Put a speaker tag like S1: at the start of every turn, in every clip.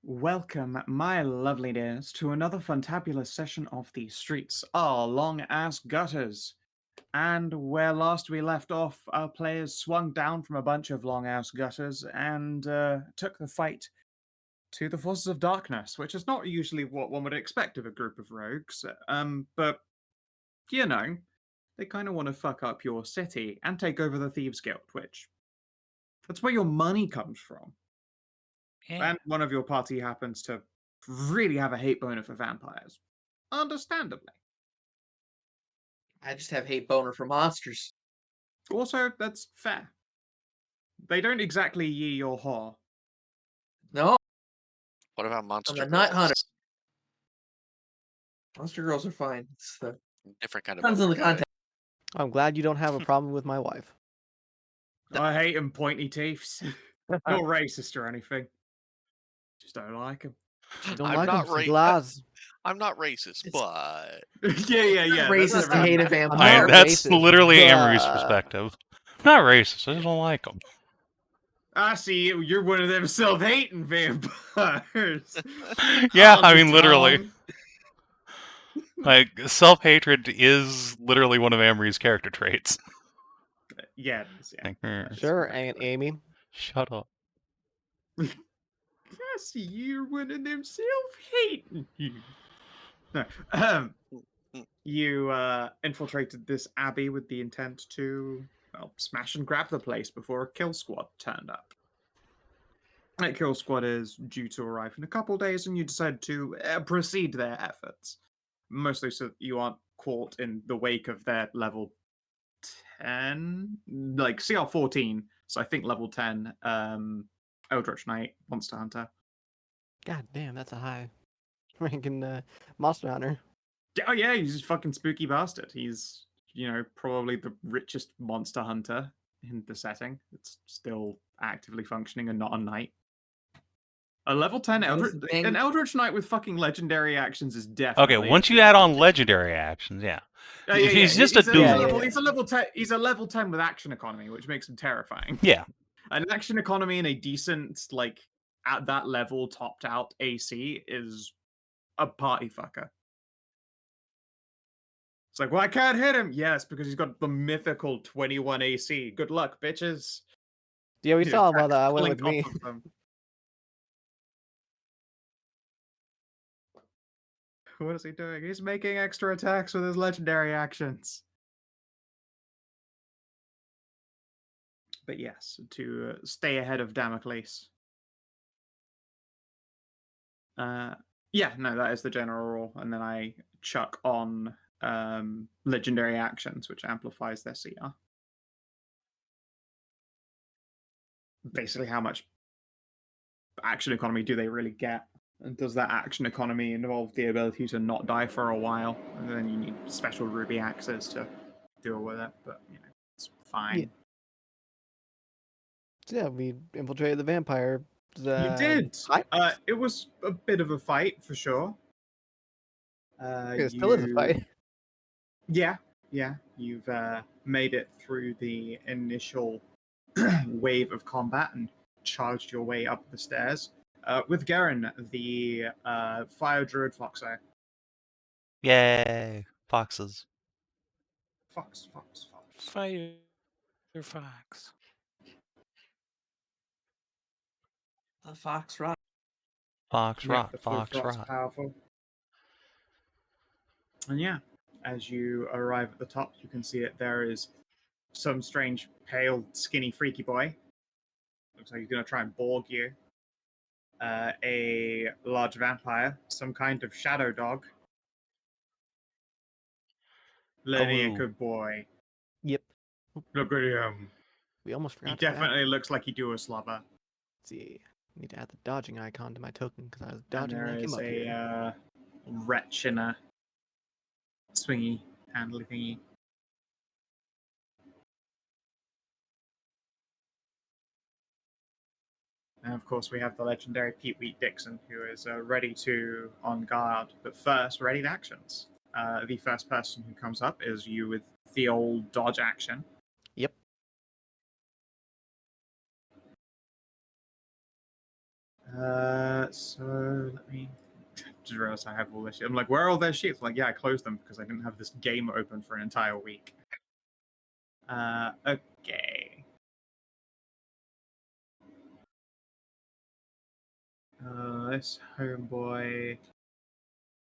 S1: Welcome, my lovely dears, to another fantabulous session of the streets, our long-ass gutters. And where last we left off, our players swung down from a bunch of long-ass gutters and took the fight to the forces of darkness, which is not usually what one would expect of a group of rogues. But, you know, they kind of want to fuck up your city and take over the Thieves Guild, which that's where your money comes from.
S2: Yeah.
S1: And one of your party happens to really have a hate boner for vampires. Understandably.
S3: I just have hate boner for monsters.
S1: Also, that's fair. They don't exactly ye your whore.
S3: No,
S2: What about
S3: I'm
S2: monster
S3: a nut hunter.
S2: girls?
S3: Monster girls are fine. It's the
S2: Different kind of
S3: depends on the
S2: boner, got it.
S3: context.
S4: I'm glad you don't have a problem with my wife.
S1: I hate them pointy teeths. Not racist or anything. Just don't like them.
S4: You don't
S2: I'm
S4: like
S2: not
S4: them, glass.
S2: I'm not racist,
S3: It's-
S2: but
S1: yeah.
S3: Racist
S1: that's
S3: to hate a
S1: different.
S3: vampire.
S4: not
S5: That's
S4: racist,
S5: literally
S4: but-
S5: Amory's perspective. I'm not racist. I just don't like them.
S1: I see you. You're one of them self-hating vampires.
S5: Yeah,
S1: How's
S5: I
S1: your
S5: mean, literally.
S1: tongue?
S5: Like, self-hatred is literally one of Amory's character traits.
S1: Yeah, it is, yeah.
S5: Like,
S4: Sure, Aunt Amy.
S5: shut up.
S1: I see you're one of them self-hating. No. You infiltrated this abbey with the intent to, well, smash and grab the place before a kill squad turned up. That kill squad is due to arrive in a couple days, and you decide to proceed their efforts. Mostly so that you aren't caught in the wake of their level 10, like CR 14, so I think level 10, Eldritch Knight, Monster Hunter.
S4: God damn, that's a high ranking monster hunter.
S1: Oh yeah, he's a fucking spooky bastard. He's, probably the richest monster hunter in the setting. It's still actively functioning and not a knight. A level 10 an Eldritch Knight with fucking legendary actions is definitely...
S5: Okay, once you add on legendary actions, yeah. He's just a dude.
S1: He's a level 10. He's a level 10 with action economy, which makes him terrifying.
S5: Yeah.
S1: An action economy and a decent, like, at that level, topped out AC is a party fucker. It's like, well, I can't hit him. Yes, because he's got the mythical 21 AC. Good luck, bitches.
S4: Yeah, we saw about that. I went with me.
S1: What is he doing? He's making extra attacks with his legendary actions. But yes, to stay ahead of Damocles. Yeah, no, that is the general rule. And then I chuck on legendary actions, which amplifies their CR. Basically, how much action economy do they really get? And does that action economy involve the ability to not die for a while? And then you need special ruby axes to deal with it, but it's fine.
S4: Yeah, we infiltrated the vampire.
S1: You did. It was a bit of a fight for sure.
S4: It still is a fight.
S1: Yeah. You've made it through the initial wave of combat and charged your way up the stairs with Garen, the fire druid foxo.
S5: Yay. Foxes.
S1: Fox.
S2: Fire fox.
S3: The fox rot.
S5: Fox
S1: Yeah,
S5: rot.
S1: the flute
S5: Fox
S1: frog's
S5: rot.
S1: powerful. And yeah, as you arrive at the top, you can see that there is some strange, pale, skinny, freaky boy. Looks like he's going to try and borg you. A large vampire, some kind of shadow dog. Lenny, a
S5: Hello.
S1: good boy.
S4: Yep.
S1: Look at him.
S4: We almost
S1: He
S4: forgot to add-
S1: definitely looks like he do a slobber.
S4: Let's see. I need to add the dodging icon to my token because I was
S1: And
S4: dodging when
S1: there
S4: I came
S1: is
S4: up here.
S1: a wretch in a swingy, handly thingy. And of course, we have the legendary Pete Wheat Dixon, who is ready to on guard, but first, ready to actions. The first person who comes up is you with the old dodge action.
S4: Yep.
S1: So just realized I have all this shit. I'm like, where are all their sheets? Like, yeah, I closed them because I didn't have this game open for an entire week. Okay. This homeboy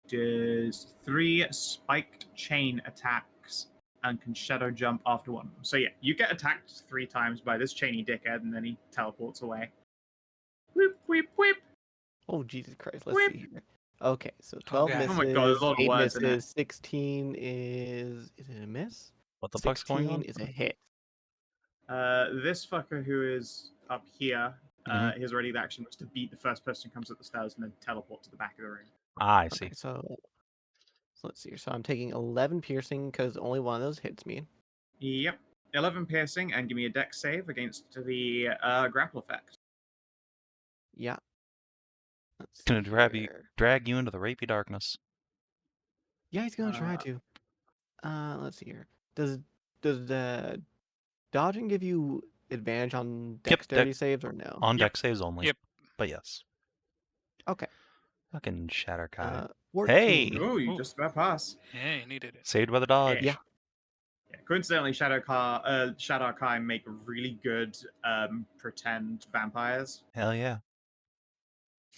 S1: does 3 spiked chain attacks and can shadow jump after one. So yeah, you get attacked 3 times by this chainy dickhead, and then he teleports away. Whip, whip, whip.
S4: Oh, Jesus Christ. Let's
S1: Whip.
S4: see here. Okay, so 12
S2: Okay.
S4: misses.
S1: Oh my God, there's a lot of
S4: 8
S1: words in it.
S4: misses. 16 is... Is it a miss?
S5: What the fuck's going on?
S4: 16 is a hit.
S1: This fucker who is up here,
S5: Mhm.
S1: his ready action was to beat the first person who comes up the stairs and then teleport to the back of the room.
S5: Ah, I see.
S4: Okay, so let's see here. So I'm taking 11 piercing because only one of those hits me.
S1: Yep. 11 piercing, and give me a dex save against the grapple effect.
S4: Yeah. Let's see
S5: Gonna
S4: here.
S5: drag you into the rapey darkness.
S4: Yeah, he's gonna try
S1: Uh,
S4: to. Let's see here. Does the dodging give you advantage on
S5: Yep,
S4: dexterity saves or no?
S5: On
S1: Yep.
S5: deck saves only.
S2: Yep.
S5: But yes.
S4: Okay.
S5: Fucking Shatter Kai.
S4: 14.
S5: Hey!
S1: Oh, you
S2: Ooh.
S1: just about pass.
S2: Yeah, you needed it.
S5: Saved by the dodge.
S4: Yeah.
S1: Yeah, coincidentally, Shadow Kai make really good pretend vampires
S5: Hell yeah.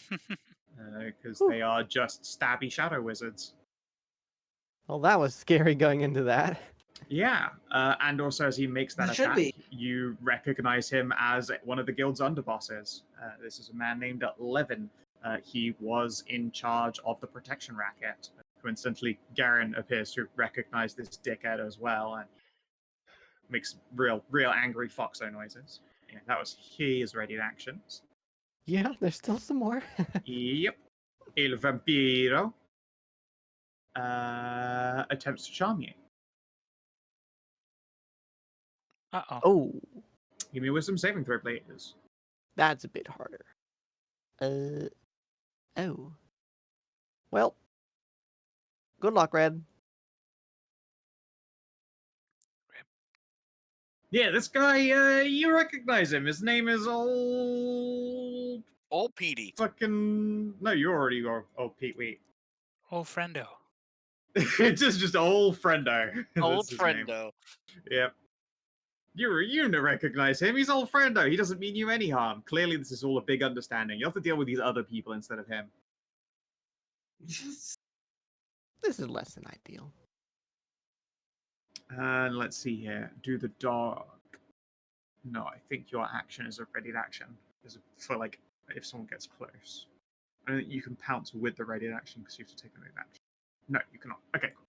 S1: because
S4: Whew.
S1: they are just stabby shadow wizards.
S4: Well, that was scary going into that.
S1: Yeah, and also as he makes that
S3: It should
S1: attack,
S3: be.
S1: you recognize him as one of the guild's underbosses. This is a man named Levin. He was in charge of the protection racket. Coincidentally, Garen appears to recognize this dickhead as well and makes real angry foxo noises. Yeah, that was his ready actions.
S4: Yeah, there's still some more.
S1: Yep. Il Vampiro attempts to charm you.
S2: Uh-oh.
S4: Oh,
S1: Give me a wisdom saving throw, please.
S4: that's a bit harder. Oh. Well, good luck, Red.
S1: Yeah, this guy, you recognize him. His name is old
S2: Old Petey.
S1: fucking. No, you already are old Pete Wheat.
S2: Old friendo.
S1: It's just old friendo. That's
S2: Old
S1: his name.
S2: friendo.
S1: Yep. You don't recognize him. He's old friendo. He doesn't mean you any harm. Clearly, this is all a big understanding. You have to deal with these other people instead of him.
S4: This is less than ideal.
S1: And let's see here. Do the dog. No, I think your action is a ready action. Is for like if someone gets close. I don't think you can pounce with the ready action because you have to take a move action. No, you cannot. Okay, cool.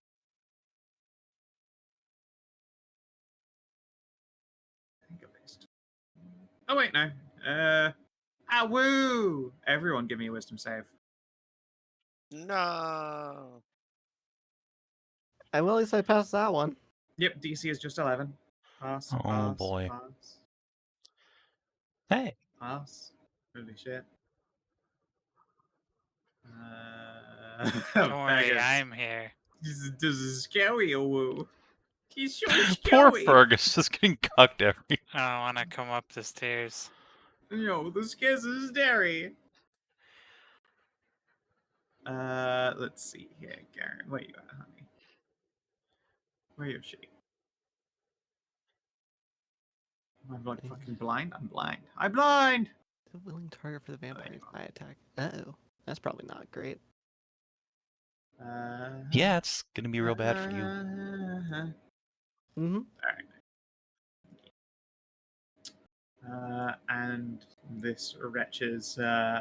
S1: I think at least. Oh wait, no. Woo! Everyone, give me a wisdom save.
S2: No.
S4: Well, at least I passed that one.
S1: Yep, DC is just 11. Pass.
S5: Oh,
S1: Pass,
S5: boy.
S1: Pass.
S5: Hey!
S1: Pass. Holy shit.
S2: Don't worry,
S1: Feargus.
S2: I'm here.
S1: This is scary, woo. He's so
S5: Poor
S1: scary.
S5: Fergus is getting cucked every.
S2: I don't want to come up the stairs.
S1: No, the scares is scary. Let's see here, Garen. Where you at, honey? Where is she? Am I like fucking blind? I'm blind. I'm blind!
S4: The willing target for the vampire
S1: you
S4: eye attack. Uh-oh. That's probably not great.
S5: Yeah, it's gonna be real bad for you.
S4: Mm-hmm.
S1: And this wretch's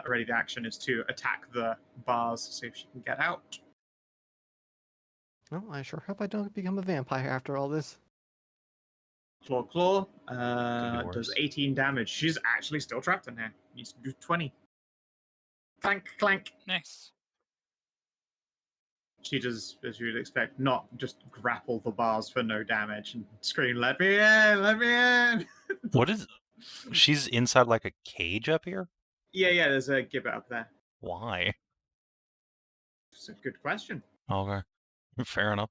S1: ready to action is to attack the bars, see if she can get out.
S4: Well, I sure hope I don't become a vampire after all this.
S1: Claw,
S5: Could be
S1: does
S5: worse.
S1: 18 damage. She's actually still trapped in here. Needs to do 20. Clank, clank.
S2: Nice.
S1: She does, as you'd expect, not just grapple the bars for no damage and scream, "Let me in! Let me in!"
S5: What is. She's inside like a cage up here?
S1: Yeah, there's a gibbet up there.
S5: Why?
S1: It's a good question.
S5: Okay. Fair enough.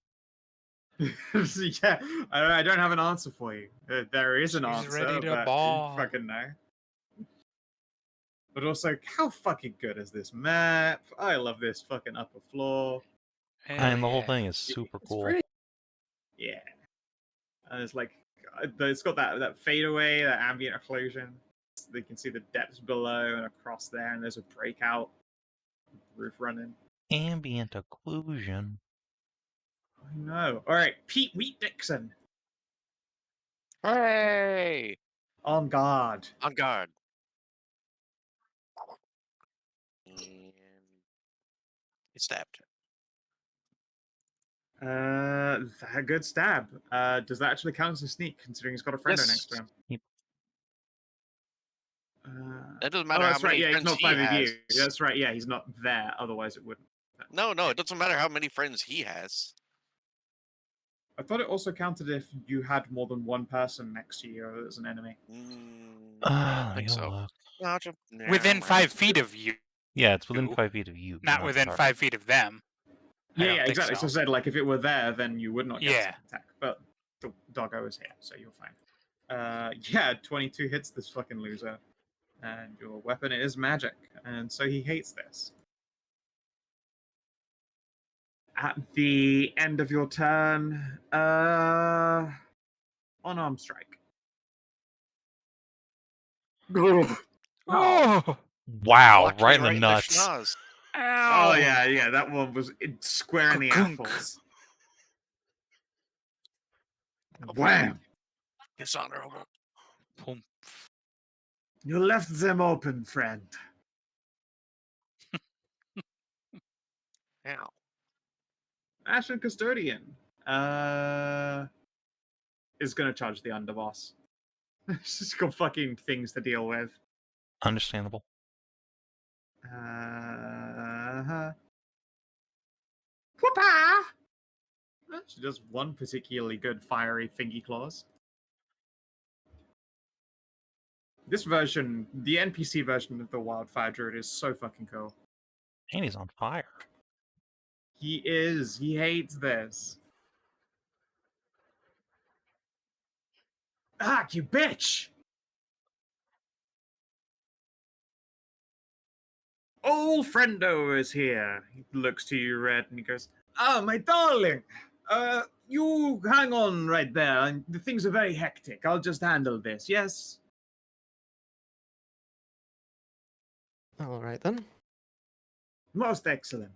S1: Yeah, I don't have an answer for you. There is an
S2: She's
S1: answer,
S2: ready to
S1: but
S2: ball.
S1: you fucking know. But also, how fucking good is this map? I love this fucking upper floor.
S5: And the whole
S2: yeah.
S5: thing is super
S3: It's
S5: cool.
S3: pretty.
S1: Yeah. And it's like, it's got that fadeaway, that ambient occlusion. So you can see the depths below and across there, and there's a breakout roof running.
S5: Ambient occlusion.
S1: I know. All right, Pete Wheat Dixon
S6: Hey!
S1: on guard.
S6: On guard. And it's stabbed.
S1: A good stab. Does that actually count as a sneak, considering he's got a friendo
S6: Yes.
S1: next to him?
S5: Yep.
S6: That doesn't
S1: Oh,
S6: matter how
S1: that's right.
S6: many
S1: Yeah, he's
S6: friends
S1: not
S6: he
S1: 5 of
S6: has.
S1: you. That's right. Yeah, he's not there. Otherwise, it wouldn't.
S6: No, it doesn't matter how many friends he has.
S1: I thought it also counted if you had more than one person next to you as an enemy.
S6: I don't think
S5: you'll
S6: so.
S5: look.
S6: No,
S2: Within 5 feet of you,
S5: Yeah, it's within
S2: Ew.
S5: 5 feet of you. but
S2: not within
S5: target.
S2: 5 feet of them. I
S1: Yeah,
S2: don't
S1: yeah,
S2: think
S1: exactly. So I
S2: so.
S1: said, like, if it were there, then you would not get a
S2: Yeah.
S1: second attack. But the doggo is here, so you're fine. Yeah, 22 hits this fucking loser. And your weapon is magic. And so he hates this. At the end of your turn, unarmed strike.
S2: Oh!
S5: Wow,
S6: Walking
S5: right in the
S6: the
S5: nuts.
S6: schnoz.
S1: Oh, yeah, that one was square in the
S2: Ka-gunk.
S1: apples.
S6: Oh,
S1: Wham!
S6: Dishonorable.
S2: Boom.
S1: You left them open, friend.
S6: Ow.
S1: Ashen Custodian is going to charge the underboss. She's got fucking things to deal with.
S5: Understandable.
S1: Whoopah! She does one particularly good fiery fingy claws. This version, the NPC version of the Wildfire Druid, is so fucking cool.
S5: And he's on fire.
S1: He is. He hates this. Ah, you bitch! Old friendo is here. He looks to you, Red, and he goes, "Ah, my darling. You hang on right there. And the things are very hectic. I'll just handle this, yes?"
S4: All right then.
S1: Most excellent.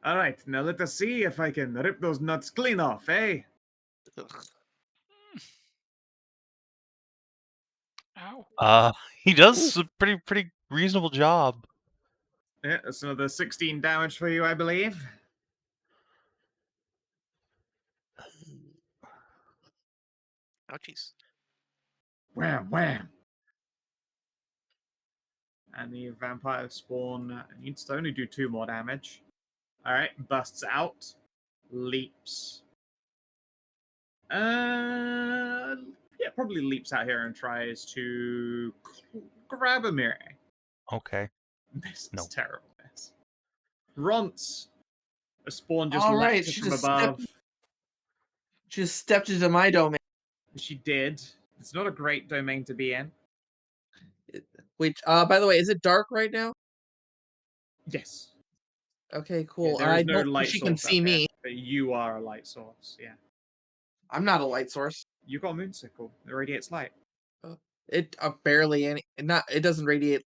S1: All right, now let us see if I can rip those nuts clean off, eh?
S6: Ugh.
S2: Ow.
S5: He does a pretty reasonable job.
S1: Yeah, that's another 16 damage for you, I believe.
S6: Ouchies.
S1: Wham, wham. And the vampire spawn needs to only do 2 more damage. Alright, busts out. Leaps. Yeah, probably leaps out here and tries to grab Amiré.
S5: Okay.
S1: This is
S5: No.
S1: terrible. This. Ronce. A spawn just
S3: All
S1: leapt
S3: right, she
S1: from
S3: just
S1: above.
S3: Just stepped into my domain.
S1: She did. It's not a great domain to be in.
S3: Wait, by the way, is it dark right now?
S1: Yes.
S3: Okay,
S1: Yeah,
S3: cool.
S1: there is
S3: I
S1: no
S3: don't think
S1: light
S3: she can
S1: source out
S3: see
S1: here,
S3: me.
S1: but you are a light source. Yeah.
S3: I'm not a light source.
S1: You got a moonsicle. It radiates light.
S3: It barely any. Not. It doesn't radiate.
S1: I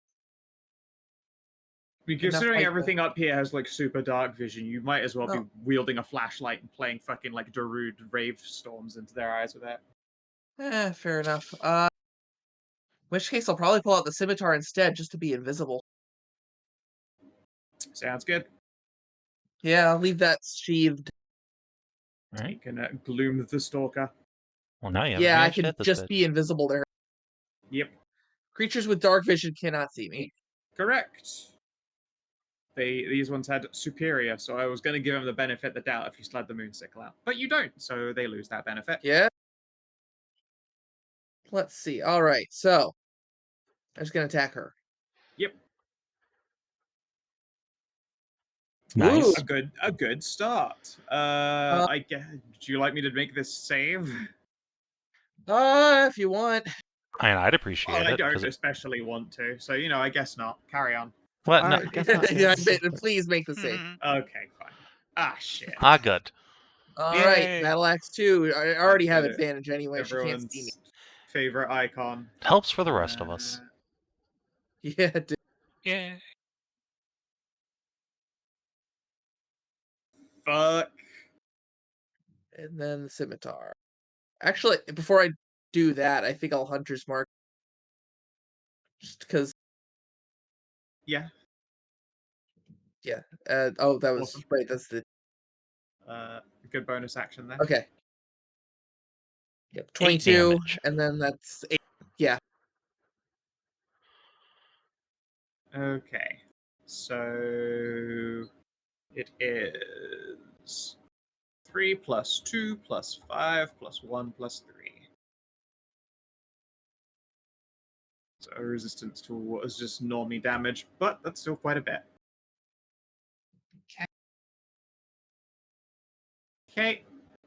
S1: mean,
S3: Enough
S1: considering
S3: light,
S1: everything up here has like super dark vision, you might as well be
S3: Oh.
S1: wielding a flashlight and playing fucking like Darude rave storms into their eyes with it.
S3: Fair enough. In which case, I'll probably pull out the scimitar instead, just to be invisible.
S1: Sounds good.
S3: Yeah, I'll leave that sheathed.
S1: You
S5: Alright.
S1: can gloom the stalker.
S5: Well, now you have
S3: Yeah, I
S5: advantage to
S3: can
S5: hit this
S3: just
S5: bitch.
S3: be invisible there.
S1: Yep,
S3: Creatures with dark vision cannot see me.
S1: correct. These ones had superior, so I was going to give them the benefit of the doubt if you slid the moonsicle out, but you don't, so they lose that benefit.
S3: Yeah. Let's see. All right, so I'm just gonna attack her.
S1: Yep,
S5: Nice.
S1: a good start. I guess. Would you like me to make this save?
S3: If you want.
S5: And I'd appreciate
S1: Well, I
S5: it. 'cause
S1: don't
S5: it-
S1: especially want to, so I guess not. Carry on.
S5: What? No.
S4: Alright, guess not.
S3: Yeah,
S4: then.
S3: please make the save.
S1: Okay, fine. Ah, shit.
S5: Ah, good.
S3: All right,
S2: Yay.
S3: Battle Axe 2. I already have
S1: Good.
S3: advantage anyway. She can't see me.
S1: Everyone's favorite icon.
S5: Helps for the rest of us.
S3: Yeah, dude.
S2: Yeah.
S1: Fuck.
S3: And then the scimitar. Actually, before I do that, I think I'll Hunter's Mark. Just because,
S1: Yeah.
S3: yeah. Oh, that was
S1: Awesome.
S3: right. That's the
S1: Good bonus action there.
S3: okay. Yep, 22,
S5: damage.
S3: and then that's 8. Yeah.
S1: Okay. So it is 3 plus 2 plus 5 plus 1 plus 3. So resistance to what is just normie damage, but that's still quite a bit.
S3: Okay.
S1: Okay.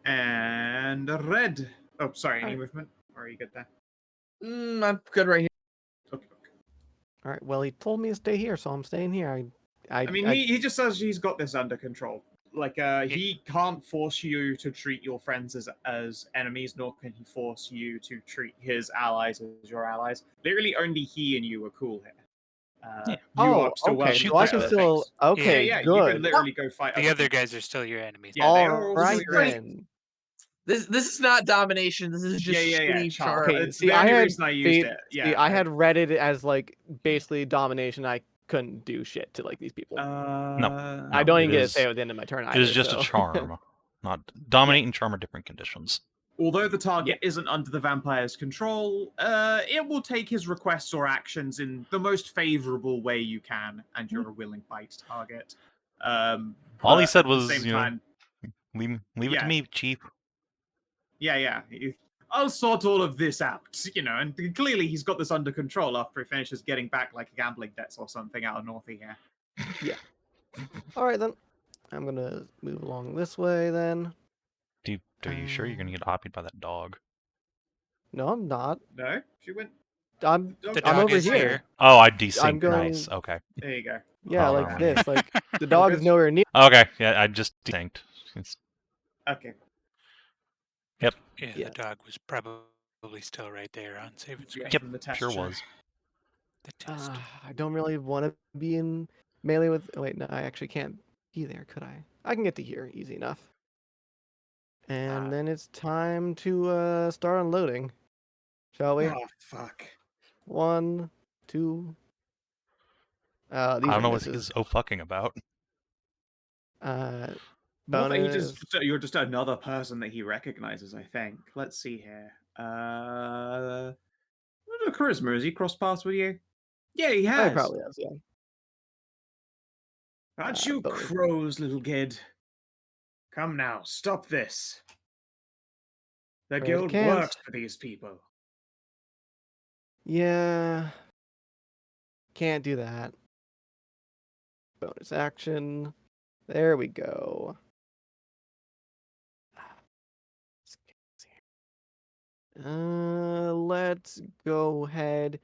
S1: And red. Oh, sorry, any
S4: Alright.
S1: movement? Or are you good there?
S3: I'm good right here.
S1: Okay.
S4: Alright, well, he told me to stay here, so I'm staying here.
S1: I mean, he just says he's got this under control. Like, he can't force you to treat your friends as enemies, nor can he force you to treat his allies as your allies. Literally, only he and you are cool here. You
S4: Oh,
S1: are still
S4: okay,
S1: welcome
S5: so
S1: to
S5: I
S1: fight
S5: can
S1: other
S4: still-
S1: things.
S4: okay,
S1: yeah, you can
S4: good.
S1: literally go fight
S2: The
S1: other
S2: other
S1: people.
S2: guys are still your enemies.
S1: Yeah, they are all
S4: Alright
S1: still your enemies.
S4: then.
S3: This is not domination. This is just
S1: Yeah,
S3: shitty
S1: charm.
S3: charm.
S4: Okay,
S1: It's
S4: see,
S1: the
S4: I
S1: only
S4: had-
S1: reason I used it.
S4: See,
S1: Yeah,
S4: I had read it as like basically domination. I couldn't do shit to like these people. I don't
S5: it
S4: even get to
S5: is-
S4: say it at the end of my turn.
S5: It is
S4: either,
S5: just
S4: so.
S5: a charm. Not dominate and charm are different conditions.
S1: Although the target isn't under the vampire's control, it will take his requests or actions in the most favorable way you can, and you're a willing bite target.
S5: All he
S1: but
S5: said
S1: at the
S5: was,
S1: same
S5: you know,
S1: time,
S5: leave it to
S1: Yeah.
S5: me, chief.
S1: yeah. I'll sort all of this out, and clearly he's got this under control after he finishes getting back like gambling debts or something out of Northie here.
S4: All right then. I'm gonna move along this way then.
S5: Are you sure you're gonna get oppied by that dog?
S4: No, I'm not.
S1: No? She went.
S4: I'm
S1: The
S2: The
S1: dog
S4: I'm
S2: dog
S4: over
S2: is
S4: here.
S2: here.
S5: Oh, I desynced.
S4: going-
S5: Nice. Okay.
S1: There you go.
S4: Yeah,
S5: Oh,
S4: like
S5: no.
S4: this. Like the dog is
S1: good?
S4: nowhere near.
S5: Okay. Yeah, I just desynced.
S1: Okay.
S2: Yeah,
S4: Yeah.
S2: the dog was probably still right there on Savin's screen.
S5: Yep,
S1: From the test
S5: sure
S1: check.
S5: was.
S2: The test.
S4: I don't really want to be in melee with. Oh, wait, no, I actually can't be there, could I? I can get to here easy enough. And then it's time to start unloading. Shall we?
S1: Oh, fuck.
S4: 1, 2. These
S5: I
S4: are
S5: don't know what
S4: misses.
S5: he's fucking about.
S4: Uh,
S1: Not that
S4: bonus.
S1: you're just another person that he recognizes, I think. Let's see here. Charisma, has he crossed paths with you? Yeah, he
S4: Oh,
S1: has.
S4: he probably has, yeah.
S1: Aren't you
S4: bonus.
S1: crows, little kid? Come now, stop this. The
S4: Right,
S1: guild
S4: can't.
S1: works for these people.
S4: Yeah. Can't do that. Bonus action. There we go. Let's go ahead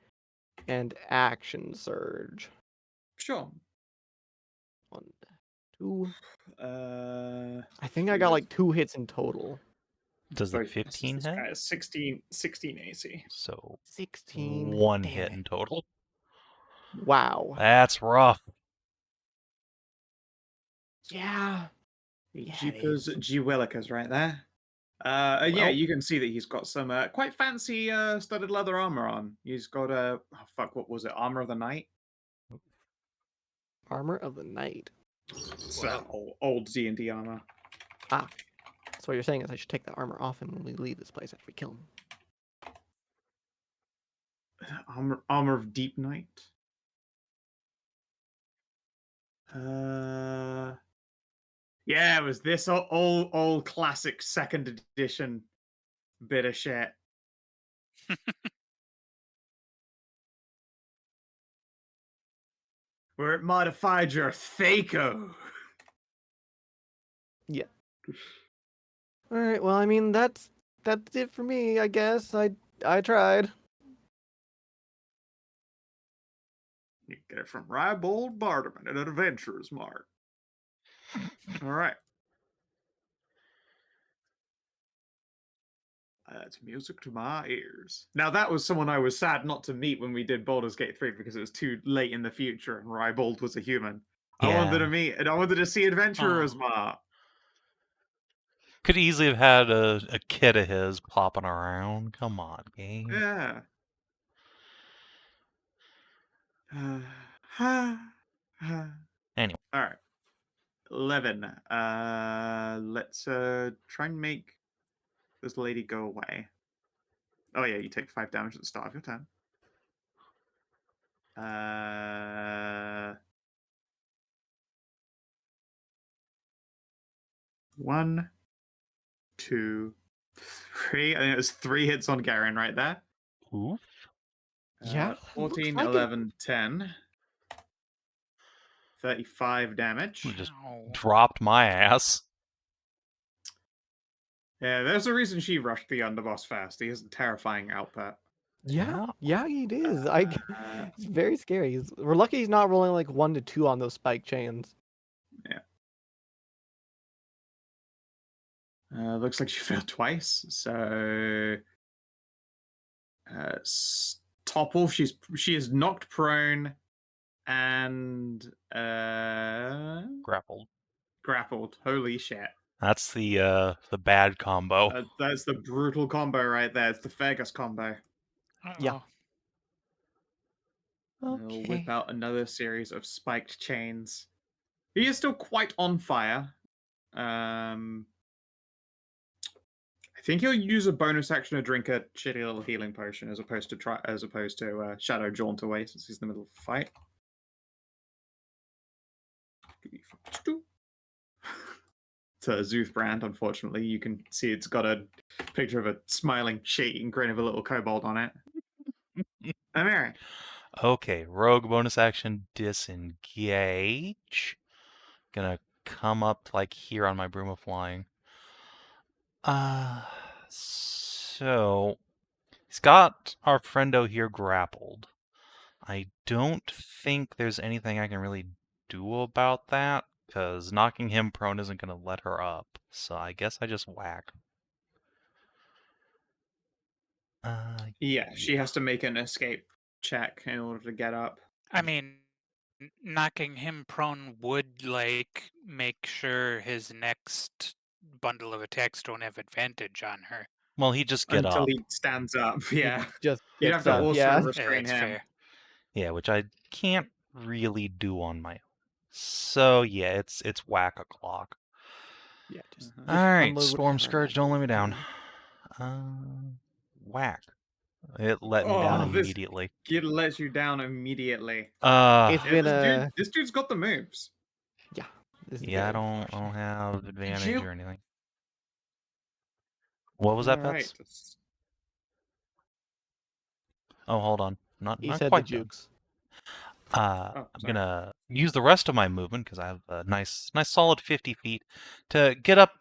S4: and action surge.
S1: Sure.
S4: 1, 2.
S1: Uh,
S4: I think I got like 2 hits in total.
S5: Does the
S1: sorry, this
S5: 15
S1: is
S5: hit?
S1: 16 AC.
S5: So
S4: 16.
S5: one
S4: Damn
S5: hit
S4: it.
S5: in total.
S4: Wow.
S5: That's rough.
S4: Yeah. Yeah, it
S1: Jeepers,
S4: is.
S1: Gewillikers right there. Yeah,
S4: Well-
S1: you can see that he's got some quite fancy studded leather armor on. He's got a what was it? Armor of the Night.
S4: Armor of the Night.
S1: It's old D&D armor.
S4: So what you're saying is I should take the armor off him when we leave this place after we kill him.
S1: Armor of Deep Night. Yeah, it was this old classic second edition bit of shit. Where it modified your Thaco.
S4: All right. Well, I mean that's it for me. I guess I tried.
S1: You can get it from Rybold Barterman at Adventurers Mart. All right. That's music to my ears. Now, that was someone I was sad not to meet when we did Baldur's Gate 3 because it was too late in the future and Rybold was a human. I wanted to meet and I wanted to see Adventurers Mart.
S5: Could easily have had a kid of his popping around. Come on, game.
S1: Yeah.
S5: Anyway.
S1: All right. 11. Let's try and make this lady go away. Oh yeah, you take 5 damage at the start of your turn. 1, 2, 3. I think it was 3 hits on Garen right there.
S5: Oof.
S4: Yeah,
S1: 14,
S4: looks like it.
S1: 11, 10. 35 damage.
S5: Just dropped my ass.
S1: Yeah, there's a reason she rushed the underboss fast. He has a terrifying output.
S4: Yeah, he is.
S1: Uh,
S4: It's very scary. We're lucky he's not rolling like 1 to 2 on those spike chains.
S1: Looks like she failed twice. So topple. She is knocked prone and
S5: Grappled.
S1: grappled. Holy shit!
S5: That's the bad combo.
S1: That's the brutal combo right there. It's the Feargus combo.
S4: Yeah.
S1: He'll whip out another series of spiked chains. He is still quite on fire. I think he'll use a bonus action to drink a shitty little healing potion as opposed to Shadow Jaunt away since he's in the middle of a fight. It's a Zuth brand, unfortunately. You can see it's got a picture of a smiling, shit-eating grin of a little kobold on it. Amiri.
S5: Okay, rogue bonus action disengage. Gonna come up like here on my broom of flying. So he's got our friendo here grappled. I don't think there's anything I can really do about that, because knocking him prone isn't gonna let her up. So I guess I just whack.
S1: Yeah, she has to make an escape check in order to get up.
S2: I mean, knocking him prone would, like, make sure his next bundle of attacks don't have advantage on her.
S5: Well, he just get
S1: Until
S5: up.
S1: he stands up, yeah.
S4: Just
S1: You'd
S4: gets
S1: have to
S4: up,
S1: also
S4: yeah.
S1: restrain
S2: That's
S1: him.
S2: fair.
S5: Yeah, which I can't really do on my own. So yeah, it's whack o'clock.
S4: Yeah, just
S5: All right,
S4: unload
S5: Storm
S4: whatever
S5: Scourge,
S4: that
S5: don't let me
S4: is.
S5: down. Whack. It let me down
S1: this
S5: immediately.
S1: kid lets you down immediately.
S4: It's
S1: Yeah,
S4: been
S1: this dude's got the moves.
S4: yeah. This is
S5: Yeah, I
S4: very
S5: don't
S4: unfortunate.
S5: have advantage
S3: you-
S5: or anything. What was that,
S1: Alright.
S5: Bets? Oh, hold on. Not
S4: He
S5: not
S4: said the
S5: quite done.
S4: jukes.
S5: I'm
S1: sorry.
S5: gonna use the rest of my movement because I have a nice solid 50 feet to get up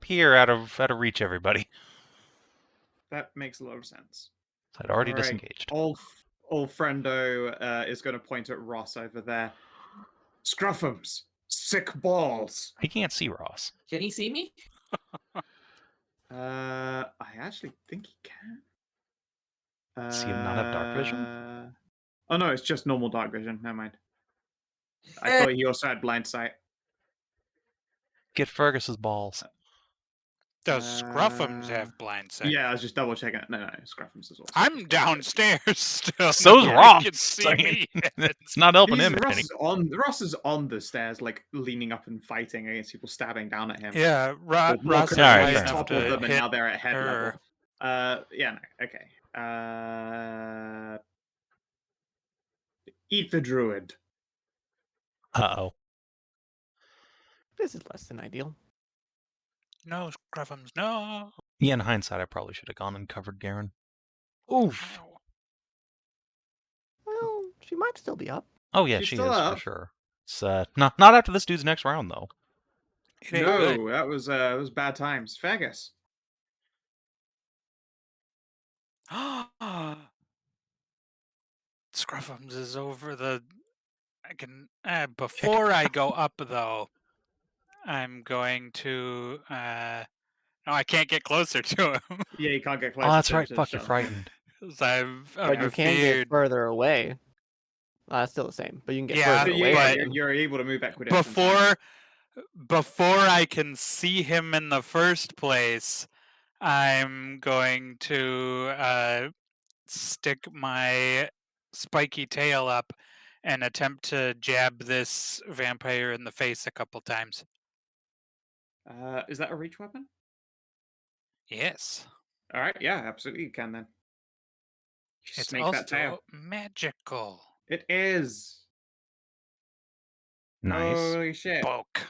S5: here out of reach, everybody.
S1: That makes a lot of sense.
S5: I'd already
S1: Alright,
S5: disengaged.
S1: Old friendo is going to point at Ross over there. Scruffums, sick balls.
S5: He can't see Ross.
S3: Can he see me?
S1: I actually think he can.
S5: Does he not have dark vision?
S1: Oh no, it's just normal dark vision. Never mind. I thought he also had blind sight.
S5: Get Fergus's balls.
S2: Does Scruffums
S1: Uh,
S2: have blind sight?
S1: Yeah, I was just double checking. No, Scruffums is also.
S2: I'm downstairs still.
S5: So's
S2: Nobody
S5: Ross.
S2: can see
S5: I mean,
S2: me.
S5: it's not helping him
S1: Ross
S5: any.
S1: is on the stairs, like leaning up and fighting against people stabbing down at him.
S2: Yeah,
S1: Well,
S2: Ross is
S1: Walker
S5: Alright,
S2: high
S5: fair
S2: enough
S1: toppled
S2: to
S1: them, and
S2: hit
S1: now they're at head
S2: her.
S1: level. Yeah, no, okay. Eat the druid.
S5: Uh-oh.
S4: This is less than ideal.
S2: No, Scruffums, no.
S5: Yeah, in hindsight, I probably should have gone and covered Garen. Oof.
S4: Well, she might still be up.
S5: Oh yeah,
S1: She's
S5: she
S1: still
S5: is
S1: up.
S5: for sure. It's not after this dude's next round though.
S2: It ain't good.
S1: No, that was bad times. Feargus.
S2: Scruffums is over the. I can before I go up though. I'm going to. No, I can't get closer to him.
S1: Yeah, you can't get closer.
S5: Oh, that's
S1: to him
S5: right.
S1: to
S5: Fuck, you're
S1: shut him.
S5: frightened.
S2: 'Cause I'm
S4: But you can get
S2: afeared.
S4: further away. It's still the same, but you can get
S2: Yeah,
S4: further
S1: Yeah,
S4: away.
S2: but
S1: you're able to move equidistance. aren't you?
S2: Before I can see him in the first place, I'm going to stick my spiky tail up and attempt to jab this vampire in the face a couple times.
S1: Is that a reach weapon?
S2: Yes,
S1: All right, yeah, absolutely you can then.
S2: it's
S1: Snake that tail.
S2: also magical.
S1: It is.
S5: Nice.
S1: Holy shit.
S2: Poke.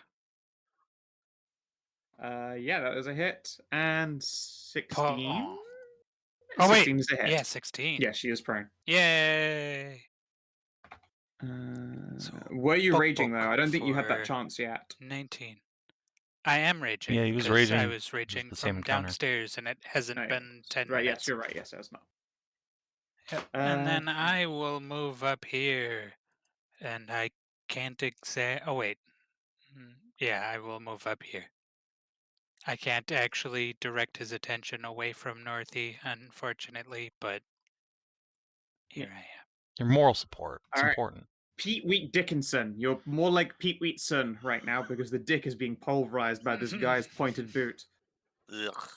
S1: Yeah, that was a hit. And 16.
S2: Oh. Oh, wait.
S1: 16 is a hit.
S2: Yeah, 16.
S1: Yeah, she is prone.
S2: Yay. So,
S1: Were you
S2: poke,
S1: raging though?
S2: poke
S1: I don't think you had that
S2: for
S1: chance yet.
S2: 19. I am raging.
S5: Yeah, he was
S2: 'cause
S5: raging.
S2: I
S5: It
S2: was raging
S5: the same
S2: from
S5: encounter.
S2: downstairs, and it hasn't
S1: Oh, yeah.
S2: been 10
S1: Right,
S2: minutes.
S1: yes, you're right. Yes, it's not.
S2: Yep. And then I will move up here, and I can't Oh, wait. Yeah, I will move up here. I can't actually direct his attention away from Northie, unfortunately, but here I am.
S5: Your moral support. It's
S1: All right.
S5: important.
S1: Pete Wheat Dickinson. You're more like Pete Wheatson right now because the dick is being pulverized by this guy's pointed boot.
S6: Ugh.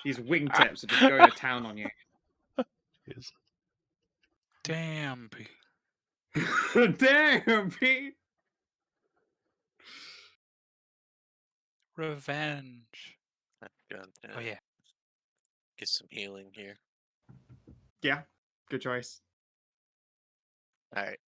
S1: These wingtips are just going to town on you.
S2: Damn, Pete.
S1: Damn, Pete!
S2: Revenge.
S6: God,
S2: Oh, yeah.
S6: Get some healing here.
S1: Yeah, good choice.
S6: All right.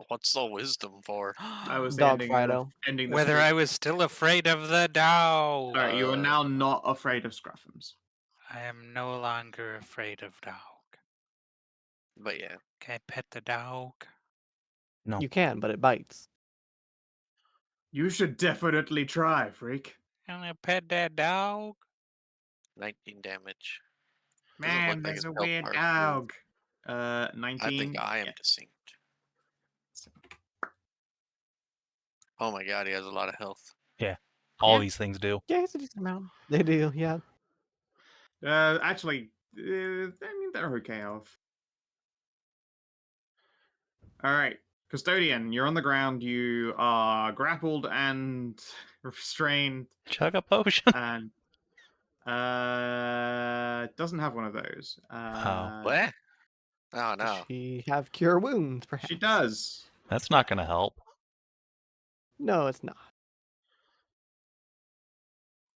S6: What's the wisdom for?
S1: I was
S4: Dog
S1: ending,
S4: Fido.
S1: ending the
S2: Whether
S1: streak.
S2: I was still afraid of the dog.
S1: Alright, you are now not afraid of Scruffums.
S2: I am no longer afraid of dog.
S6: But yeah,
S2: Can I pet the dog?
S5: No.
S4: You can, but it bites.
S1: You should definitely try, freak.
S2: Can I pet that dog?
S6: 19 damage. Doesn't
S1: Man,
S6: look like
S1: there's
S6: his
S1: a
S6: health
S1: weird
S6: bar improved.
S1: dog. 19.
S6: I think I am
S1: Yeah.
S6: distinct. Oh my god, he has a lot of health.
S5: All
S4: Yeah.
S5: these things do.
S4: Yeah, it's a decent amount. They do, yeah.
S1: Actually, I mean, they're okay health. Alright, Custodian, you're on the ground. You are grappled and restrained,
S5: Chug a potion.
S1: and doesn't have one of those.
S6: What? Oh
S4: Does
S6: no.
S4: she have cure wounds, perhaps?
S1: She does.
S5: That's not going to help.
S4: No, it's not.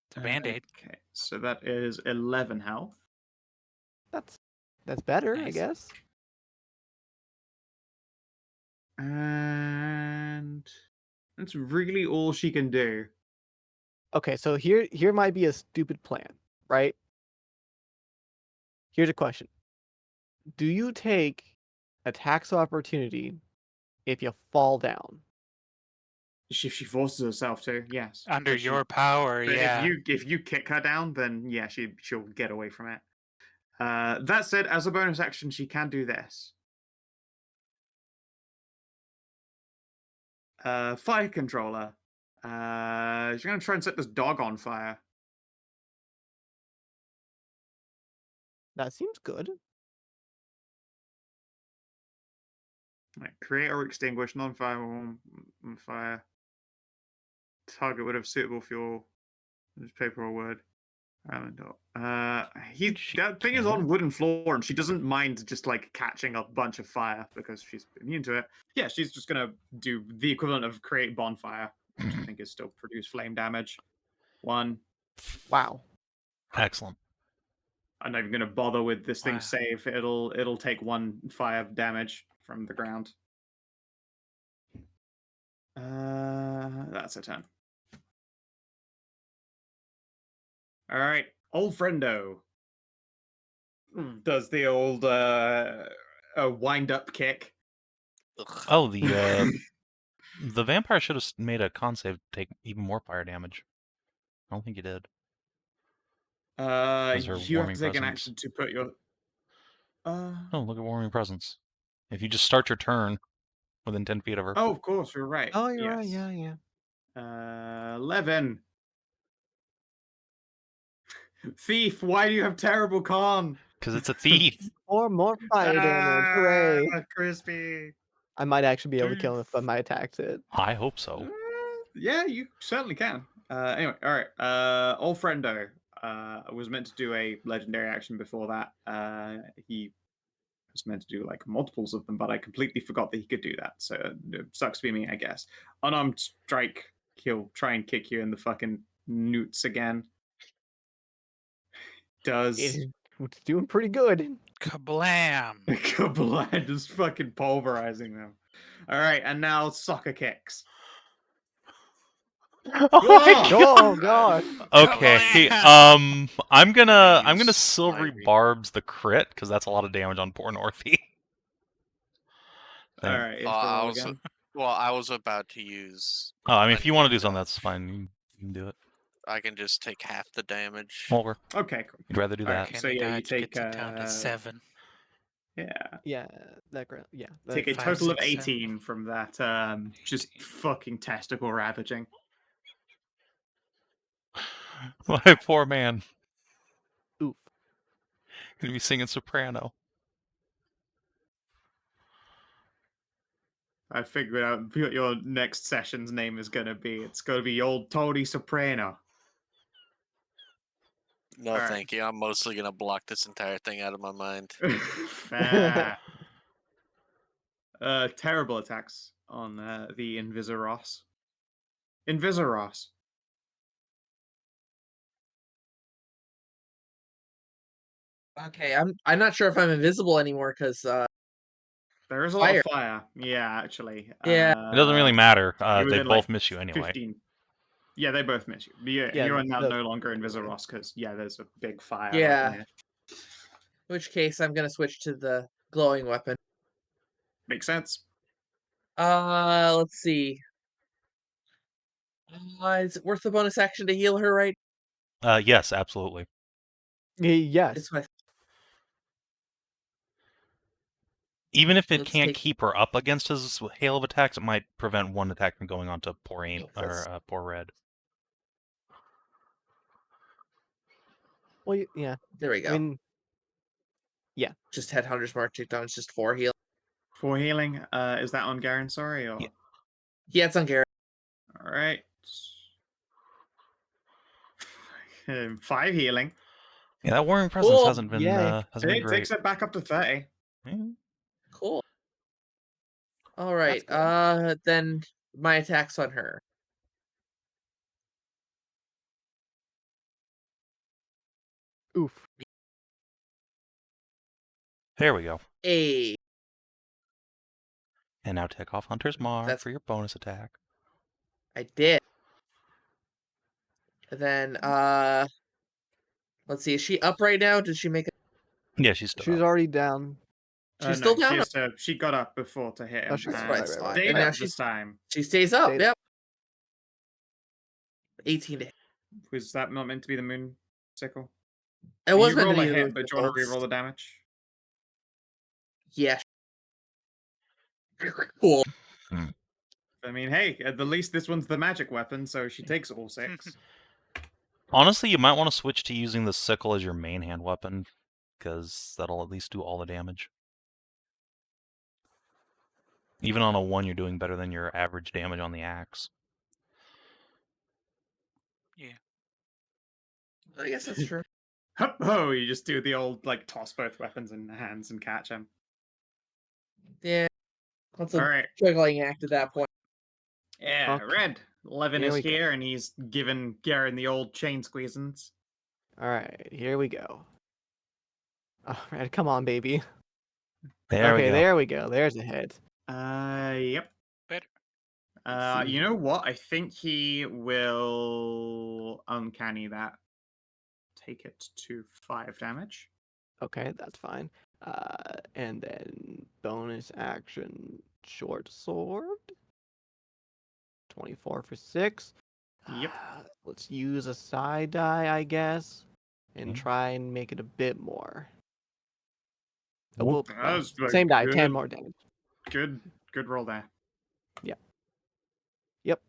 S2: It's a band-aid.
S1: Okay, so that is 11 health.
S4: That's better, I
S2: Nice.
S4: guess.
S1: And that's really all she can do.
S4: Okay, so here might be a stupid plan, right? Here's a question. Do you take attacks of opportunity if you fall down?
S1: If she forces herself to, yes.
S2: Under
S1: But she-
S2: your power,
S1: but
S2: yeah.
S1: if you kick her down, then yeah, she'll get away from it. That said, as a bonus action, she can do this. Fire controller. She's gonna try and set this dog on fire.
S4: That seems good.
S1: Like, create or extinguish non-fire on fire. Target would have suitable fuel. Newspaper or wood. That thing is on wooden floor, and she doesn't mind just like catching a bunch of fire because she's immune to it. Yeah, she's just gonna do the equivalent of create bonfire, which I think is still produce flame damage. 1.
S4: Wow.
S5: Excellent.
S1: I'm not even gonna bother with this
S2: Wow.
S1: thing's save. It'll take 1 fire damage from the ground. That's a 10. All right, old friendo does the old wind up kick.
S6: Ugh.
S5: Oh, the vampire should have made a con save to take even more fire damage. I don't think he did. Was her
S1: You have
S5: warming
S1: to take an
S5: presence?
S1: action to put your.
S5: Oh, look at Warming Presence. If you just start your turn within 10 feet of her.
S1: Oh, of course, you're right.
S4: Oh, you're right.
S1: Yes.
S4: Yeah.
S1: 11. Thief, why do you have terrible con?
S5: Because it's a thief.
S4: Or more fire damage. Hooray!
S1: Crispy.
S4: I might actually be able to kill him if my attack's hit.
S5: I hope so.
S1: Yeah, you certainly can. Anyway, all right. Old friendo was meant to do a legendary action before that. He was meant to do like multiples of them, but I completely forgot that he could do that. So it sucks for me, I guess. Unarmed strike. He'll try and kick you in the fucking newts again. Does
S4: It's doing pretty good.
S2: Kablam!
S1: Kablam, just fucking pulverizing them. All right, and now soccer kicks.
S4: Oh god.
S5: Okay.
S2: Kablam!
S5: I'm gonna
S6: Use
S5: silvery
S6: my-
S5: barbs the crit because that's a lot of damage on poor Northie.
S1: All
S5: Thank-
S1: right,
S6: I
S1: roll
S6: was
S1: again.
S6: well. I was about to use.
S5: Oh, I mean, if you want to do
S6: Uncanny
S5: something,
S6: Dodge.
S5: that's fine. You can do it.
S6: I can just take half the damage.
S5: Well,
S1: Okay, cool.
S5: you'd rather do
S1: All right,
S5: that.
S1: so
S2: Kenny
S1: yeah, you
S2: Dodge
S1: take
S2: gets it down to 7.
S1: yeah,
S4: Yeah, that ground. Yeah.
S1: take a
S2: Five,
S1: total of
S2: 6, 7.
S1: 18 from that. Just
S2: 18.
S1: fucking testicle ravaging.
S5: My poor man.
S4: Oof.
S5: Gonna be singing soprano.
S1: I figured out what your next session's name is gonna be. It's gonna be old Tony Soprano.
S6: No,
S1: All right.
S6: thank you. I'm mostly gonna block this entire thing out of my mind.
S1: Fair. Terrible attacks on the Invisiros. Invisiros.
S3: Okay, I'm not sure if I'm invisible anymore because
S1: There is a lot
S3: Fire.
S1: of fire. Yeah, actually.
S3: Yeah.
S5: It doesn't really matter.
S1: you're
S5: They
S1: within,
S5: both
S1: like,
S5: miss you anyway.
S1: 15. Yeah, they both miss you. Yeah,
S4: Yeah,
S1: you are now
S4: no-
S1: no longer Invisiros because there's a big fire.
S3: Yeah.
S1: Right there.
S3: in which case I'm gonna switch to the glowing weapon.
S1: Makes sense.
S3: Let's see. Is it worth the bonus action to heal her, right?
S5: Yes, absolutely.
S4: Yes.
S3: It's my
S5: Even if it
S3: Let's
S5: can't
S3: take-
S5: keep her up against his hail of attacks, it might prevent one attack from going on to poor Aim
S3: Yes.
S5: or poor Red.
S4: Well, yeah.
S3: there we go.
S4: I mean,
S3: Just had Hunter's Mark ticked on. It's just 4 heal.
S1: 4 healing. Is that on Garen? Sorry, or
S5: Yeah.
S3: Yeah, it's on Garrett.
S1: all right. 5 healing.
S5: Yeah, that Warring Presence
S3: Cool,
S5: hasn't been
S4: yay.
S5: hasn't been
S1: It
S5: great.
S1: takes it back up to 30.
S5: Mm.
S3: Cool. All right.
S4: cool.
S3: Then my attack's on her.
S4: Oof.
S5: There we go.
S3: A.
S5: And now take off Hunter's Mark
S3: That's-
S5: for your bonus attack.
S3: I did. And then let's see. Is she up right now? Did she make it?
S5: Yeah, she's still
S4: She's
S5: up.
S4: already down.
S3: She's still down?
S1: She got up before to hit him.
S4: Oh, she's
S1: and
S3: right.
S1: stayed
S3: And now
S1: up
S3: she's-
S1: this time.
S3: She stays up.
S4: Stayed-
S3: Yep. 18 to hit.
S1: Was that not meant to be the moon sickle?
S3: It was
S1: you
S3: meant to
S1: roll
S3: be
S1: a
S3: the
S1: hit, but do you want to
S3: Moon
S1: reroll the damage?
S3: Yeah. Cool.
S1: I mean, hey, at the least this one's the magic weapon, so she takes all 6.
S5: Honestly, you might want to switch to using the sickle as your main hand weapon, because that'll at least do all the damage. Even on a 1, you're doing better than your average damage on the axe.
S3: I guess that's true.
S1: Hup ho! You just do the old like toss both weapons in the hands and catch him.
S3: Yeah. That's
S1: All
S3: a
S1: right.
S3: juggling act at that point.
S1: Yeah,
S4: Okay.
S1: Red. Levin
S4: Here
S1: is
S4: we go.
S1: here, and he's giving Garen the old chain squeezins.
S4: All right, here we go. All right, come on, baby.
S5: There
S4: okay,
S5: we go.
S4: there we go. There's a hit.
S1: Yep.
S2: Better.
S1: You know what? I think he will uncanny that. Take it to 5 damage.
S4: Okay, that's fine. And then bonus action, short sword. 24 for 6.
S1: Yep.
S4: Let's use a side die, I guess, and
S5: Okay.
S4: try and make it a bit more. Well,
S1: That's a
S4: same die, 10
S1: good-
S4: more damage.
S1: Good roll there.
S4: Yeah. Yep.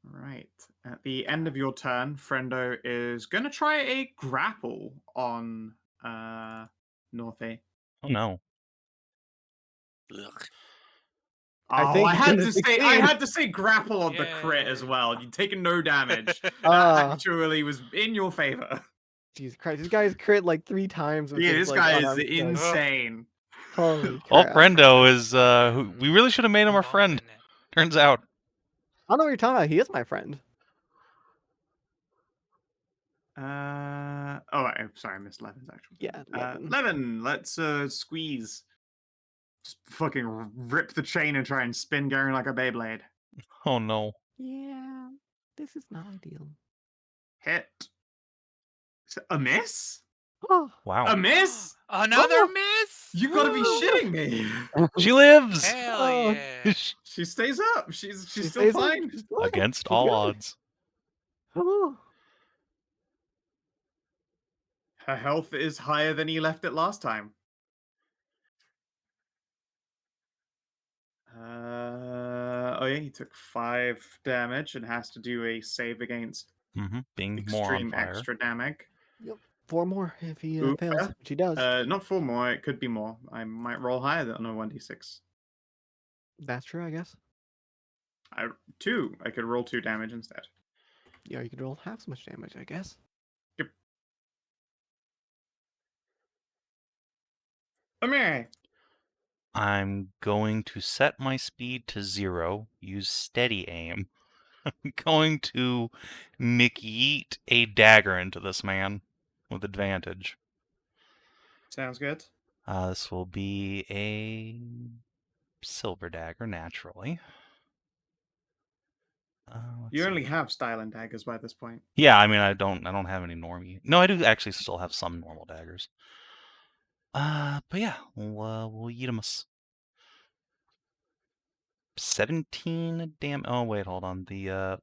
S1: Right. At the end of your turn, Friendo is going to try a grapple on Northie.
S5: Oh no.
S6: Ugh.
S4: I
S1: Oh,
S4: think
S1: I
S4: he's
S1: had
S4: gonna
S1: to say
S4: succeed.
S1: I had to say grapple on the crit as
S2: Yay.
S1: well. You've taken no damage. That actually was in your favor.
S4: Jesus Christ, this guy's crit like 3 times with
S1: Yeah,
S4: his,
S1: this
S4: like,
S1: guy is
S4: unarmed strike.
S1: insane.
S4: Holy
S5: Oh,
S4: crap.
S5: Friendo is. We really should have made him our friend.
S2: Loving it.
S5: Turns out.
S4: I don't know what you're talking about. He is my friend.
S1: Oh, I'm sorry, I missed Levin's actual.
S4: Yeah,
S1: Levin, let's squeeze. Just fucking rip the chain and try and spin going like a Beyblade.
S5: Oh no.
S4: Yeah, this is not ideal.
S1: Hit. A miss?
S4: Oh,
S5: Wow.
S1: A miss?
S2: Another
S4: Oh.
S2: miss?
S1: You gotta be shitting me.
S5: She lives
S2: Hell
S4: Oh.
S2: yeah.
S1: She stays up. She's
S4: she
S1: still
S4: stays up,
S1: fine.
S4: she's fine,
S5: against
S4: she's
S5: all
S4: good.
S5: odds.
S4: Oh.
S1: Her health is higher than you left it last time. Oh yeah, he took 5 damage and has to do a save against
S5: Being more on
S1: extreme
S5: fire.
S1: extra damage.
S4: 4 more if he
S1: Ooh,
S4: fails, which he does.
S1: Not 4 more. It could be more. I might roll higher than a 1d6.
S4: That's true, I guess.
S1: 2. I could roll 2 damage instead.
S4: Yeah, you could roll half so much damage, I guess.
S1: Yep. Amire.
S5: I'm going to set my speed to 0, use steady aim. I'm going to McYeet a dagger into this man with advantage.
S1: Sounds good.
S5: This will be a silver dagger, naturally.
S1: You
S5: let's
S1: only
S5: see.
S1: have style and daggers by this point.
S5: Yeah, I mean, I don't have any normie. No, I do actually still have some normal daggers. But yeah, we'll eat 'em. 17 damn. Oh wait, hold on. The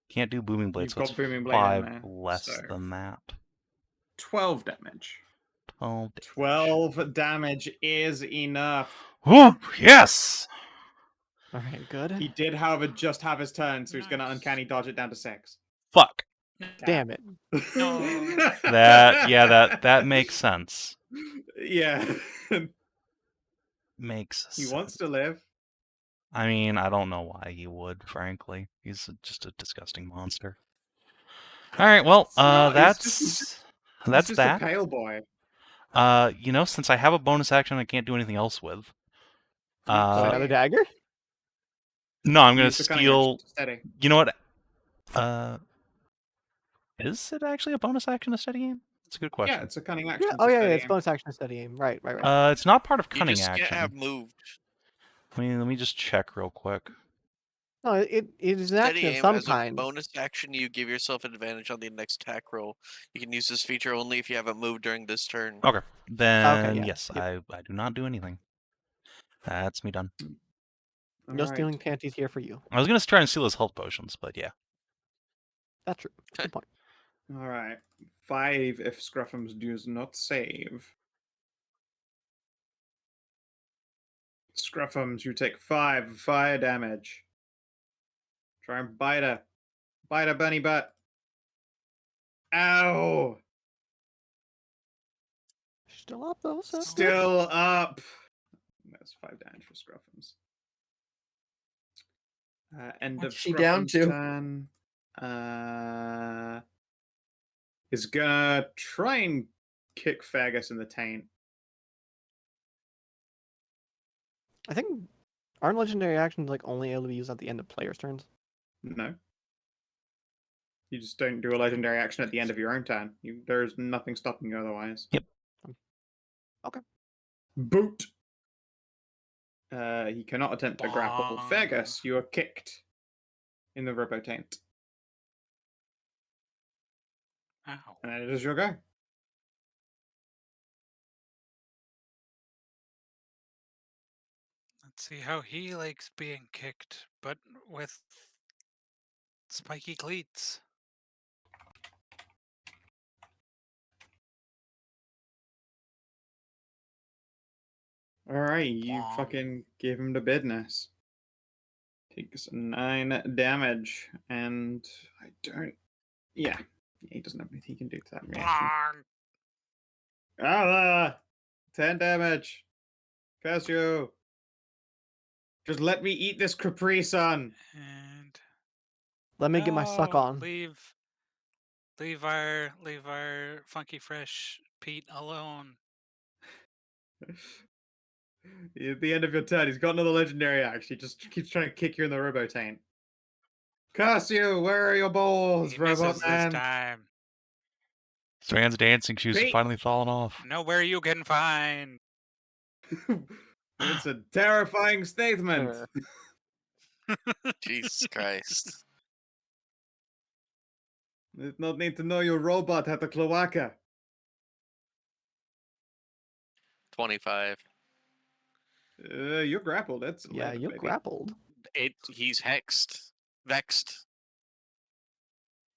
S5: can't do booming blade.
S1: You've
S5: So it's
S1: got booming blade in
S5: 5
S1: there,
S5: less
S1: so
S5: than that.
S1: 12 damage.
S5: 12.
S1: 12 damage is enough.
S5: Oh yes.
S4: All right, good.
S1: He did, however, just have his turn, so he's going to
S2: Nice.
S1: uncanny dodge it down to 6.
S5: Fuck.
S4: Damn it.
S2: No.
S5: That makes sense.
S1: Yeah.
S5: Makes
S1: He
S5: sense.
S1: wants to live.
S5: I mean, I don't know why he would, frankly. He's just a disgusting monster. All right, well,
S1: It's not,
S5: that's
S1: he's just
S5: that.
S1: a pale boy.
S5: Since I have a bonus action I can't do anything else with.
S4: Another dagger?
S5: No, I'm gonna
S1: Use the cunning action
S5: steal.
S1: to steady.
S5: You know what? Is it actually a bonus action to steady aim? That's a good question.
S1: Yeah, it's a cunning action.
S4: Yeah. Oh,
S1: to
S4: yeah,
S1: steady
S4: it's
S1: aim.
S4: bonus action to steady aim. Right.
S5: It's not part of
S6: You
S5: cunning
S6: just
S5: action.
S6: can't have moved.
S5: Let me just check real quick.
S4: No, it is an
S6: Steady
S4: action of
S6: aim
S4: some
S6: as
S4: kind.
S6: a bonus action. You give yourself advantage on the next attack roll. You can use this feature only if you haven't moved during this turn.
S5: Okay, then
S4: yeah.
S5: yes,
S4: Yep.
S5: I do not do anything. That's me done.
S4: No
S1: Alright.
S4: stealing panties here for you.
S5: I was gonna try and steal his health potions, but yeah.
S4: That's true. Good point.
S1: All right. 5 if Scruffums does not save. Scruffums, you take 5 fire damage. Try and bite her. Bite her bunny butt. Ow!
S4: Still up though, so
S1: Still up. That's 5 damage for Scruffums. End of
S3: What's she down
S1: Scruffums'
S3: to?
S1: turn. Is gonna try and kick Feargus in the taint.
S4: I think aren't legendary actions like only able to be used at the end of players' turns?
S1: No. You just don't do a legendary action at the end of your own turn. There's nothing stopping you otherwise.
S5: Yep.
S4: Okay.
S1: Boot. He cannot attempt to grapple.
S2: Bong.
S1: Feargus, you are kicked in the robo taint.
S2: Ow.
S1: And then it is your go.
S2: Let's see how he likes being kicked, but with spiky cleats.
S1: All right, you
S2: Wong.
S1: fucking give him the business. Takes 9 damage, and I don't. Yeah, he doesn't have anything he can do to that reaction. Ah, 10 damage. Curse you. Just let me eat this Capri Sun.
S2: And
S4: Let me get my suck
S2: no,
S4: on.
S2: leave our funky fresh Pete alone.
S1: At the end of your turn, he's got another legendary axe. He just keeps trying to kick you in the robo-taint. Curse you! Where are your balls,
S2: He
S1: robot
S2: misses this
S1: man?
S2: time.
S5: Stran's dancing shoes have
S1: Pete.
S5: finally fallen off.
S2: Nowhere you can find.
S1: It's a terrifying statement.
S4: Sure.
S6: Jesus Christ.
S1: Did not need to know your robot had a cloaca.
S6: 25.
S1: You're grappled. That's 11,
S4: Yeah, you're
S1: baby.
S4: grappled.
S6: He's hexed. Vexed.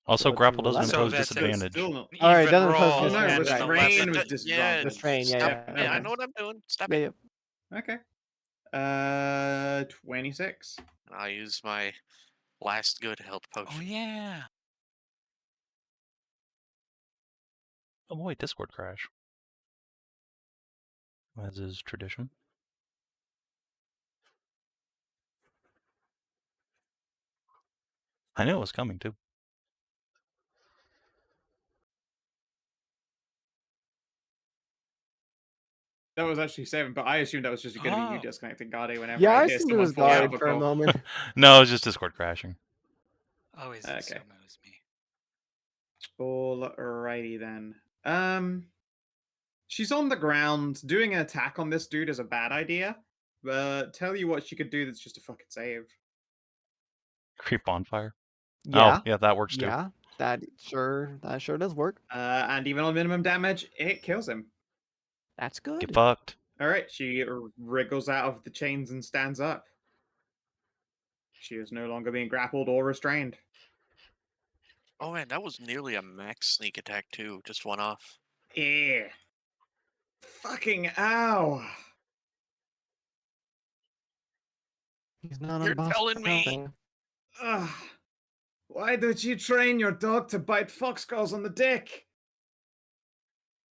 S5: Also,
S4: it's
S5: grapple doesn't
S4: 11.
S5: impose
S2: So that's an
S5: disadvantage.
S1: Still not.
S4: All right,
S2: Even
S4: doesn't impose
S2: roll
S1: Oh no,
S2: and an
S4: disadvantage, right.
S1: restrain
S2: 11.
S1: was
S6: Yeah,
S1: disadvantage.
S4: Restrain, yeah,
S6: stop.
S4: yeah.
S6: Yeah,
S1: Okay.
S6: I
S4: Okay.
S6: know what I'm doing. Stop
S4: Yeah,
S6: it.
S4: yeah.
S1: Okay. 26.
S6: I'll use my last good health
S2: Oh
S6: potion.
S2: yeah.
S5: Oh boy, Discord crash. As is tradition. I knew it was coming too.
S1: That was actually 7, but I assumed that was just going to be you
S2: Oh.
S1: disconnecting Garde whenever
S4: Yeah,
S1: I
S4: I
S1: hear
S4: assumed it
S1: someone
S4: was
S1: fall out
S4: Garde
S1: of a
S4: for a
S1: call.
S4: moment.
S5: No, it was just Discord crashing.
S2: Always
S1: Okay.
S2: assume it was me.
S1: Alrighty then. She's on the ground. Doing an attack on this dude is a bad idea. But tell you what she could do that's just a fucking save.
S5: Creep bonfire.
S4: Yeah.
S5: Oh, yeah, that works too.
S4: Yeah. That sure does work.
S1: And even on minimum damage, it kills him.
S4: That's
S5: Get
S4: good.
S5: fucked.
S1: Alright, she wriggles out of the chains and stands up. She is no longer being grappled or restrained.
S6: Oh man, that was nearly a max sneak attack too. Just one off.
S1: Yeah. Fucking ow.
S4: He's not
S6: You're
S4: on boss
S6: telling me.
S4: thing.
S1: Ugh. Why did you train your dog to bite foxskulls on the dick?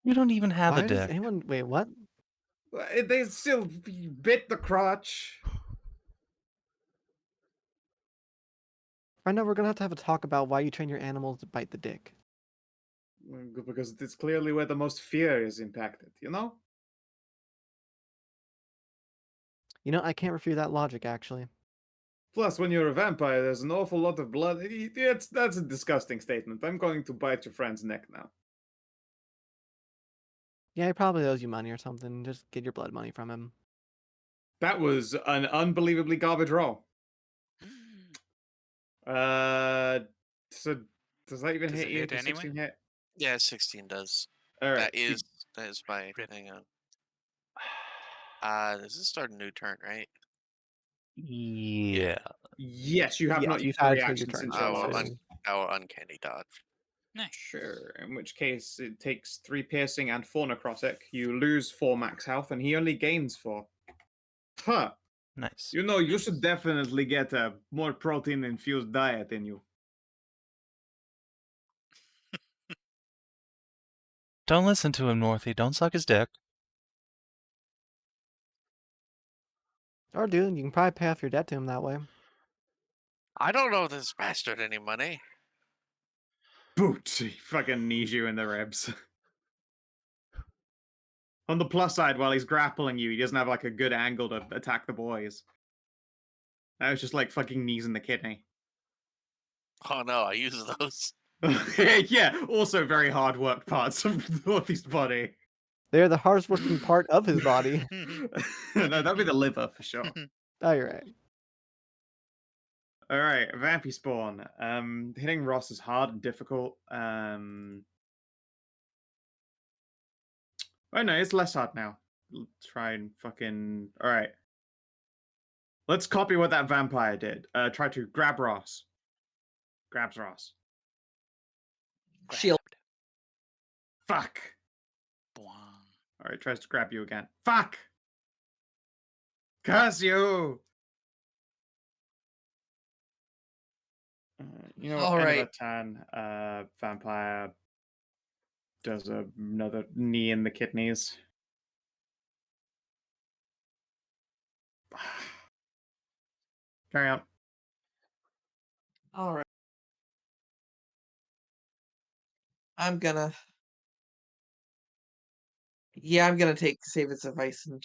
S5: You don't even have
S4: Why
S5: a
S4: does
S5: dick.
S4: anyone wait? What?
S1: They still bit the crotch.
S4: I know we're gonna have to have a talk about why you train your animals to bite the dick.
S1: Because it's clearly where the most fear is impacted, you know?
S4: You know, I can't refute that logic, actually.
S1: Plus, when you're a vampire, there's an awful lot of blood. That's a disgusting statement. I'm going to bite your friend's neck now.
S4: Yeah, he probably owes you money or something. Just get your blood money from him.
S1: That was an unbelievably garbage roll. So does that even
S2: Does
S1: hit
S2: it
S1: you?
S2: hit
S1: Does
S2: anyway?
S1: 16 hit?
S6: Yeah, 16 does.
S1: All right.
S6: That is my
S2: Rip.
S6: hang on. This is start a new turn, right?
S5: Yeah.
S1: Yes, you have
S4: Yeah,
S1: not
S4: you've
S1: used the
S4: had your
S1: reaction
S4: turn.
S1: since
S6: I
S1: your
S6: will,
S1: last.
S6: I will uncanny dodge.
S2: Nice.
S1: Sure. In which case, it takes 3 piercing and 4 necrotic. You lose 4 max health, and he only gains 4. Huh.
S5: Nice.
S1: You know, you should definitely get a more protein-infused diet in you.
S5: Don't listen to him, Northie. Don't suck his dick.
S4: Or dude, you can probably pay off your debt to him that way.
S6: I don't owe this bastard any money.
S1: Boot! He fucking knees you in the ribs. On the plus side, while he's grappling you, he doesn't have like a good angle to attack the boys. That was just like fucking knees in the kidney.
S6: Oh no, I use those.
S1: Yeah, also very hard worked parts of Northie's body.
S4: They're the hardest working part of his body.
S1: No, that'd be the liver for sure.
S4: Oh, you're right.
S1: Alright, Vampy Spawn. Hitting Ross is hard and difficult. Oh no, it's less hard now. Try and fucking... Alright. Let's copy what that vampire did. Try to grab Ross. Grabs Ross.
S3: Shield.
S1: Fuck!
S2: Bwong.
S1: Alright, tries to grab you again. Fuck! Curse you!
S3: All
S1: end
S3: right.
S1: of a turn, vampire does another knee in the kidneys. Carry on.
S3: All right. I'm gonna take save its advice and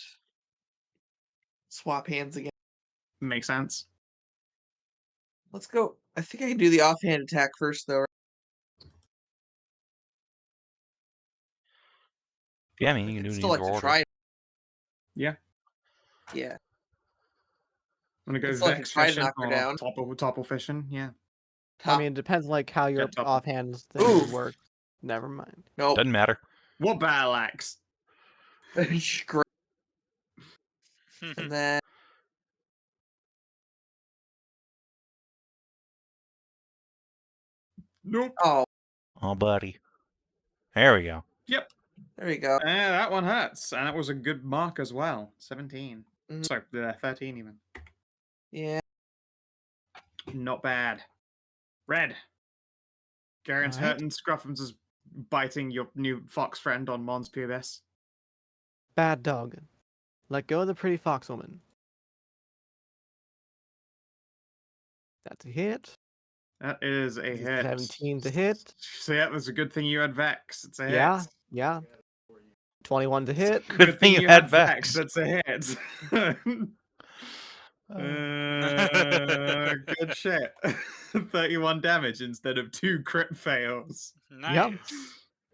S3: swap hands again.
S1: Makes sense.
S3: Let's go. I think I can do the offhand attack first, though.
S5: Yeah, I mean, you
S3: I'd
S5: can do
S3: still
S5: either
S3: like to
S5: order.
S3: try.
S1: Yeah.
S3: Yeah.
S1: I'm gonna go
S3: I'd still like to
S1: Vex
S3: try to
S1: fishing
S3: knock her
S1: or
S3: down.
S1: topple fishing. Yeah.
S4: I
S3: Top.
S4: mean, it depends like how your
S1: top.
S4: offhand thing
S3: Oof.
S4: works. Never mind.
S3: Nope.
S5: Doesn't matter.
S1: What battle axe?
S3: Great. And then
S1: Nope.
S3: oh,
S5: Oh, buddy. There we go.
S1: Yep.
S3: there we go.
S1: That one hurts, and that was a good mark as well. 17.
S3: Mhm.
S1: Sorry, 13 even.
S3: Yeah.
S1: Not bad. Red. Garen's
S4: Alright.
S1: hurting. Scruffums is biting your new fox friend on Mons Pubis.
S4: Bad dog. Let go of the pretty fox woman. That's a hit.
S1: That is a
S4: This is
S1: hit.
S4: 17 to hit.
S1: So yeah, that's a good thing you had Vex. It's a
S4: Yeah,
S1: hit.
S4: yeah. 21 to hit.
S5: Good thing you had Vex.
S1: That's a hit. Good shit. 31 damage instead of 2 crit fails.
S2: Nice.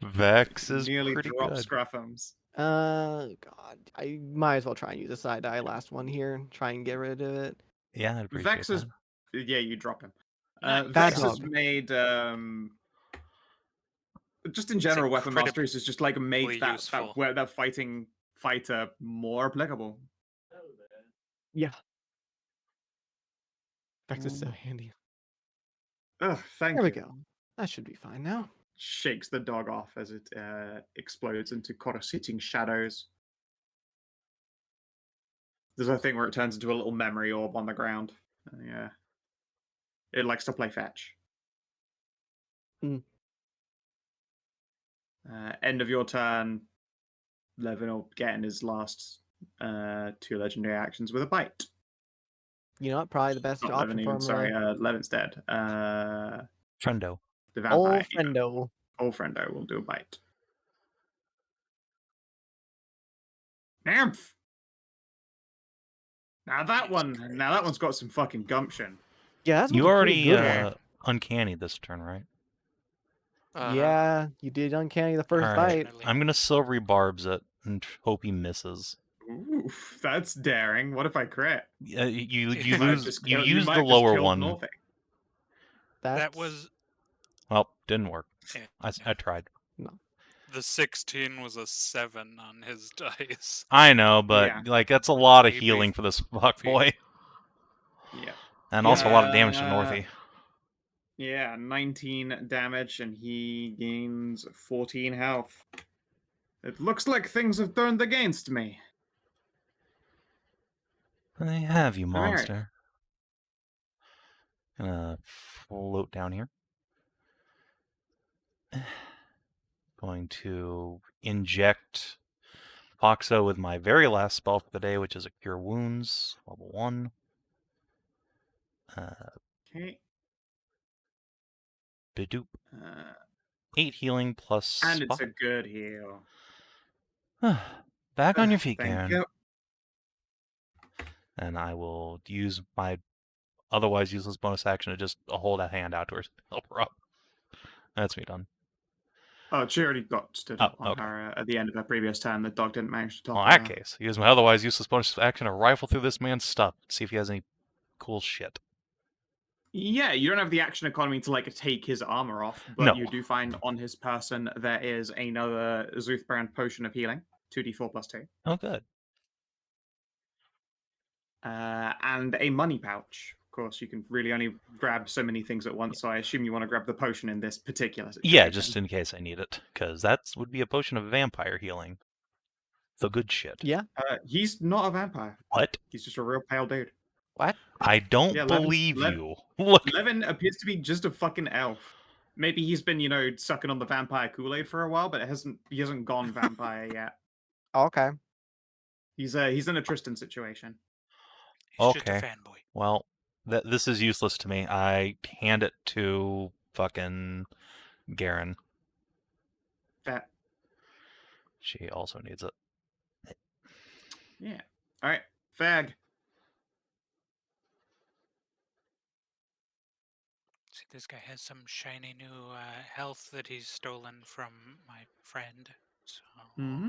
S5: Vex is
S1: Nearly
S5: pretty
S1: drop
S5: good.
S1: Scruffums.
S4: God. I might as well try and use a side die last one here. Try and get rid of it.
S5: Yeah, I'd appreciate
S1: Vex is...
S5: that.
S1: Yeah, you drop him.
S2: Nice.
S1: Vex
S4: Bad
S1: has
S4: dog.
S1: made... just in general, weapon
S2: incredibly
S1: masteries has just like made
S2: useful.
S1: that fighting fighter more applicable.
S4: Yeah. Vex is so handy.
S1: Ugh, thank
S4: There we
S1: you.
S4: go. That should be fine now.
S1: Shakes the dog off as it explodes into coruscating shadows. There's a thing where it turns into a little memory orb on the ground. Yeah. It likes to play fetch.
S4: Mm.
S1: End of your turn. Levin will get in his last 2 legendary actions with a bite.
S4: You know what? Probably the best
S1: Not
S4: option
S1: Levin
S4: for
S1: even,
S4: him.
S1: sorry, Levin's dead.
S5: Friendo.
S1: The vampire.
S4: Old friendo.
S1: Old friendo will do a bite. Nymph! Now that one's got some fucking gumption.
S4: Yeah, that's
S5: You
S4: pretty
S5: already
S4: good.
S5: uncanny this turn, right?
S4: Yeah, you did uncanny the first
S5: Alright.
S4: bite.
S5: I'm gonna silvery barbs it and hope he misses.
S1: Oof, that's daring. What if I crit?
S5: You
S1: You might have
S5: lose.
S1: just
S5: You
S1: killed-
S5: use
S1: might
S5: the
S1: have just
S5: lower
S1: killed
S5: one.
S1: Northie.
S2: That was
S5: Well, didn't work.
S2: Yeah.
S5: I tried.
S2: the 16 was a 7 on his dice.
S5: I know, but
S1: Yeah.
S5: like that's a lot of
S2: Maybe
S5: healing for this fuck boy,
S1: Yeah.
S5: and also a lot of damage to Northie.
S1: Yeah, 19 damage, and he gains 14 health. It looks like things have turned against me.
S5: They have you,
S1: Amiri.
S5: monster. Gonna float down here. Going to inject Foxo with my very last spell for the day, which is a Cure Wounds, level 1.
S1: Okay.
S5: Bidoop. 8 healing plus
S1: And it's
S5: spot.
S1: a good heal.
S5: Back on your feet,
S1: Thank
S5: Karen.
S1: you.
S5: And I will use my otherwise useless bonus action to just hold a hand out to her, help her up. That's me done.
S1: Oh, she already got stood up on
S5: okay.
S1: her at the end of her previous turn. The dog didn't manage to talk.
S5: Well, in that case, use my otherwise useless bonus action to rifle through this man's stuff, see if he has any cool shit.
S1: Yeah, you don't have the action economy to like take his armor off, but
S5: No.
S1: you do find on his person there is another Zuthbrand potion of healing, 2d4 plus 2.
S5: Oh, good.
S1: And a money pouch. Of course, you can really only grab so many things at once, so I assume you want to grab the potion in this particular situation.
S5: Yeah, just in case I need it, because that would be a potion of vampire healing. The good shit.
S4: Yeah.
S1: He's not a vampire.
S5: What?
S1: He's just a real pale dude.
S4: What?
S5: I don't
S1: Yeah,
S5: believe you. Look.
S1: Levin appears to be just a fucking elf. Maybe he's been, sucking on the vampire Kool-Aid for a while, but he hasn't gone vampire yet.
S4: Okay.
S1: He's in a Tristan situation.
S2: He's just a
S5: Okay.
S2: fanboy.
S5: Well, this is useless to me. I hand it to fucking Garen.
S1: That
S5: She also needs it.
S1: yeah. All right, Fag.
S2: See, this guy has some shiny new health that he's stolen from my friend. So
S1: Mm-hmm.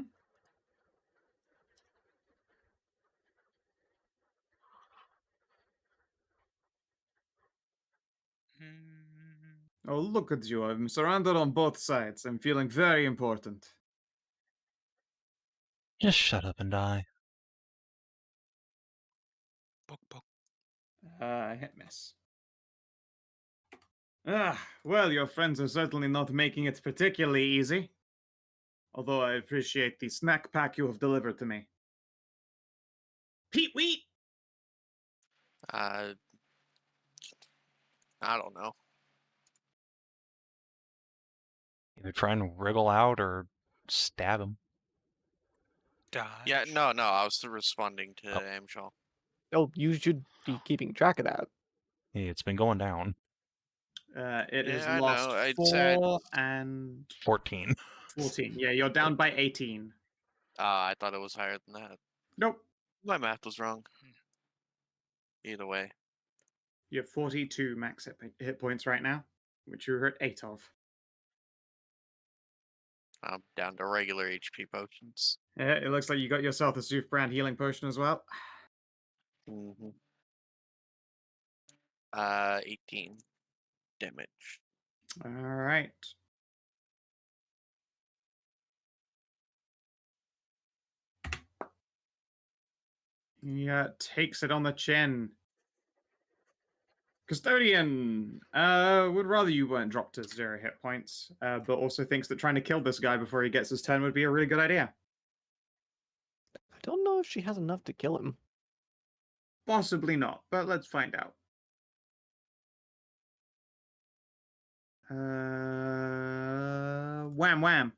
S1: Oh, look at you. I'm surrounded on both sides. I'm feeling very important.
S5: Just shut up and die.
S2: book.
S1: Hit miss. Well, your friends are certainly not making it particularly easy. Although I appreciate the snack pack you have delivered to me. Pete Wheat!
S6: I don't know.
S5: Either try and wriggle out or stab him.
S2: Dodge.
S6: Yeah, no, I was responding to
S5: Oh.
S6: Amxal.
S4: Oh, you should be keeping track of that.
S5: Hey, it's been going down.
S1: It has
S6: Yeah, I
S1: lost
S6: know. I'd
S1: 4
S6: said-
S1: and
S5: 14.
S1: 14. Yeah, you're down by 18.
S6: I thought it was higher than that.
S1: Nope.
S6: My math was wrong. Either way.
S1: You have 42 max hit points right now, which you're at 8 of.
S6: I'm down to regular HP potions.
S1: Yeah, it looks like you got yourself a Sooth brand healing potion as well.
S6: Mm-hmm. 18 damage.
S1: All right. He takes it on the chin. Custodian would rather you weren't dropped to 0 hit points, but also thinks that trying to kill this guy before he gets his turn would be a really good idea.
S4: I don't know if she has enough to kill him.
S1: Possibly not, but let's find out. Wham wham.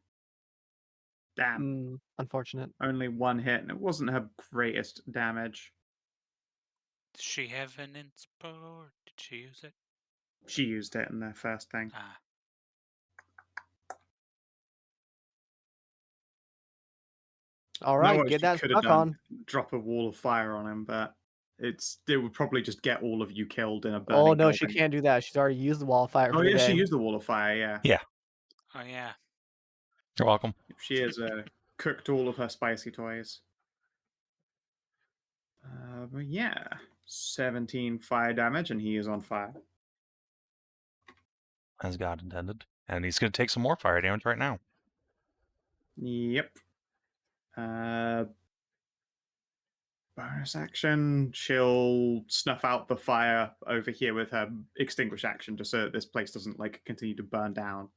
S1: Damn.
S4: Unfortunate.
S1: Only 1 hit, and it wasn't her greatest damage.
S2: Does she have an inspo, or did she use it?
S1: She used it in the first thing.
S2: Ah.
S4: All
S1: Know
S4: right,
S1: what
S4: get
S1: she
S4: that
S1: could have
S4: stuck
S1: done?
S4: on.
S1: Drop a wall of fire on him, but it would probably just get all of you killed in a burning
S4: Oh no, she
S1: building.
S4: can't do that. She's already used the wall of fire
S1: Oh
S4: for the
S1: yeah,
S4: day.
S1: she used the wall of fire, yeah.
S2: Oh yeah.
S5: You're welcome.
S1: She has cooked all of her spicy toys. But yeah, 17 fire damage, and he is on fire.
S5: As God intended. And he's going to take some more fire damage right now.
S1: Yep. Bonus action, she'll snuff out the fire over here with her extinguish action, just so that this place doesn't continue to burn down.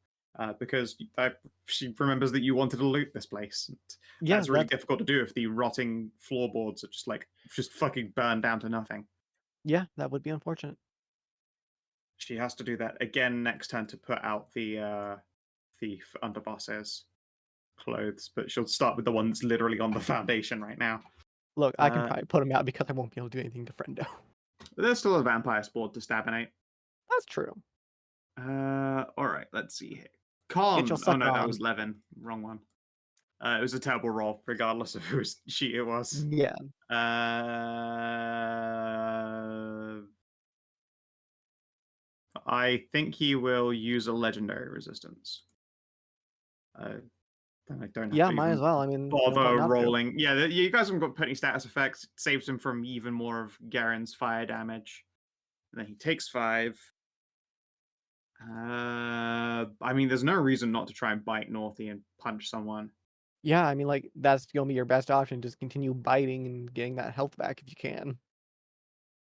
S1: Because she remembers that you wanted to loot this place.
S4: Yeah,
S1: That's really difficult to do if the rotting floorboards are just fucking burned down to nothing.
S4: Yeah, that would be unfortunate.
S1: She has to do that again next turn to put out the thief underboss's clothes, but she'll start with the one that's literally on the foundation right now.
S4: Look, I can probably put him out because I won't be able to do anything to Friendo.
S1: There's still a vampire sport to stabinate.
S4: That's true.
S1: All right, let's see here. Con.
S4: your
S1: Oh
S4: sucker
S1: no, that
S4: on.
S1: was Levin. Wrong one. It was a terrible roll, regardless of whose sheet it was.
S4: Yeah.
S1: I think he will use a legendary resistance. Then I don't have
S4: Yeah,
S1: to
S4: might as
S1: even
S4: well. I mean, no point
S1: bother
S4: not to.
S1: rolling. Yeah, you guys haven't got put any status effects. It saves him from even more of Garen's fire damage. And then he takes 5. I mean, there's no reason not to try and bite Northie and punch someone.
S4: Yeah, I mean, that's gonna be your best option. Just continue biting and getting that health back if you can.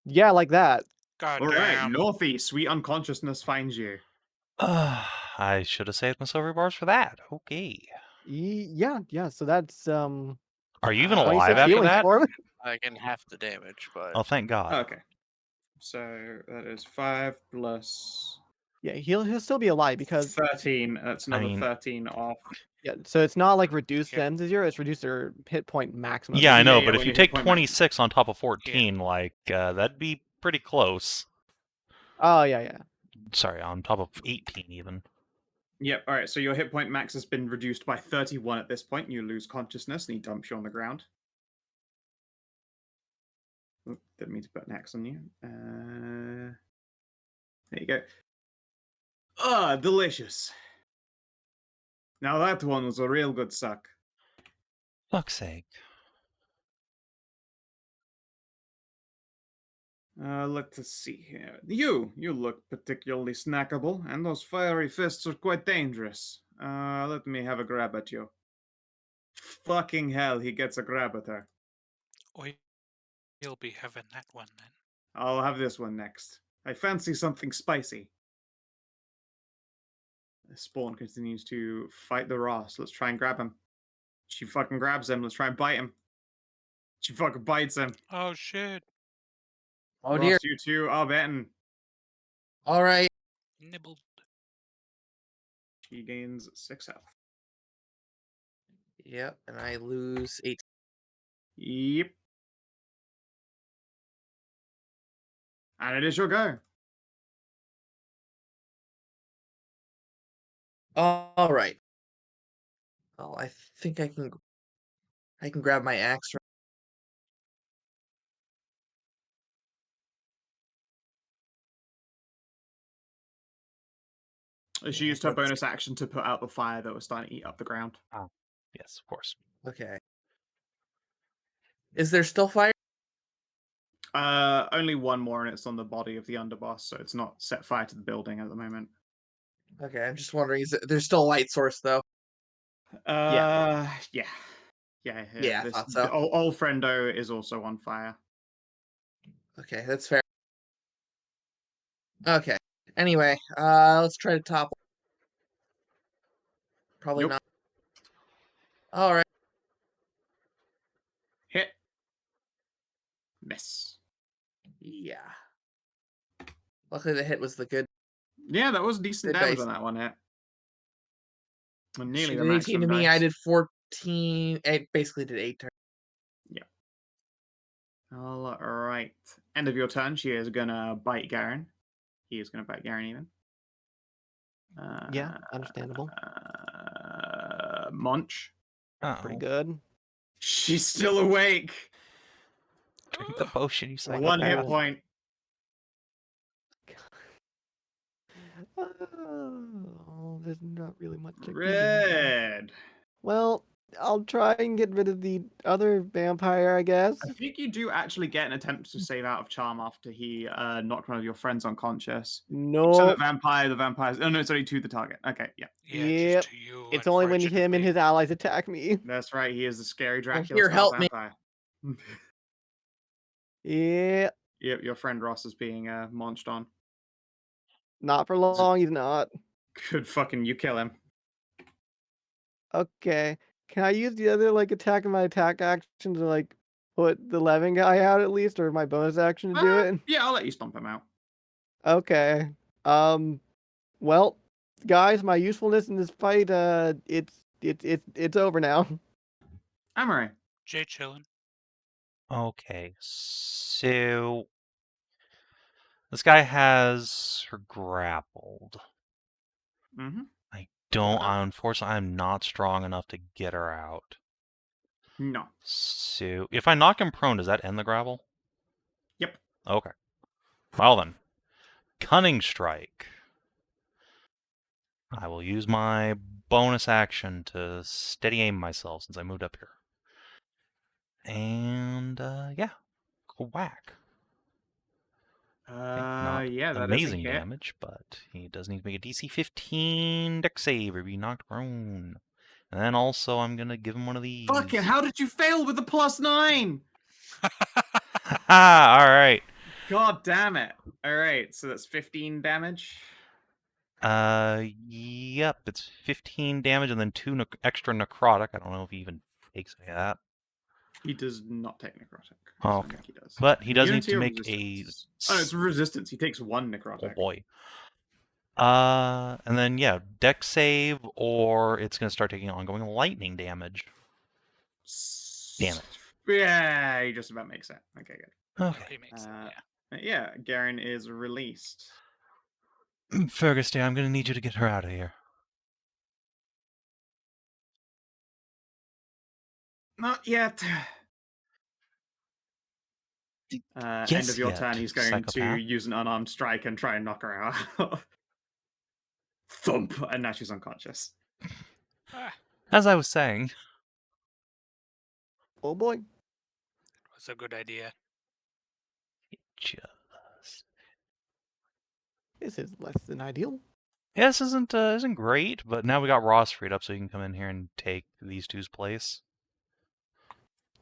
S4: Yeah, like that.
S2: God
S1: All right,
S2: damn.
S1: Northie, sweet unconsciousness finds you.
S5: I should have saved my silver bars for that. Okay.
S4: Yeah. So that's
S5: Are you even
S4: 26
S5: alive after
S4: healing
S5: that?
S4: storm?
S6: Again, half the damage, but
S5: Oh, thank God.
S1: Okay. So that is 5 plus
S4: Yeah, he'll still be alive because
S1: 13. That's another
S5: mean-
S1: 13 off.
S4: yeah. So it's not like reduced
S2: Here.
S4: them to 0. It's reduced their hit point maximum.
S5: Yeah, I know,
S1: yeah,
S5: but if
S1: when
S5: you
S1: you hit
S5: take
S1: point max.
S5: 26 on top of 14, like, that'd be pretty close.
S4: Oh yeah.
S5: Sorry, on top of 18 even.
S1: Yep, alright, so your hit point max has been reduced by 31 at this point. You lose consciousness and he dumps you on the ground. Oh, didn't mean to put an X on you. There you go. Ah, delicious. Now that one was a real good suck.
S5: Fuck's sake.
S1: Let's see here. You look particularly snackable, and those fiery fists are quite dangerous. Let me have a grab at you. Fucking hell, he gets a grab at her.
S2: You'll be having that one then.
S1: I'll have this one next. I fancy something spicy. Spawn continues to fight the Ross. Let's try and grab him. She fucking grabs him. Let's try and bite him. She fucking bites him.
S2: Oh shit!
S3: Oh
S1: Ross,
S3: dear.
S1: you two are betting.
S3: All right.
S2: Nibbled.
S1: She gains 6 health.
S3: Yep, and I lose 8.
S1: Yep. And it is your go.
S3: All right. Well, I think I can grab my axe.
S1: She
S3: Yeah,
S1: used her
S3: let's
S1: bonus action to put out the fire that was starting to eat up the ground.
S5: Yes, of course.
S3: Okay. Is there still fire?
S1: Only one more, and it's on the body of the underboss, so it's not set fire to the building at the moment.
S3: Okay, I'm just wondering. There's still a light source though?
S1: Yeah.
S3: Yeah, I thought so.
S1: Old friendo is also on fire.
S3: Okay, that's fair. Okay. Anyway, let's try to topple. Probably
S1: Nope.
S3: not. All right.
S1: Hit. Miss.
S3: Yeah. Luckily, the hit was the good.
S1: Yeah, that was decent
S3: Good
S1: damage
S3: dice.
S1: on that one hit. And
S3: She
S1: nearly
S3: did
S1: the
S3: 18
S1: maximum
S3: to me.
S1: dice.
S3: I did 14. It basically did 8 turns.
S1: All right. End of your turn. She is gonna bite Garen. He is gonna bite Garen even.
S4: Yeah, understandable.
S1: Munch.
S4: Pretty
S5: Oh,
S4: good.
S1: She's still awake.
S5: drink the potion, you
S4: I
S5: psychopath.
S1: One hit
S4: guess.
S1: point.
S4: Oh, there's not really much I can do.
S1: Red.
S4: Well, I'll try and get rid of the other vampire, I guess.
S1: I think you do actually get an attempt to save out of charm after he knocked one of your friends unconscious. So
S4: No.
S1: the vampires. Oh no, it's only to the target. Okay, yeah.
S2: Yeah,
S4: Yep.
S2: just to you.
S4: It's only when him and
S2: unfortunately.
S4: his allies attack me.
S1: That's right. He is a scary Dracula
S3: here,
S1: style
S3: help me.
S1: vampire.
S4: Yeah.
S1: Yep, your friend Ross is being munched on.
S4: Not for long, he's not.
S1: Good fucking, you kill him.
S4: Okay. Can I use the other attack of my attack action to put the Levin guy out at least, or my bonus action to do it?
S1: Yeah, I'll let you stomp him out.
S4: Okay. Well, guys, my usefulness in this fight, it's over now.
S1: Amiré.
S2: Jay chillin'.
S5: Okay, so this guy has her grappled.
S1: Mm-hmm.
S5: Unfortunately, I'm not strong enough to get her out.
S1: No.
S5: So, if I knock him prone, does that end the grapple?
S1: Yep.
S5: Okay. Well then, Cunning Strike. I will use my bonus action to steady aim myself since I moved up here. And, yeah. Whack. Okay, not
S1: Yeah, that
S5: amazing
S1: is a hit.
S5: damage, but he does need to make a DC 15 dex save or be knocked prone. And then also, I'm gonna give him one of these.
S1: Fucking, how did you fail with the +9?
S5: Haha, alright.
S1: God damn it. Alright, so that's 15 damage.
S5: Yep, it's 15 damage and then 2 extra necrotic. I don't know if he even takes any of that.
S1: He does not take necrotic.
S5: Oh,
S1: So I
S5: okay.
S1: think he does.
S5: But he does need
S1: Immunity
S5: to
S1: or
S5: make
S1: resistance?
S5: a.
S1: Oh, it's resistance. He takes 1
S5: Oh
S1: necrotic.
S5: boy. And then yeah, dex save, or it's gonna start taking ongoing lightning damage. Damn it.
S1: Yeah, he just about makes it. Okay, good.
S5: Okay.
S2: He makes it,
S1: Uh,
S2: yeah.
S1: Yeah, Garen is released.
S5: Feargus, I'm gonna need you to get her out of here.
S1: Not yet. End
S5: Yes,
S1: of your
S5: yet,
S1: turn, he's going to
S5: psychopath.
S1: use an unarmed strike and try and knock her out. Thump! And now she's unconscious.
S2: Ah,
S5: As I was saying.
S4: Oh boy.
S2: was a good idea.
S5: Just.
S4: This is less than ideal.
S5: Yeah, this isn't great, but now we got Ross freed up, so he can come in here and take these two's place.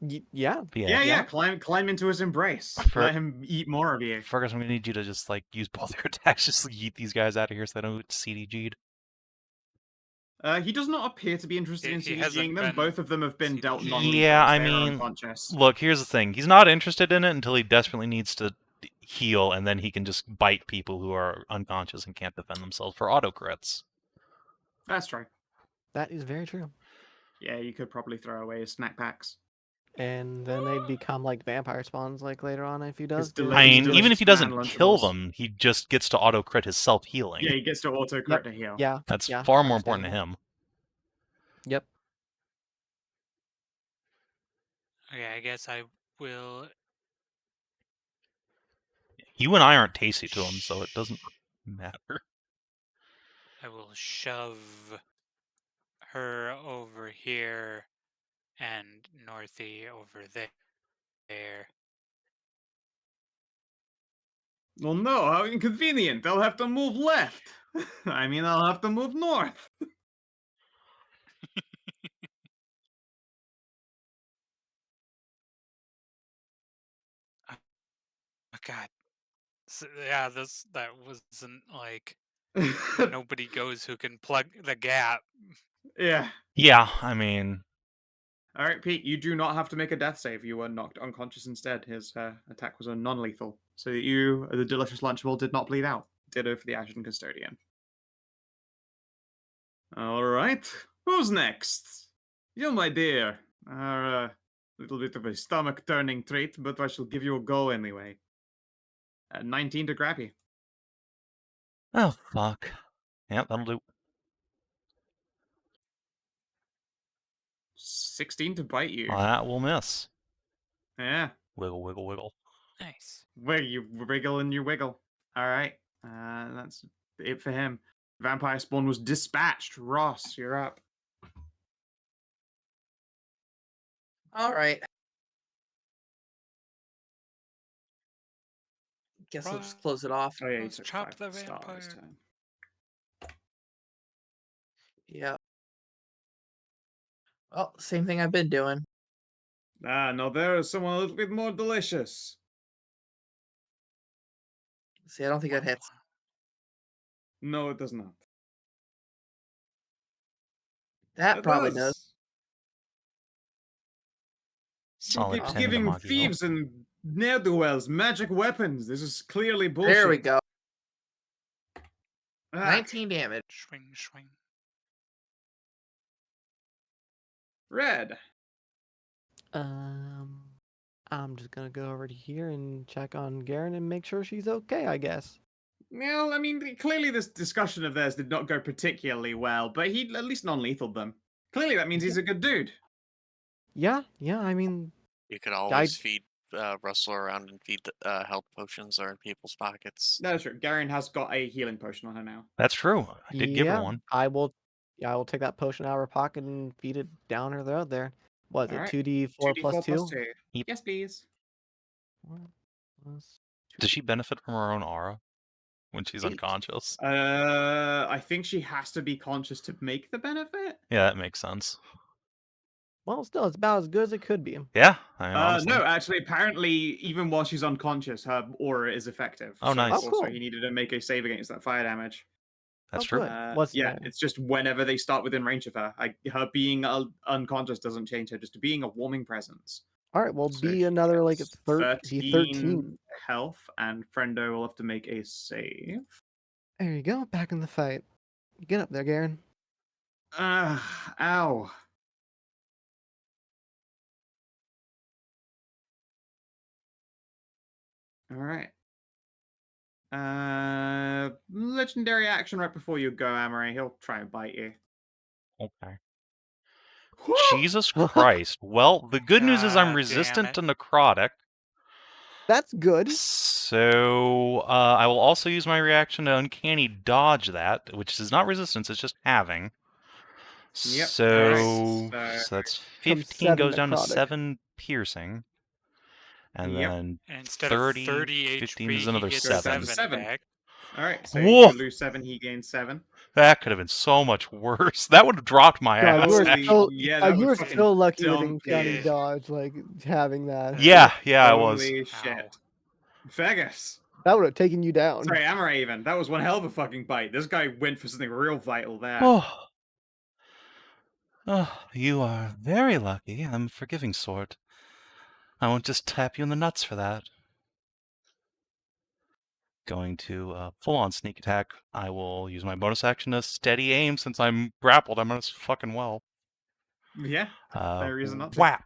S4: Yeah.
S1: Yeah. Climb into his embrace. Let him eat more of you.
S5: Fergus, I'm gonna need you to just like use both your attacks, just like, yeet these guys out of here so they don't get CDG'd.
S1: He does not appear to be interested in
S2: He
S1: CDGing
S2: hasn't
S1: them.
S2: been
S1: Both of them have been dealt
S2: CDG'd.
S1: non-lethal.
S5: Yeah, I
S1: They are
S5: mean,
S1: unconscious.
S5: look, here's the thing. He's not interested in it until he desperately needs to heal, and then he can just bite people who are unconscious and can't defend themselves for auto crits.
S1: That's true.
S4: That is very true.
S1: Yeah, you could probably throw away his snack packs.
S4: And then they become like vampire spawns like later on if he does.
S1: His
S5: I mean, even if he doesn't
S1: delicious
S5: kill
S1: Lunchables.
S5: them, he just gets to auto crit his self healing.
S1: Yeah, he gets to auto crit to heal.
S4: Yeah.
S5: That's
S4: yeah,
S5: far more important to
S4: understandable.
S5: him.
S4: Yep.
S2: Okay, I guess I will.
S5: You and I aren't tasty to him, so it doesn't matter.
S2: I will shove her over here and Northie over there.
S1: Well, no, how inconvenient. They'll have to move left. I mean, I'll have to move north.
S2: Oh, God. So, yeah, that wasn't like nobody goes who can plug the gap.
S1: Yeah.
S5: Yeah, I mean,
S1: All right, Pete, you do not have to make a death save. You were knocked unconscious instead. His attack was a non-lethal. So that you, the delicious Lunchable, did not bleed out. Ditto for the Ashen Custodian. All right. Who's next? You, my dear, are a little bit of a stomach-turning trait, but I shall give you a go anyway. 19 to grab you.
S5: oh fuck. Yep, that'll do.
S1: 16 to bite you.
S5: That will miss.
S1: Yeah.
S5: Wiggle, wiggle, wiggle.
S2: Nice.
S1: Where you wriggle and you wiggle. All right. That's it for him. Vampire Spawn was dispatched. Ross, you're up.
S3: All right. Guess I'll just close it off.
S1: Oh yeah, he
S2: Let's
S1: took
S2: chop
S1: 5
S2: the
S1: at the start of his
S2: vampire.
S1: turn.
S3: Yeah. Well, same thing I've been doing.
S1: Ah, no, there is someone a little bit more delicious.
S3: See, I don't think that hits.
S1: No, it does not.
S3: That
S1: It
S3: probably does.
S5: Solid
S1: Keeps
S5: 10 to the
S1: giving
S5: module.
S1: thieves and ne'er-do-wells magic weapons. This is clearly bullshit.
S3: There we go.
S1: Ah,
S3: 19 damage.
S2: Swing, swing.
S1: Red.
S4: I'm just gonna go over to here and check on Garen and make sure she's okay, I guess.
S1: Well, I mean, clearly this discussion of theirs did not go particularly well, but he at least non-lethal them. Clearly that means he's a good dude.
S4: Yeah, I mean,
S6: You could always feed Russell around and feed health potions are in people's pockets.
S1: That's true. Garen has got a healing potion on her now.
S5: That's true. I did give her one.
S4: I will take that potion out of her pocket and feed it down her throat there. Was it
S1: Alright.
S4: 2d4 plus 2?
S1: Yep. Yes, please.
S5: Does she benefit from her own aura when she's
S4: 8.
S5: unconscious?
S1: I think she has to be conscious to make the benefit.
S5: Yeah, that makes sense.
S4: Well, still, it's about as good as it could be.
S5: Yeah, I mean, honestly.
S1: No, actually, apparently, even while she's unconscious, her aura is effective.
S5: Oh, nice.
S4: Oh, cool.
S1: Also, he needed to make a save against that fire damage.
S5: That's
S4: Oh,
S5: true.
S4: good.
S1: Yeah, it's just whenever they start within range of her. Her being unconscious doesn't change her. Just being a warming presence.
S4: All right, well,
S1: So
S4: be
S1: she
S4: another like
S1: gets
S4: 13
S1: health, and Friendo will have to make a save.
S4: There you go, back in the fight. Get up there, Garen.
S1: Ow. All right. Legendary action right before you go, Amire. He'll try and bite you.
S5: Okay. Jesus Christ. Well, the good news is I'm
S2: God damn
S5: resistant
S2: it.
S5: to necrotic.
S4: That's good.
S5: So I will also use my reaction to uncanny dodge that, which is not resistance, it's just halving.
S1: Yep.
S5: So,
S1: Alright,
S5: so that's
S4: From
S5: 15 goes
S4: 7
S5: down to
S4: necrotic.
S5: 7 piercing. And
S1: Yep.
S5: then
S2: Instead
S5: 30,
S2: of 30
S5: 15
S2: HP,
S5: is another
S2: he gets
S1: Goes down to
S5: 7.
S2: 7
S1: 7.
S2: back.
S1: Alright, so
S5: Woof!
S1: you lose 7, he gains 7.
S5: That could have been so much worse. That would have dropped my
S4: God,
S5: ass.
S4: you were
S5: actually.
S4: so
S1: yeah, that
S4: you
S1: would
S4: were
S1: fucking
S4: so lucky with
S1: dump
S4: uncanny
S2: you.
S4: dodge, like having that.
S5: Yeah, I was.
S1: Holy shit.
S2: Ow.
S1: Feargus.
S4: That would have taken you down.
S1: Sorry, Amire even. That was one hell of a fucking bite. This guy went for something real vital there.
S5: Oh, you are very lucky. I'm a forgiving sort. I won't just tap you in the nuts for that. Going to full-on sneak attack. I will use my bonus action to steady aim since I'm grappled. I'm as fucking well.
S1: Yeah, no reason not to.
S5: Whap!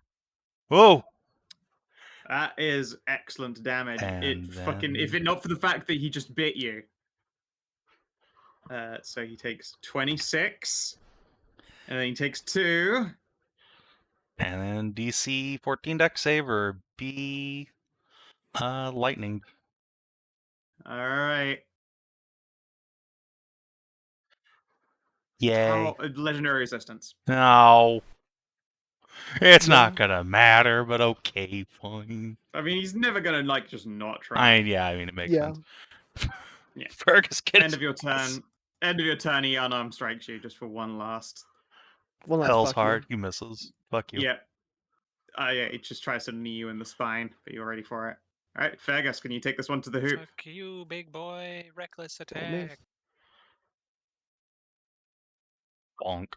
S5: Whoa!
S1: That is excellent damage.
S5: And
S1: If it not for the fact that he just bit you. So he takes 26. And then he takes 2.
S5: And then DC 14 dex save or be lightning.
S1: Alright.
S5: Yay.
S1: Legendary resistance.
S5: No. It's
S4: Yeah.
S5: not gonna matter, but okay, fine.
S1: I mean, he's never gonna, like, just not try.
S5: I mean, it makes
S4: Yeah.
S5: sense.
S1: Yeah.
S5: Feargus gets
S1: End of your turn. End of your turn, he unarmed strikes you just for one last.
S4: One last
S5: Hell's
S4: fuck you.
S5: heart, he misses. Fuck you.
S1: Yeah. Yeah, it just tries to knee you in the spine, but you're ready for it. Alright, Feargus, can you take this one to the hoop?
S2: Fuck you, big boy. Reckless
S4: Don't miss.
S2: attack.
S5: Bonk.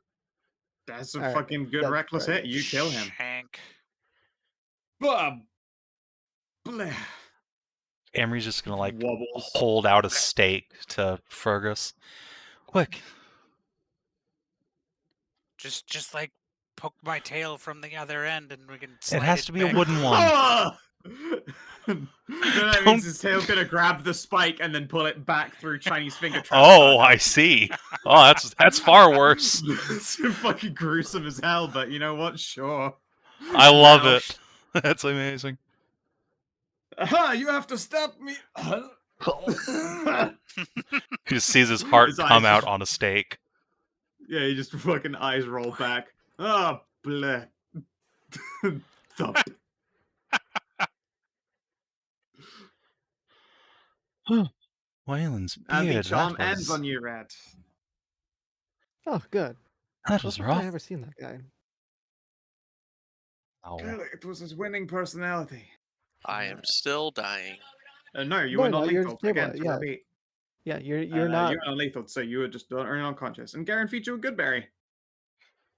S1: That's a
S4: Alright,
S1: fucking good
S4: that's
S1: reckless
S4: right.
S1: hit. You kill him.
S2: Shank.
S1: Blah. Blah.
S5: Amory's just gonna, like,
S1: Wobbles.
S5: hold out a stake to Feargus. Quick.
S2: Just like poke my tail from the other end and we can
S5: It
S2: slide
S5: has to be a
S2: back.
S5: wooden one.
S1: Ah! Then that
S5: Don't-
S1: means his tail's gonna grab the spike and then pull it back through Chinese finger trap.
S5: Oh, I see. Oh, that's far worse.
S1: It's fucking gruesome as hell, but you know what? Sure.
S5: I love
S1: Now,
S5: it. That's amazing.
S1: Aha! You have to stop me.
S5: He just sees his heart
S1: His eyes
S5: come out
S1: just-
S5: on a stake.
S1: Yeah, he just fucking eyes roll back. Oh, bleh. Thump.
S5: Wayland's
S1: And the
S5: beard,
S1: charm
S5: that
S1: ends
S5: was,
S1: on you, Red.
S4: Oh, good.
S5: that was
S4: I've
S5: rough.
S4: never seen that guy.
S5: Oh.
S1: Clearly, it was his winning personality.
S6: I am still dying.
S1: No, you
S4: No,
S1: were
S4: no,
S1: not
S4: you're
S1: lethal.
S4: stable,
S1: Again, to
S4: yeah.
S1: repeat.
S4: Yeah, you're not.
S1: You were not lethal, so you were just unconscious. And Garen featured you a good berry.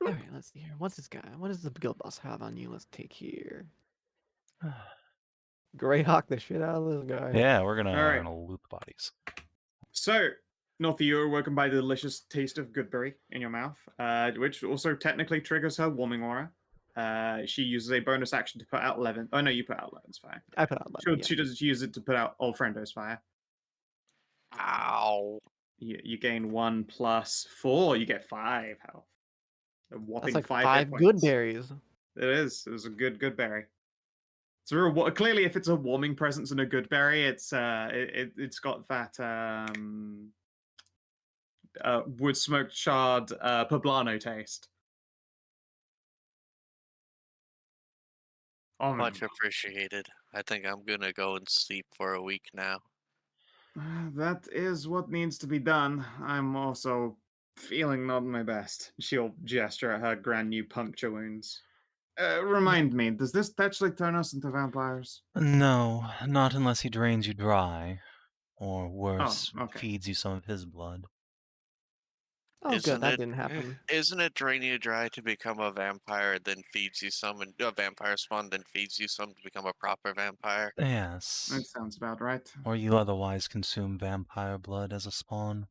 S4: All right, let's see here. What's this guy? What does the guild boss have on you? Let's take here. Greyhawk the shit out of this guy.
S5: Yeah, we're gonna,
S1: Alright.
S5: loot the bodies.
S1: So, Northie, you are woken by the delicious taste of goodberry in your mouth, which also technically triggers her warming aura. She uses a bonus action to put out Levin. Oh no, you put out Levin's fire.
S4: I put out 11.
S1: She does use it to put out Old Friendo's fire.
S6: Ow.
S1: You gain 1 plus 4. You get 5 health. A
S4: That's
S1: whopping
S4: like
S1: 5
S4: 5
S1: hit
S4: good
S1: points.
S4: berries.
S1: It is. It was a good berry. It's a real, clearly, if it's a warming presence and a good berry, it's got that wood smoked charred poblano taste. Oh,
S6: Much appreciated. I think I'm gonna go and sleep for a week now.
S1: that is what needs to be done. I'm also feeling not my best. She'll gesture at her brand new puncture wounds. Remind me, does this actually turn us into vampires?
S5: No, not unless he drains you dry. Or worse,
S1: okay.
S5: feeds you some of his blood.
S4: Oh,
S6: Isn't
S4: good. That
S6: it-
S4: didn't happen.
S6: Isn't it drain you dry to become a vampire, then feeds you some, and a vampire spawn, then feeds you some to become a proper vampire?
S5: Yes.
S1: That sounds about right.
S5: Or you otherwise consume vampire blood as a spawn.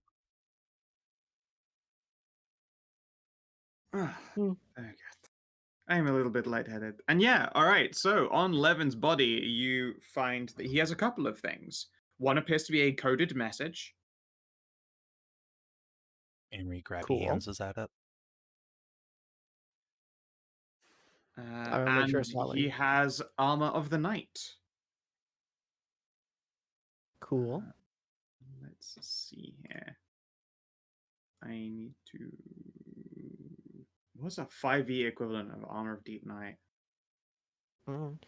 S1: Very
S4: Hmm.
S1: good. I'm a little bit lightheaded. And yeah, all right. So on Levin's body, you find that he has a couple of things. One appears to be a coded message.
S5: Amiri grabby
S4: Cool.
S5: hands is at it.
S4: I wanna make sure
S1: And
S4: it's not
S1: he
S4: like-
S1: has Armor of the Night.
S4: Cool.
S1: Let's see here. I need to. What's a 5e equivalent of Armor of Deep Night?
S4: Mm.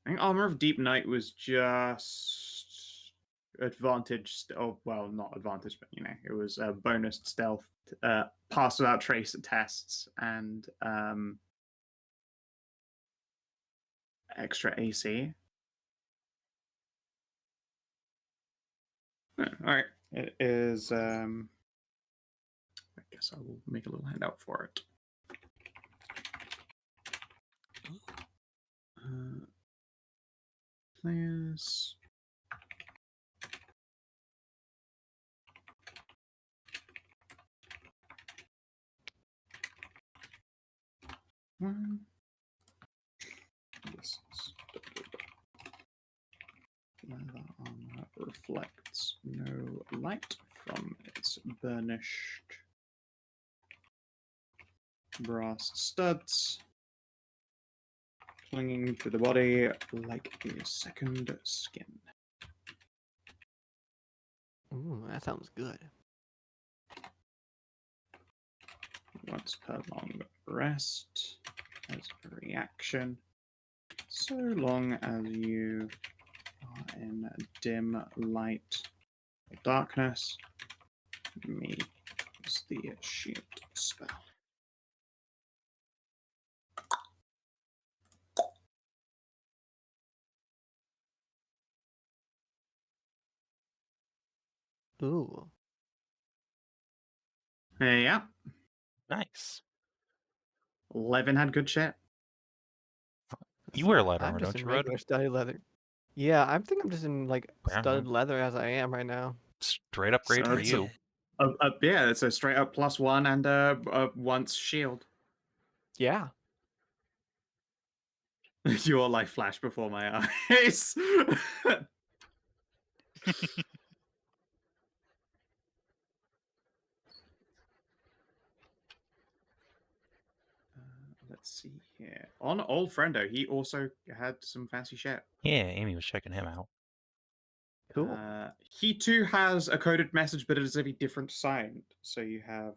S1: I think Armor of Deep Night was just advantaged. Oh, well, not advantage, but it was a bonus stealth, pass without trace at tests, and extra AC. All right, it is. I guess I will make a little handout for it. Players. One. This is leather armor reflects no light from its burnished brass studs, clinging to the body like a second skin.
S4: Ooh, that sounds good.
S1: Once per long rest as a reaction, so long as you are in dim light or darkness, me use the shield spell.
S4: Ooh.
S1: Yeah,
S5: Nice.
S1: Levin had good shit.
S5: You wear light
S4: I'm
S5: armor,
S4: just
S5: don't
S4: in
S5: you, Red?
S4: regular studded leather. Yeah, I think I'm just in like
S5: Yeah,
S4: studded leather as I am right now.
S5: Straight upgrade
S1: So
S5: for
S1: it's
S5: you.
S1: Yeah, it's a straight up +1 and a once shield.
S4: Yeah.
S1: Your life flashed before my eyes. Let's see here. On Old Friendo, he also had some fancy shit.
S5: Yeah, Amy was checking him out.
S4: Cool.
S1: He too has a coded message, but it is of a different sign. So you have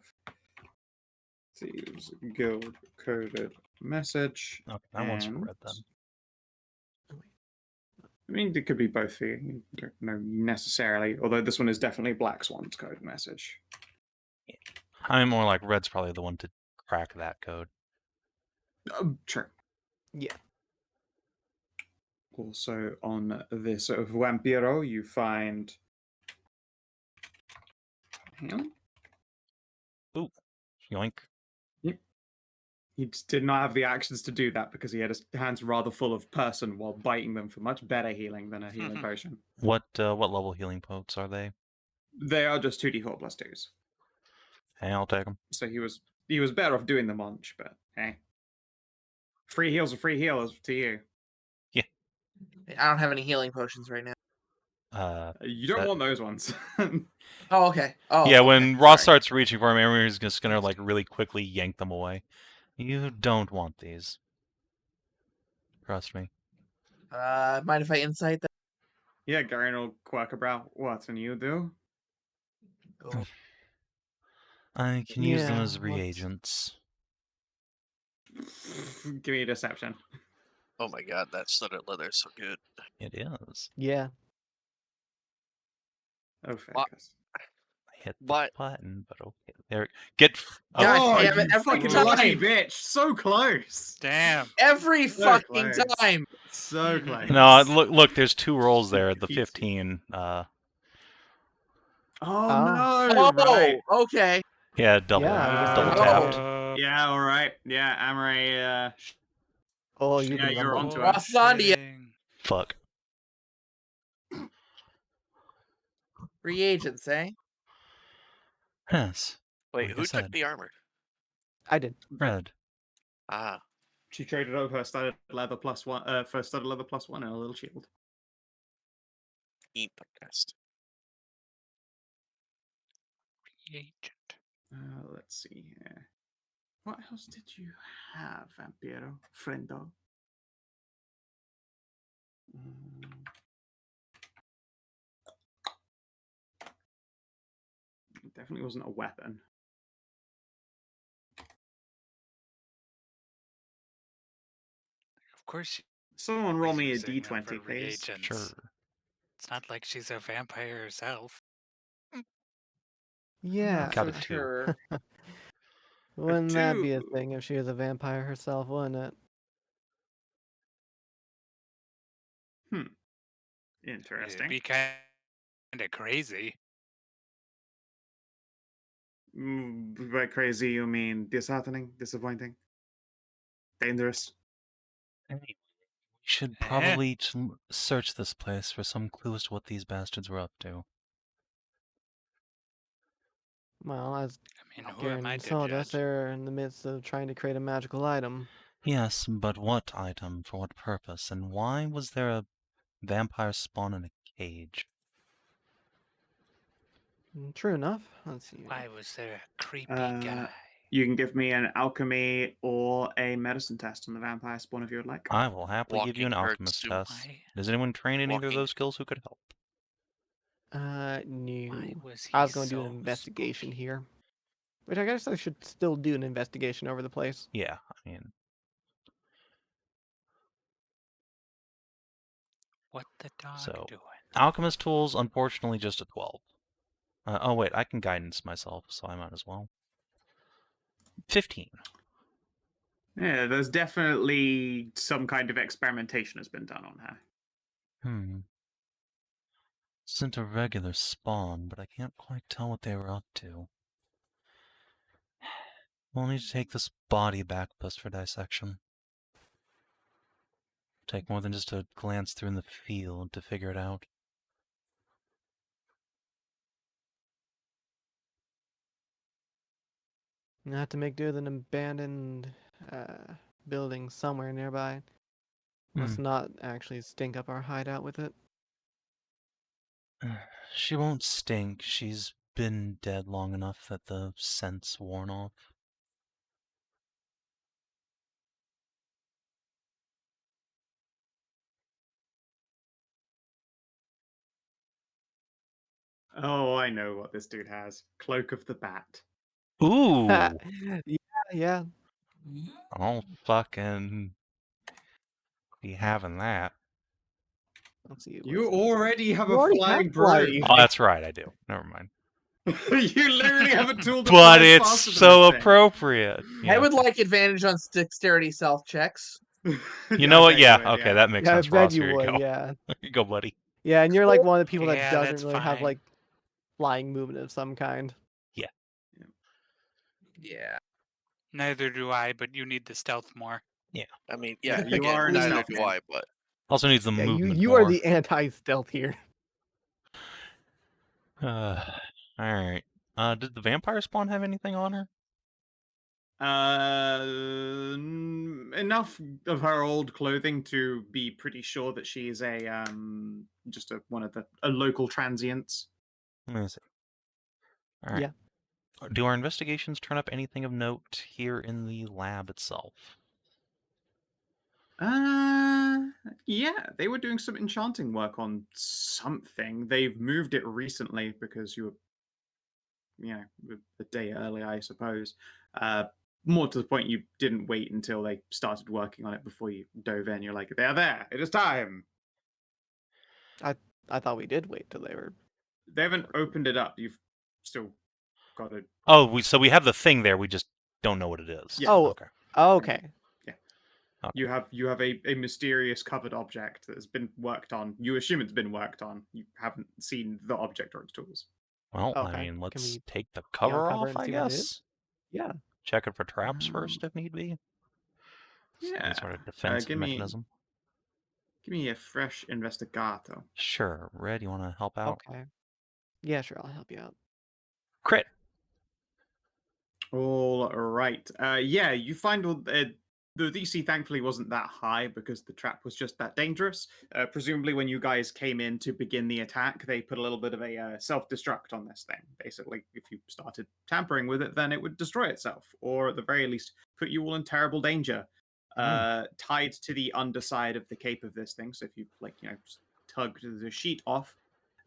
S1: Thieves Guild coded message.
S5: Okay, that one's for
S1: and-
S5: Red then.
S1: I mean, it could be both for you. You don't know necessarily, although this one is definitely Black Swan's code message.
S5: I'm more like Red's probably the one to crack that code.
S1: True.
S4: Yeah.
S1: Also, on this Vampiro, you find him.
S5: Ooh, yoink.
S1: He just did not have the actions to do that because he had his hands rather full of person while biting them for much better healing than a healing potion.
S5: What level healing potes are they?
S1: They are just 2d4 plus 2s.
S5: Hey, I'll take them.
S1: So he was better off doing the munch, but hey. Free heals are free heals to you.
S3: I don't have any healing potions right now.
S1: You don't
S5: that-
S1: want those ones.
S3: Oh, okay. Oh,
S5: yeah,
S3: okay.
S5: when Ross
S3: Sorry.
S5: starts reaching for him, Amiri's just gonna like really quickly yank them away. You don't want these. Trust me.
S3: Mind if I insight that?
S1: Yeah, Garen will quack about what, and you do?
S3: Oh,
S5: I can use them
S4: Yeah,
S5: as
S4: let's-
S5: reagents.
S1: Give me a deception.
S6: Oh my god, that studded leather is so good.
S5: It is.
S4: Yeah.
S1: Oh,
S6: What?
S1: Feargus.
S5: I hit the
S6: What?
S5: button, but okay. There. Get.
S3: God
S1: Oh,
S3: damn it,
S1: you
S3: every
S1: fucking
S3: time.
S1: lucky bitch! So close!
S2: Damn.
S3: Every
S1: So
S3: fucking
S1: close.
S3: time.
S1: So close.
S5: No, look. There's two rolls there. The
S1: He-
S5: 15.
S1: Oh
S4: Ah.
S1: no! Right.
S3: Oh, okay.
S5: Yeah, double
S4: Yeah,
S5: tapped.
S1: Yeah, all right. Yeah, Amxal.
S4: Oh, you've
S1: Yeah,
S4: been
S1: you're
S4: rumbled.
S1: onto it.
S3: Ross is on to you.
S5: Fuck.
S3: Reagents, eh?
S5: Yes.
S6: Wait,
S5: Like I
S6: who took
S5: said.
S6: the armor?
S4: I did.
S5: Red.
S6: Ah,
S1: She traded over her studded leather +1 for studded leather +1 and a little shield.
S6: eat podcast.
S2: Reagent.
S1: Let's see here. What else did you have, Vampiro? Friendo? It definitely wasn't a weapon.
S2: Of course,
S1: Someone roll me a
S2: using them for
S1: d20, please.
S2: reagents.
S5: Sure.
S2: It's not like she's a vampire herself.
S4: Yeah.
S3: Not
S5: Got
S3: so
S5: a 2.
S3: sure.
S4: Wouldn't that be a
S1: 2.
S4: thing if she was a vampire herself, wouldn't it?
S2: It'd
S1: Interesting.
S2: be kind of crazy.
S1: By crazy, you mean disheartening, disappointing, dangerous?
S5: Anyway, we should
S2: Eh?
S5: probably search this place for some clues to what these bastards were up to.
S4: Well, as
S2: I mean, who am I
S4: Garen
S2: to
S4: told us,
S2: judge?
S4: they're in the midst of trying to create a magical item.
S5: Yes, but what item? For what purpose? And why was there a vampire spawn in a cage?
S4: True enough. Let's see.
S2: Why was there a creepy guy?
S1: You can give me an alchemy or a medicine test on the vampire spawn if you would like.
S5: I will happily give you an
S6: Walking hurt
S5: alchemist
S6: soup.
S5: test.
S2: Why?
S5: Does anyone train in either of
S6: Walking-
S5: those skills who could help?
S2: Why
S4: No.
S2: was he
S4: I was going to do an
S2: so
S4: investigation
S2: spooky?
S4: here. Which I guess I should still do an investigation over the place.
S5: Yeah, I mean,
S2: What the dog
S5: So-
S2: doing?
S5: alchemist tools, unfortunately, just a 12. Oh wait, I can guidance myself, so I might as well. 15.
S1: Yeah, there's definitely some kind of experimentation has been done on her.
S5: Isn't a regular spawn, but I can't quite tell what they were up to. We'll need to take this body back plus for dissection. Take more than just a glance through in the field to figure it out.
S4: You have to make do with an abandoned building somewhere nearby. Must not actually stink up our hideout with it.
S5: She won't stink. She's been dead long enough that the scent's worn off.
S1: Oh, I know what this dude has. Cloak of the Bat.
S5: Ooh!
S4: Yeah.
S5: I'll fucking be having that.
S4: Let's see. what
S1: You
S4: is it?
S1: already have
S4: You
S1: a
S4: already
S1: flying
S4: have flying.
S1: broom.
S5: Oh, that's right, I do. Never mind.
S1: You literally have a tool that
S5: But
S1: flies
S5: it's
S1: faster than
S5: so
S1: this thing.
S5: appropriate.
S3: I would like advantage on dexterity self checks.
S5: You know
S1: I
S5: what?
S1: bet
S5: Yeah,
S1: would,
S5: okay, that makes
S4: Yeah, I
S5: sense,
S4: bet
S5: Ross.
S4: you
S5: Here you
S4: would,
S5: go.
S4: yeah.
S5: Here you go, buddy.
S4: Yeah, and you're like one of the people that
S2: Yeah,
S4: doesn't
S2: that's
S4: really have
S2: fine.
S4: like flying movement of some kind.
S3: Yeah.
S2: Neither do I, but you need the stealth more.
S6: I mean,
S1: Yeah,
S6: yeah,
S1: you
S6: again,
S1: are in
S6: neither
S1: stealth
S6: do
S1: mode.
S6: I, but
S5: Also needs the
S4: Yeah,
S5: movement
S4: you
S5: more.
S4: are the anti-stealth here.
S5: Alright. Did the vampire spawn have anything on her?
S1: Enough of her old clothing to be pretty sure that she's a just one of the local transients.
S5: Let me see. Alright.
S4: Yeah.
S5: Do our investigations turn up anything of note here in the lab itself?
S1: Yeah, they were doing some enchanting work on something. They've moved it recently because you were, a day early, I suppose. More to the point, you didn't wait until they started working on it before you dove in. You're like, they're there. It is time.
S4: I thought we did wait till they were.
S1: They haven't opened it up. You've still got to.
S5: Oh, so we have the thing there, we just don't know what it is.
S1: Yeah.
S4: Oh,
S5: Okay.
S4: okay.
S5: Okay.
S1: You have a mysterious covered object that has been worked on. You assume it's been worked on. You haven't seen the object or its tools.
S5: Well, I
S4: Okay.
S5: mean,
S4: Can
S5: let's
S4: we
S5: take the
S4: be
S5: cover
S4: on cover
S5: off,
S4: and
S5: I
S4: see what it
S5: guess.
S4: is? Yeah.
S5: Check it for traps first if need be. Some sort of defensive
S1: give me
S5: mechanism.
S1: a fresh investigato.
S5: Sure. Red, you want to help out?
S4: Okay. Yeah, sure. I'll help you out.
S5: Crit.
S1: All right. Yeah, you find the DC thankfully wasn't that high because the trap was just that dangerous. Presumably, when you guys came in to begin the attack, they put a little bit of a self-destruct on this thing. Basically, if you started tampering with it, then it would destroy itself, or at the very least, put you all in terrible danger. Tied to the underside of the cape of this thing. So if you just tug the sheet off,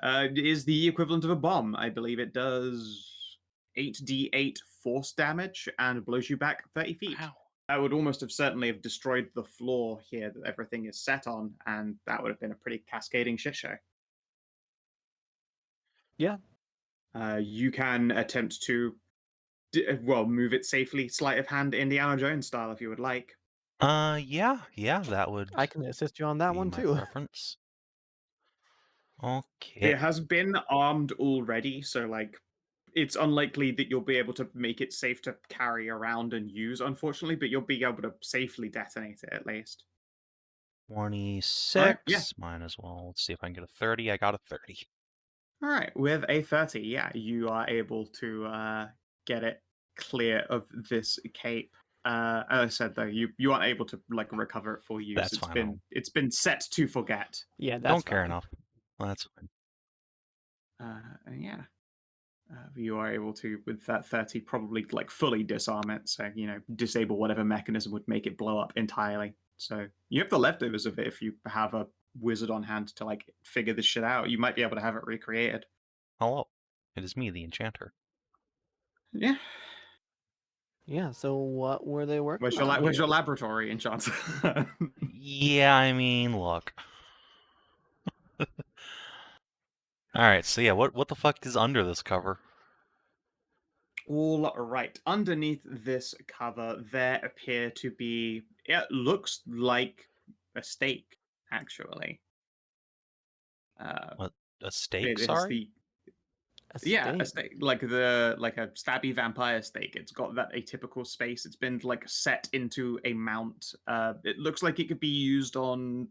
S1: is the equivalent of a bomb. I believe it does 8d8 force damage and blows you back 30 feet.
S2: Wow.
S1: That would almost have certainly have destroyed the floor here that everything is set on, and that would have been a pretty cascading shit show.
S4: Yeah.
S1: You can attempt to, move it safely, sleight of hand, Indiana Jones style, if you would like.
S5: Yeah, that would
S4: I can assist you on that
S5: be
S4: one
S5: my
S4: too.
S5: preference. Okay.
S1: It has been armed already, so it's unlikely that you'll be able to make it safe to carry around and use, unfortunately, but you'll be able to safely detonate it at least.
S5: 26.
S1: yeah.
S5: Mine as well. Let's see if I can get a 30. I got a 30.
S1: All right, with a 30, yeah, you are able to get it clear of this cape. As I said, though, you aren't able to recover it for use.
S5: That's fine.
S1: It's been set to forget.
S4: Yeah, that's
S5: Don't care
S4: fine.
S5: enough. Well, that's fine.
S1: And yeah, you are able to, with that 30, probably fully disarm it. So disable whatever mechanism would make it blow up entirely. So you have the leftovers of it if you have a wizard on hand to figure this shit out. You might be able to have it recreated.
S5: Hello. It is me, the enchanter.
S1: Yeah.
S4: Yeah, so what were they working
S1: Where's
S4: on?
S1: your laboratory, enchanter?
S5: Yeah, I mean, look. Alright, so yeah, what the fuck is under this cover?
S1: All right. Underneath this cover, there appear to be. It looks like a stake, actually.
S5: What? A stake,
S1: It is
S5: sorry?
S4: A
S1: yeah, a
S4: stake.
S1: stake, like a stabby vampire stake. It's got that atypical space. It's been set into a mount. It looks like it could be used on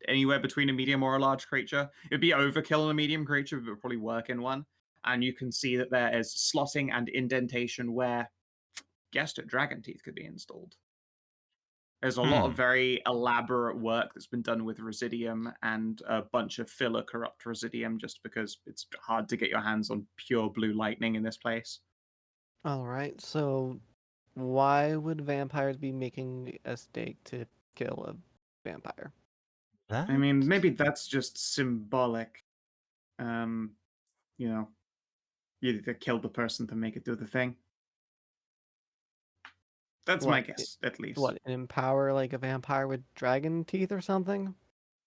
S1: anywhere between a medium or a large creature. It'd be overkill on a medium creature, but it would probably work in one. And you can see that there is slotting and indentation where, guessed it, dragon teeth could be installed. There's a lot of very elaborate work that's been done with Residium and a bunch of filler corrupt Residium just because it's hard to get your hands on pure blue lightning in this place.
S4: All right, so why would vampires be making a stake to kill a vampire?
S5: That?
S1: I mean, maybe that's just symbolic. You either kill the person to make it do the thing. That's my guess, at least.
S4: What, empower a vampire with dragon teeth or something?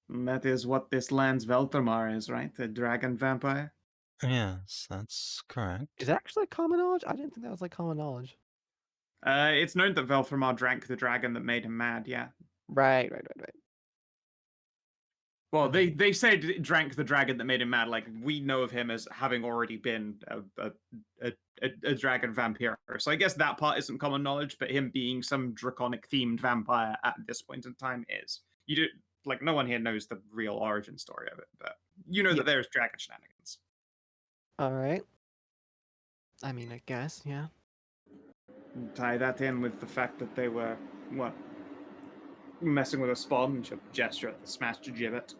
S1: That is what this land's Veltramar is, right? The dragon vampire?
S5: Yes, that's correct.
S4: Is that actually common knowledge? I didn't think that was common knowledge.
S1: It's known that Veltramar drank the dragon that made him mad, yeah.
S4: Right.
S1: Well, they said drank the dragon that made him mad. We know of him as having already been a dragon vampire. So I guess that part isn't common knowledge, but him being some draconic themed vampire at this point in time is. You do no one here knows the real origin story of it, but you know that there's dragon shenanigans.
S4: All right. I mean, I guess, yeah.
S1: Tie that in with the fact that they were messing with a spawn and gesture at the smashed gibbet.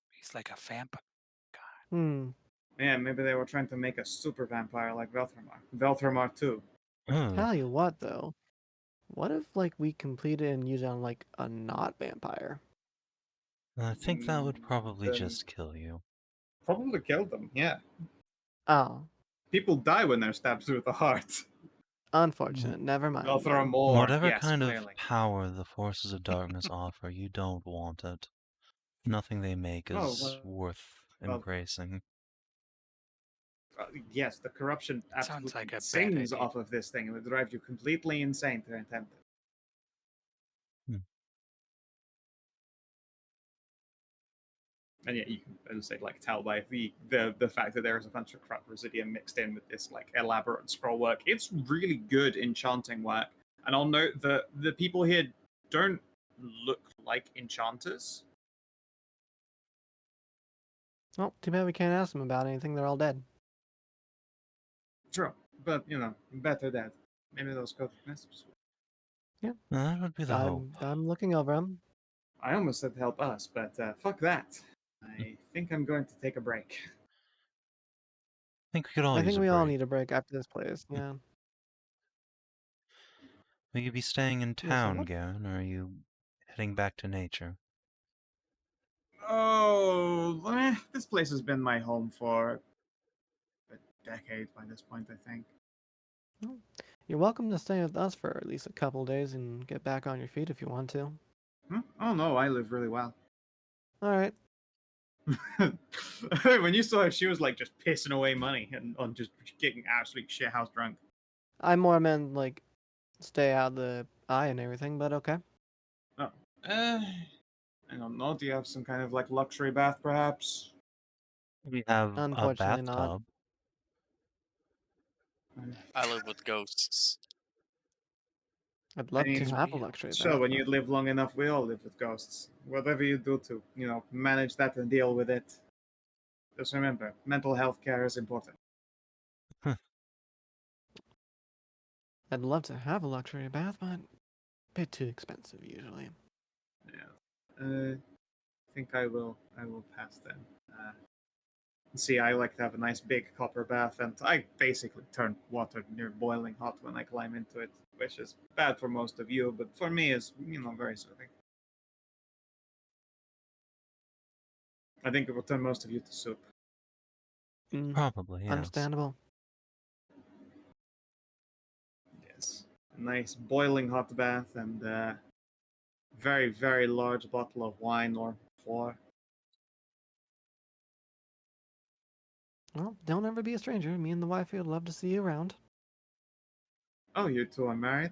S2: He's like a vampire.
S1: Yeah, maybe they were trying to make a super vampire like Veltramar. Veltramar 2.
S4: Tell you what, though. What if, we completed and used it on, a not vampire?
S5: I think that would probably just kill you.
S1: Probably killed them, yeah.
S4: Oh.
S1: People die when they're stabbed through the heart.
S4: Unfortunate. Never mind.
S1: Veltramar more.
S5: Whatever
S1: yes,
S5: kind
S1: clearly.
S5: of power the forces of darkness offer, you don't want it. Nothing they make is worth embracing.
S1: Yes, the corruption absolutely
S2: Sounds like a bad
S1: sings
S2: idea.
S1: off of this thing. It would drive you completely insane to attempt it. And yeah, you can, as I say, like tell by the fact that there is a bunch of crap residium mixed in with this like elaborate scroll work. It's really good enchanting work. And I'll note that the people here don't look like enchanters.
S4: Oh, too bad we can't ask them about anything. They're all dead.
S1: True, but you know, better that. Maybe those coded messages.
S5: That would be the hope.
S4: I'm looking over them.
S1: I almost said help us, but fuck that. I think I'm going to take a break.
S5: I think we could all
S4: I
S5: use
S4: think
S5: a
S4: we all
S5: break.
S4: need a break after this place. Yeah.
S5: Will you be staying in
S4: Yeah, so
S5: town,
S4: what-
S5: Garen, or are you heading back to nature?
S1: Oh, this place has been my home for a decade by this point, I think.
S4: Well, you're welcome to stay with us for at least a couple days and get back on your feet if you want to.
S1: Oh no, I live really well.
S4: All right.
S1: When you saw her, she was like just pissing away money and on just getting absolutely shithouse drunk.
S4: I more meant like stay out of the eye and everything, but okay.
S1: Oh, I don't know. Do you have some kind of like luxury bath, perhaps?
S5: We have a
S4: Unfortunately not.
S5: bathtub.
S6: I live with ghosts.
S4: I'd love to
S1: mean,
S4: have a luxury
S1: Sure,
S4: bath.
S1: when you
S4: but-
S1: live long enough, we all live with ghosts. Whatever you do to, you know, manage that and deal with it. Just remember, mental health care is important.
S4: I'd love to have a luxury bath, but a bit too expensive usually.
S1: Yeah. I think I will pass then. See, I like to have a nice big copper bath, and I basically turn water near boiling hot when I climb into it, which is bad for most of you, but for me is, you know, very soothing. I think it will turn most of you to soup.
S5: Probably, yes.
S4: Understandable.
S1: Yes. A nice boiling hot bath and a very, very large bottle of wine or 4.
S4: Well, don't ever be a stranger. Me and the wifey would love to see you around.
S1: Oh, you two are married?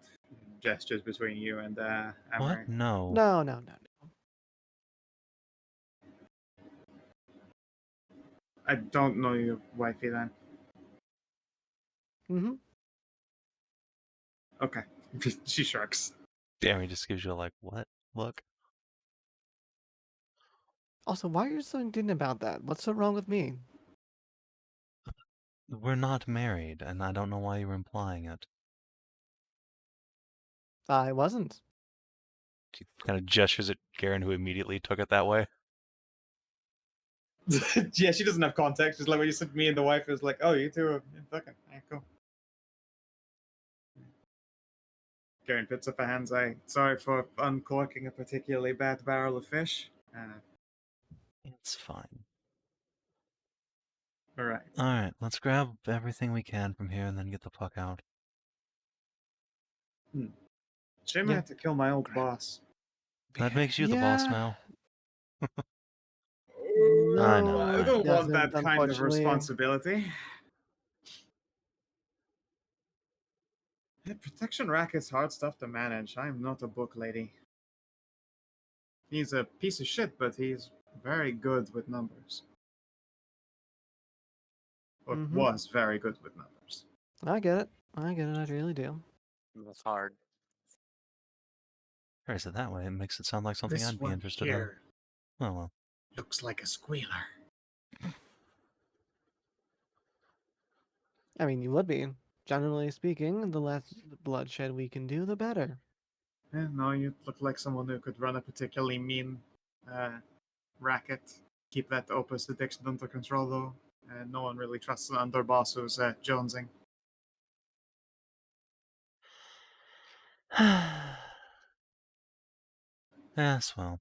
S1: Gestures between you and
S5: What?
S1: Amiré.
S5: No.
S4: No.
S1: I don't know your wifey then.
S4: Mm-hmm.
S1: Okay. She shrugs.
S5: Damn, he just gives you like, what? Look.
S4: Also, why are you so indignant about that? What's so wrong with me?
S5: We're not married, and I don't know why you're implying it.
S4: I wasn't.
S5: He kind of gestures at Garen, who immediately took it that way.
S1: Yeah, she doesn't have context. Just like when you said me and the wife, it was like, oh, you two are fucking. Yeah, cool. Garen puts up her hands. Sorry for uncorking a particularly bad barrel of fish.
S5: It's fine.
S1: All right.
S5: Alright, let's grab everything we can from here and then get the fuck out.
S1: Shame I
S4: Yeah.
S1: had to kill my old boss.
S5: That makes you the boss
S4: Yeah.
S5: now.
S4: No,
S5: I know,
S1: I
S5: I
S1: don't
S5: know.
S1: want that
S4: doesn't,
S1: kind of
S4: unfortunately.
S1: responsibility. Yeah, protection rack is hard stuff to manage. I'm not a book lady. He's a piece of shit, but he's very good with numbers. Or
S4: Mhm.
S1: was very good with numbers.
S4: I get it. I really do.
S6: That's hard.
S5: Phrase it that way, it makes it sound like something
S1: This
S5: I'd be
S1: one
S5: interested
S1: here
S5: in. Oh well.
S1: looks like a squealer.
S4: I mean, you would be. Generally speaking, the less bloodshed we can do, the better.
S1: Yeah, no, you look like someone who could run a particularly mean racket. Keep that opus addiction under control, though. No one really trusts an underboss who's jonesing.
S5: Yes, well.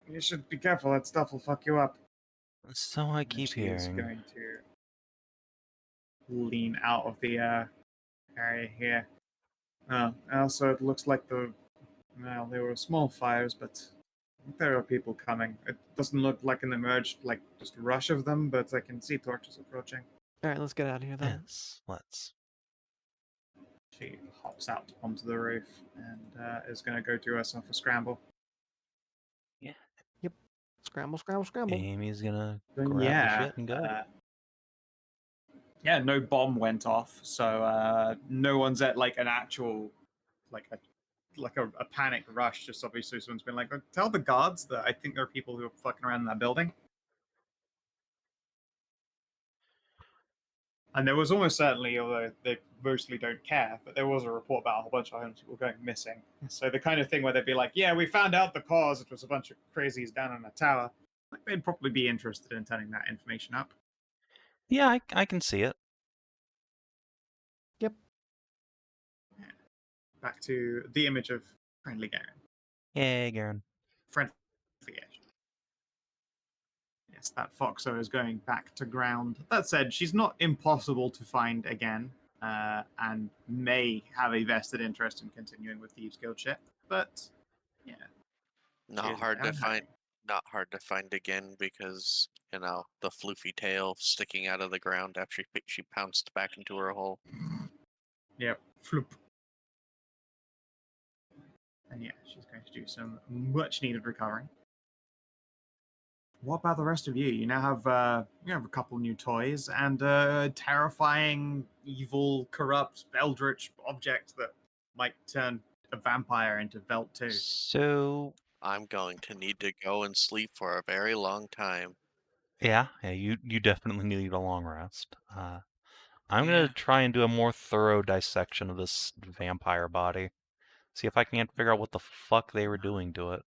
S1: You should be careful. That stuff will fuck you up.
S5: So I
S1: And
S5: keep
S1: she is
S5: hearing.
S1: going to lean out of the area here. Also, it looks like there were small fires, but there are people coming. It doesn't look like an emerged, like, just rush of them, but I can see torches approaching.
S4: All right, let's get out of here then.
S5: Yes, let's.
S1: She hops out onto the roof and is going to go do herself a scramble.
S4: Scramble, scramble, scramble.
S5: Amy's gonna
S1: Then
S5: grab the shit and go.
S1: Yeah, no bomb went off, so no one's at like an actual, like a panic rush. Just obviously someone's been like, tell the guards that I think there are people who are fucking around in that building. And there was almost certainly, although they mostly don't care, but there was a report about a whole bunch of homeless people going missing. So the kind of thing where they'd be like, yeah, we found out the cause. It was a bunch of crazies down in a tower. Like, they'd probably be interested in turning that information up.
S5: Yeah, I can see it.
S4: Yep.
S1: Back to the image of friendly Garen.
S5: Yay, Garen.
S1: Friendly edge. Yes, that Foxo is going back to ground. That said, she's not impossible to find again, and may have a vested interest in continuing with Thieves Guild ship. But yeah,
S6: Not hard to find. Not hard to find again because the floofy tail sticking out of the ground after she pounced back into her hole.
S1: Yep, floop. And yeah, she's going to do some much needed recovering. What about the rest of you? You now have a couple new toys and a terrifying, evil, corrupt, eldritch object that might turn a vampire into Velt too.
S5: So
S6: I'm going to need to go and sleep for a very long time.
S5: yeah, you definitely need a long rest. I'm
S1: Yeah.
S5: gonna try and do a more thorough dissection of this vampire body. See if I can't figure out what the fuck they were doing to it.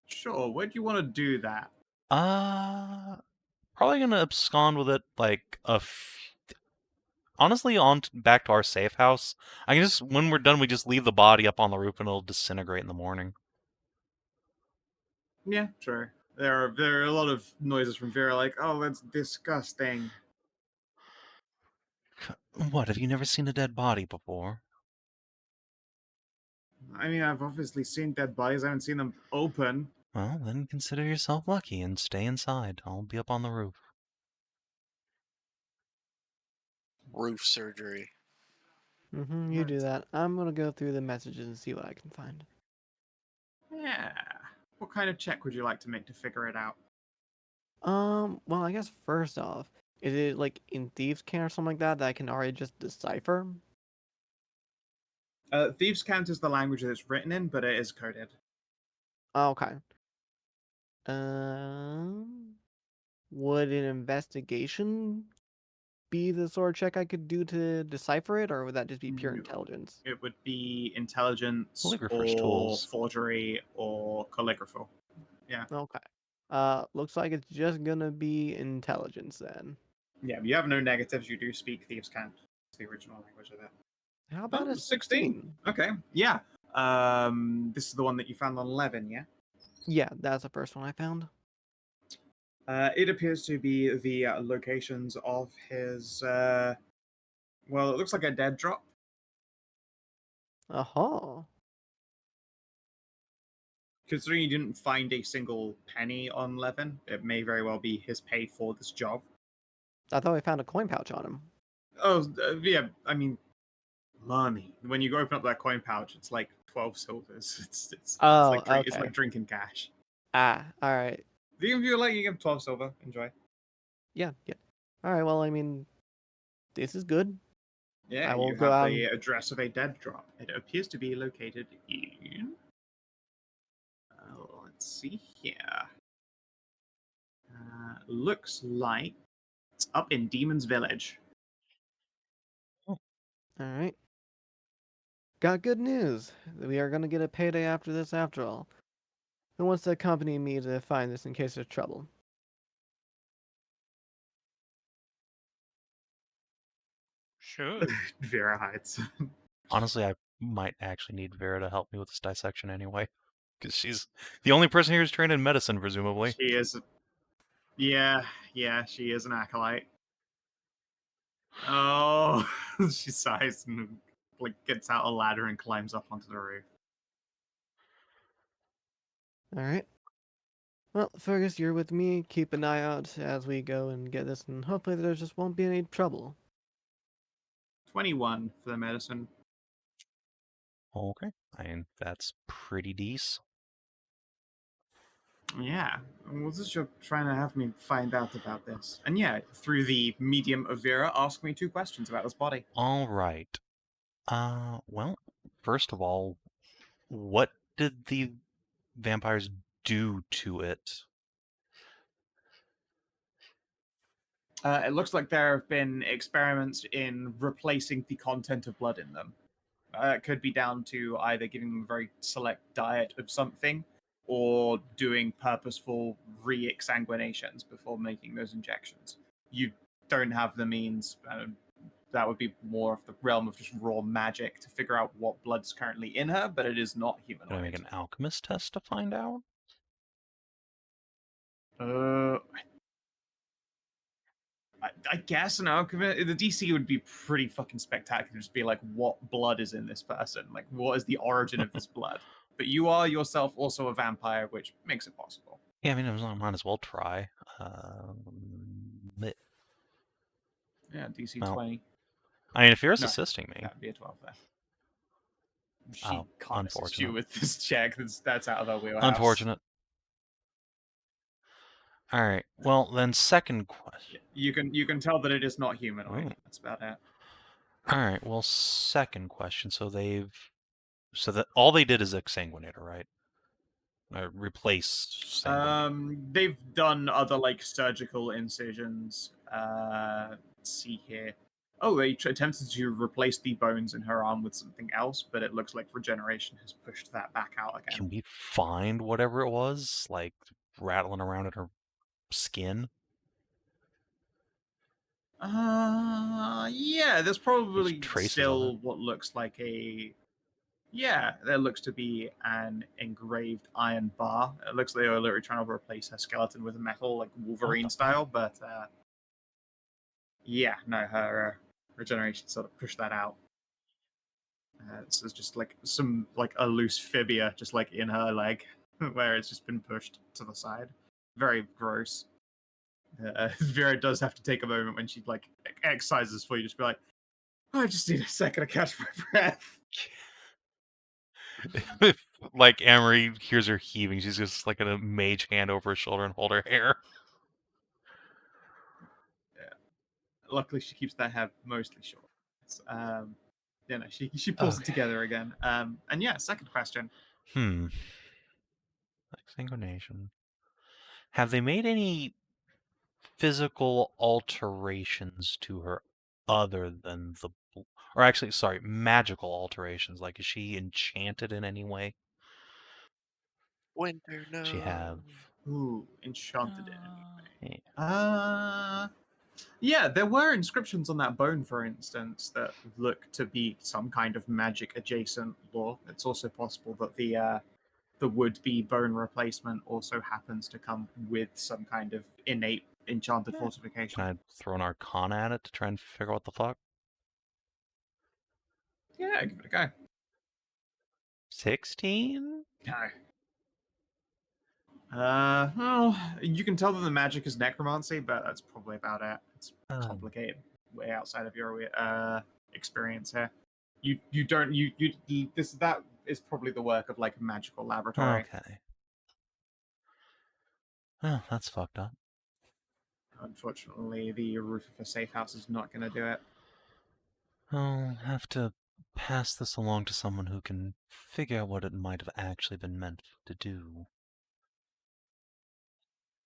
S1: Sure, where do you want to do that?
S5: Probably gonna abscond with it like honestly back to our safe house. I can just when we're done, we just leave the body up on the roof and it'll disintegrate in the morning.
S1: Yeah, sure. There are a lot of noises from Vera like, oh, that's disgusting.
S5: What, have you never seen a dead body before?
S1: I mean, I've obviously seen dead bodies. I haven't seen them open.
S5: Well, then consider yourself lucky and stay inside. I'll be up on the roof.
S6: Roof surgery.
S4: You do that. I'm gonna go through the messages and see what I can find.
S1: Yeah. What kind of check would you like to make to figure it out?
S4: Well, I guess first off, is it like in Thieves' Cant or something like that I can already just decipher?
S1: Thieves' Cant is the language that it's written in, but it is coded.
S4: Oh, okay. Um, would an investigation be the sort of check I could do to decipher it, or would that just be pure
S1: No.
S4: intelligence?
S1: It would be intelligence
S5: Calligrapher's
S1: or
S5: tools.
S1: forgery or calligrapher. Yeah.
S4: Okay. Looks like it's just gonna be intelligence then.
S1: Yeah, you have no negatives. You do speak Thieves' Cant. It's the original language of it.
S4: How about a
S1: 16?
S4: 16?
S1: Okay. Yeah. This is the one that you found on Levin, yeah?
S4: Yeah, that's the first one I found.
S1: It appears to be the locations of his. Well, it looks like a dead drop.
S4: Aha.
S1: Considering you didn't find a single penny on Levin, it may very well be his pay for this job.
S4: I thought we found a coin pouch on him.
S1: Oh, yeah. I mean, money. When you open up that coin pouch, it's like 12 silvers. It's
S4: Okay.
S1: like drinking cash.
S4: Ah, all right.
S1: If you like, you give 12 silver. Enjoy.
S4: Yeah. All right. Well, I mean, this is good.
S1: Yeah,
S4: I will
S1: you
S4: go
S1: have
S4: out
S1: the address of a dead drop. It appears to be located in. Let's see here. Looks like it's up in Demon's Village.
S4: All right. Got good news. We are gonna get a payday after this, after all. Who wants to accompany me to find this in case there's trouble?
S2: Sure.
S1: Vera hides.
S5: Honestly, I might actually need Vera to help me with this dissection anyway. Because she's the only person here who's trained in medicine, presumably.
S1: She is. Yeah, she is an acolyte. Oh, she sighs and like gets out a ladder and climbs up onto the roof.
S4: All right. Well, Fergus, you're with me. Keep an eye out as we go and get this, and hopefully there just won't be any trouble.
S1: 21 for the medicine.
S5: Okay. I mean, that's pretty decent.
S1: Yeah. Well, this you're trying to have me find out about this. And yeah, through the medium of Vera, ask me 2 questions about this body.
S5: All right. Well, first of all, what did the vampires do to it?
S1: It looks like there have been experiments in replacing the content of blood in them. It could be down to either giving them a very select diet of something or doing purposeful re-exsanguinations before making those injections. You don't have the means. That would be more of the realm of just raw magic to figure out what blood's currently in her, but it is not
S5: Can I make
S1: humanoid.
S5: an alchemist test to find out?
S1: I guess an alchemist. The DC would be pretty fucking spectacular. Just be like, what blood is in this person? Like, what is the origin of this blood? But you are yourself also a vampire, which makes it possible.
S5: Yeah, I mean, I might as well try.
S1: Yeah, DC
S5: Well,
S1: 20.
S5: I mean, if Vera's
S1: No,
S5: assisting me.
S1: That'd be a 12 there. She
S5: Oh,
S1: can't assist you
S5: unfortunate.
S1: with this check. That's out of her wheelhouse.
S5: Unfortunate. All right. Well, then second question.
S1: You can tell that it is not humanoid.
S5: Ooh.
S1: That's about it.
S5: All right. Well, second question. So that all they did is exsanguinate her, right? Or replace sanguinate.
S1: They've done other like surgical incisions. Let's see here. Oh, they attempted to replace the bones in her arm with something else, but it looks like regeneration has pushed that back out again.
S5: Can we find whatever it was, like rattling around in her skin?
S1: Yeah, there's probably
S5: traces of
S1: still
S5: it.
S1: what looks like a. Yeah, there looks to be an engraved iron bar. It looks like they're literally trying to replace her skeleton with metal, like Wolverine style, but yeah, no, her regeneration sort of pushed that out. So it's just like some like a loose fibia, just like in her leg, where it's just been pushed to the side. Very gross. Vera does have to take a moment when she like exercises for you, just be like, I just need a second to catch my breath.
S5: Like Amiré hears her heaving, she's just like gonna mage hand over her shoulder and hold her hair.
S1: Yeah. Luckily, she keeps that hair mostly short. You know, she pulls it together again. And yeah, second question.
S5: Exsanguination. Have they made any physical alterations to her other than or actually, sorry, magical alterations? Like, is she enchanted in any way?
S6: Winter, no.
S5: She have.
S1: Ooh, enchanted enemy. Yeah, there were inscriptions on that bone, for instance, that look to be some kind of magic adjacent lore. It's also possible that the would-be bone replacement also happens to come with some kind of innate enchanted fortification.
S5: Can I throw an arcana at it to try and figure out what the fuck?
S1: Yeah, give it a go.
S5: 16?
S1: No. Well, you can tell that the magic is necromancy, but that's probably about it. It's complicated, way outside of your experience here. You don't that is probably the work of like a magical laboratory.
S5: Okay. Oh, that's fucked up.
S1: Unfortunately, the roof of a safe house is not going to do it.
S5: I'll have to pass this along to someone who can figure out what it might have actually been meant to do.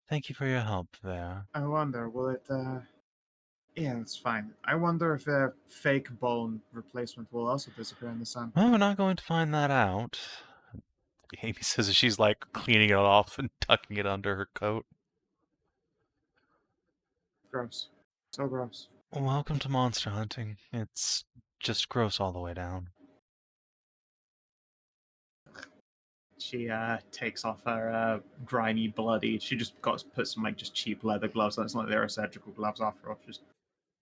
S5: Thank you for your help there.
S1: I wonder, will it, yeah, it's fine. I wonder if a fake bone replacement will also disappear in the sun.
S5: Well, we're not going to find that out. Amy says as she's like cleaning it off and tucking it under her coat.
S1: Gross. So gross.
S5: Welcome to monster hunting. It's just gross all the way down.
S1: She takes off her grimy, bloody. She just got to put some like just cheap leather gloves. It's not like they're surgical gloves after all. She just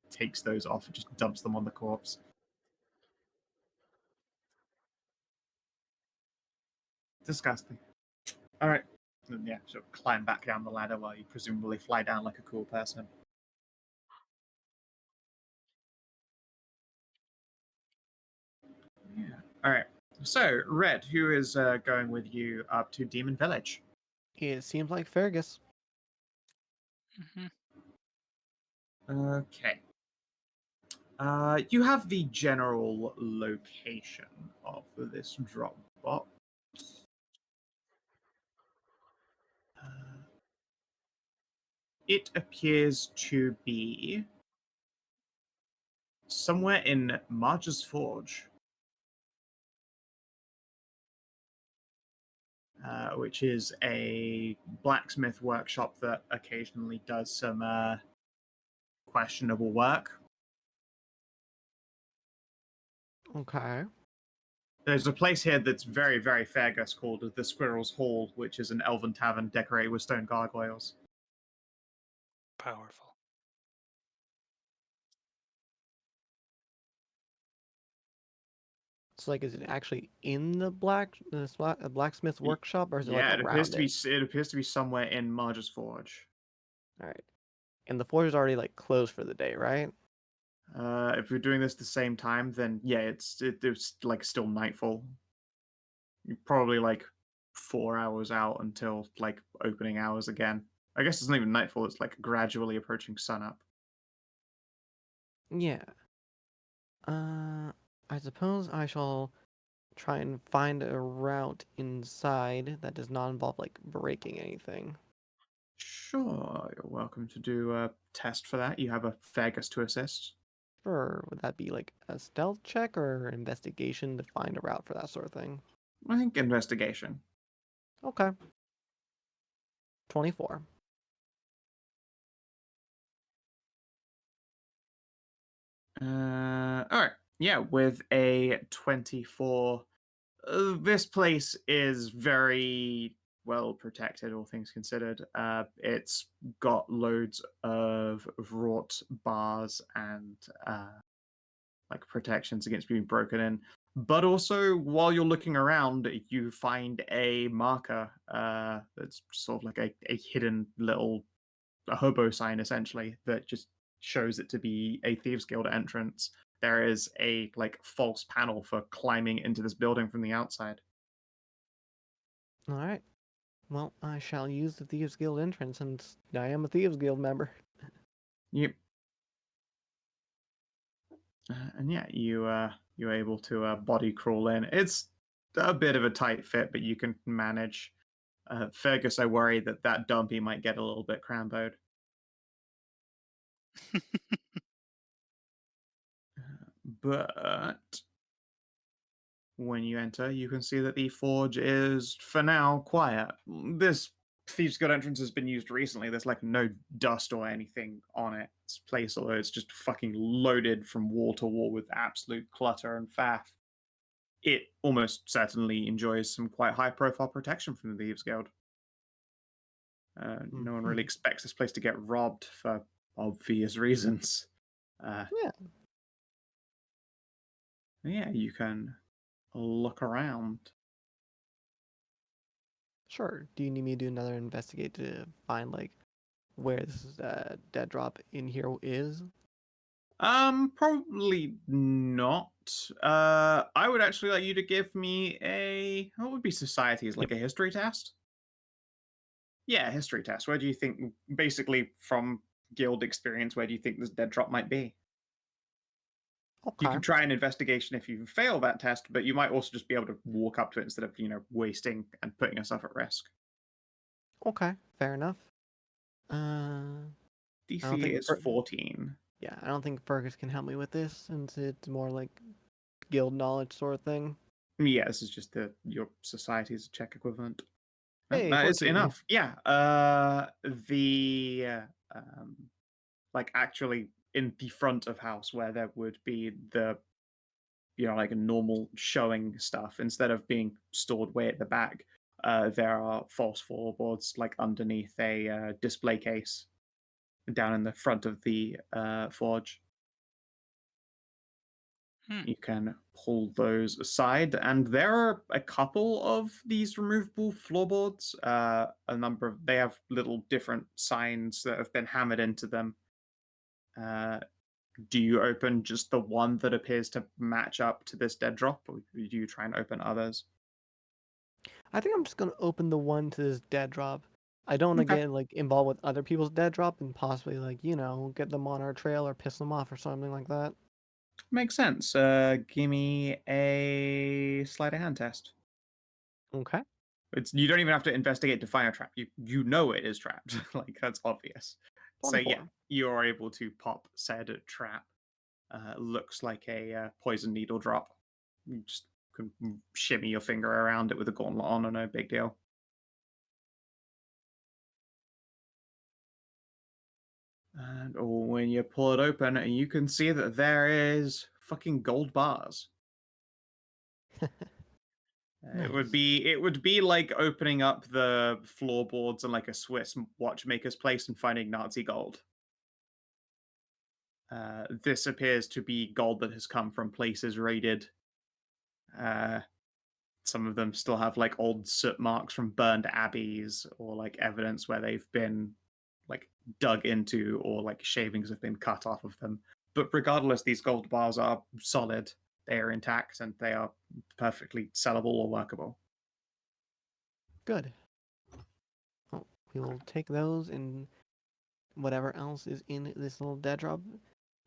S1: takes those off and just dumps them on the corpse. Disgusting. All right. And yeah, she'll climb back down the ladder while you presumably fly down like a cool person. All right. So, Red, who is going with you up to Demon Village?
S4: It seems like Feargus.
S1: Okay. You have the general location of this drop box. It appears to be somewhere in Marge's Forge, which is a blacksmith workshop that occasionally does some questionable work.
S4: Okay.
S1: There's a place here that's very, very Feargus called the Squirrel's Hall, which is an elven tavern decorated with stone gargoyles.
S2: Powerful.
S4: So, like, is it actually in the blacksmith workshop, or is it like
S1: Yeah, it appears
S4: around
S1: to be.
S4: it?
S1: It appears to be somewhere in Marge's Forge.
S4: All right. And the forge is already like closed for the day, right?
S1: If you're doing this at the same time, then yeah, it's like still nightfall. You're probably like 4 hours out until like opening hours again. I guess it's not even nightfall. It's like gradually approaching sunup.
S4: Yeah. I suppose I shall try and find a route inside that does not involve like breaking anything.
S1: Sure, you're welcome to do a test for that. You have a Feargus to assist.
S4: Sure, would that be like a stealth check or investigation to find a route for that sort of thing?
S1: I think investigation.
S4: Okay. 24.
S1: All right. Yeah, with a 24, this place is very well protected, all things considered. It's got loads of wrought bars and like protections against being broken in. But also, while you're looking around, you find a marker that's sort of like a hidden little hobo sign, essentially, that just shows it to be a Thieves Guild entrance. There is a like false panel for climbing into this building from the outside.
S4: All right. Well, I shall use the Thieves Guild entrance since I am a Thieves Guild member.
S1: Yep. And yeah, you're able to body crawl in. It's a bit of a tight fit, but you can manage. Fergus, I worry that dumpy might get a little bit cramboed. But when you enter, you can see that the forge is, for now, quiet. This Thieves Guild entrance has been used recently. There's like no dust or anything on it. This place, although it's just fucking loaded from wall to wall with absolute clutter and faff, it almost certainly enjoys some quite high-profile protection from the Thieves Guild. No one really expects this place to get robbed for obvious reasons.
S4: Yeah.
S1: Yeah, you can look around.
S4: Sure. Do you need me to do another investigate to find like where this dead drop in here is?
S1: Probably not. I would actually like you to give me what would be societies, like a history test? Yeah, history test. Where do you think, basically from guild experience, where do you think this dead drop might be? You
S4: Okay.
S1: can try an investigation if you fail that test, but you might also just be able to walk up to it instead of, wasting and putting yourself at risk.
S4: Okay. Fair enough. I don't
S1: DC
S4: think
S1: is 14.
S4: Yeah, I don't think Fergus can help me with this since it's more like guild knowledge sort of thing.
S1: Yeah, this is just your society's check equivalent.
S4: Hey,
S1: That is
S4: 14.
S1: enough. Yeah. Like actually in the front of house where there would be the like a normal showing stuff, instead of being stored way at the back, there are false floorboards like underneath a display case down in the front of the forge. You can pull those aside, and there are a couple of these removable floorboards. They have little different signs that have been hammered into them. Do you open just the one that appears to match up to this dead drop, or do you try and open others?
S4: I think I'm just gonna open the one to this dead drop. I don't want to
S1: Okay.
S4: get like involved with other people's dead drop and possibly like get them on our trail or piss them off or something like that.
S1: Makes sense. Give me a sleight of hand test.
S4: Okay.
S1: You don't even have to investigate to find a trap. You know it is trapped. Like that's obvious. So yeah,
S4: 24.
S1: you are able to pop said trap. Looks like a poison needle drop. You just can shimmy your finger around it with a gauntlet on, and no big deal. And when you pull it open, you can see that there is fucking gold bars.
S4: Nice.
S1: It would be like opening up the floorboards in like a Swiss watchmaker's place and finding Nazi gold. This appears to be gold that has come from places raided. Some of them still have like old soot marks from burned abbeys or like evidence where they've been like dug into or like shavings have been cut off of them. But regardless, these gold bars are solid. They are intact and they are perfectly sellable or workable.
S4: Good. Well, we will take those and whatever else is in this little dead drop.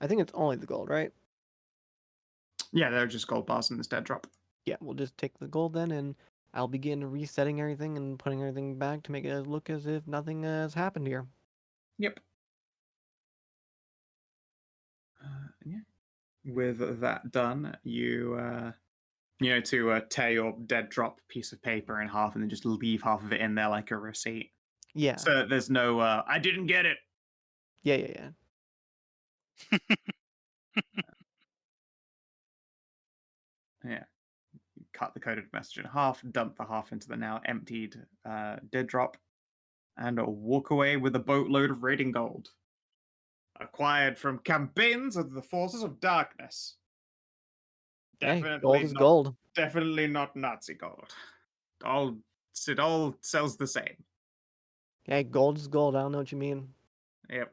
S4: I think it's only the gold, right?
S1: Yeah, they're just gold bars in this dead drop.
S4: Yeah, we'll just take the gold then, and I'll begin resetting everything and putting everything back to make it look as if nothing has happened here.
S1: Yep. Yeah. With that done, to tear your dead drop piece of paper in half and then just leave half of it in there like a receipt.
S4: Yeah.
S1: So there's no, I didn't get it.
S4: Yeah.
S1: Yeah. Cut the coded message in half, dump the half into the now emptied dead drop, and walk away with a boatload of raiding gold. Acquired from campaigns of the forces of darkness.
S4: Hey,
S1: Definitely
S4: gold is
S1: not,
S4: gold.
S1: definitely not Nazi gold. It all sells the same.
S4: Hey, gold is gold. I don't know what you mean.
S1: Yep.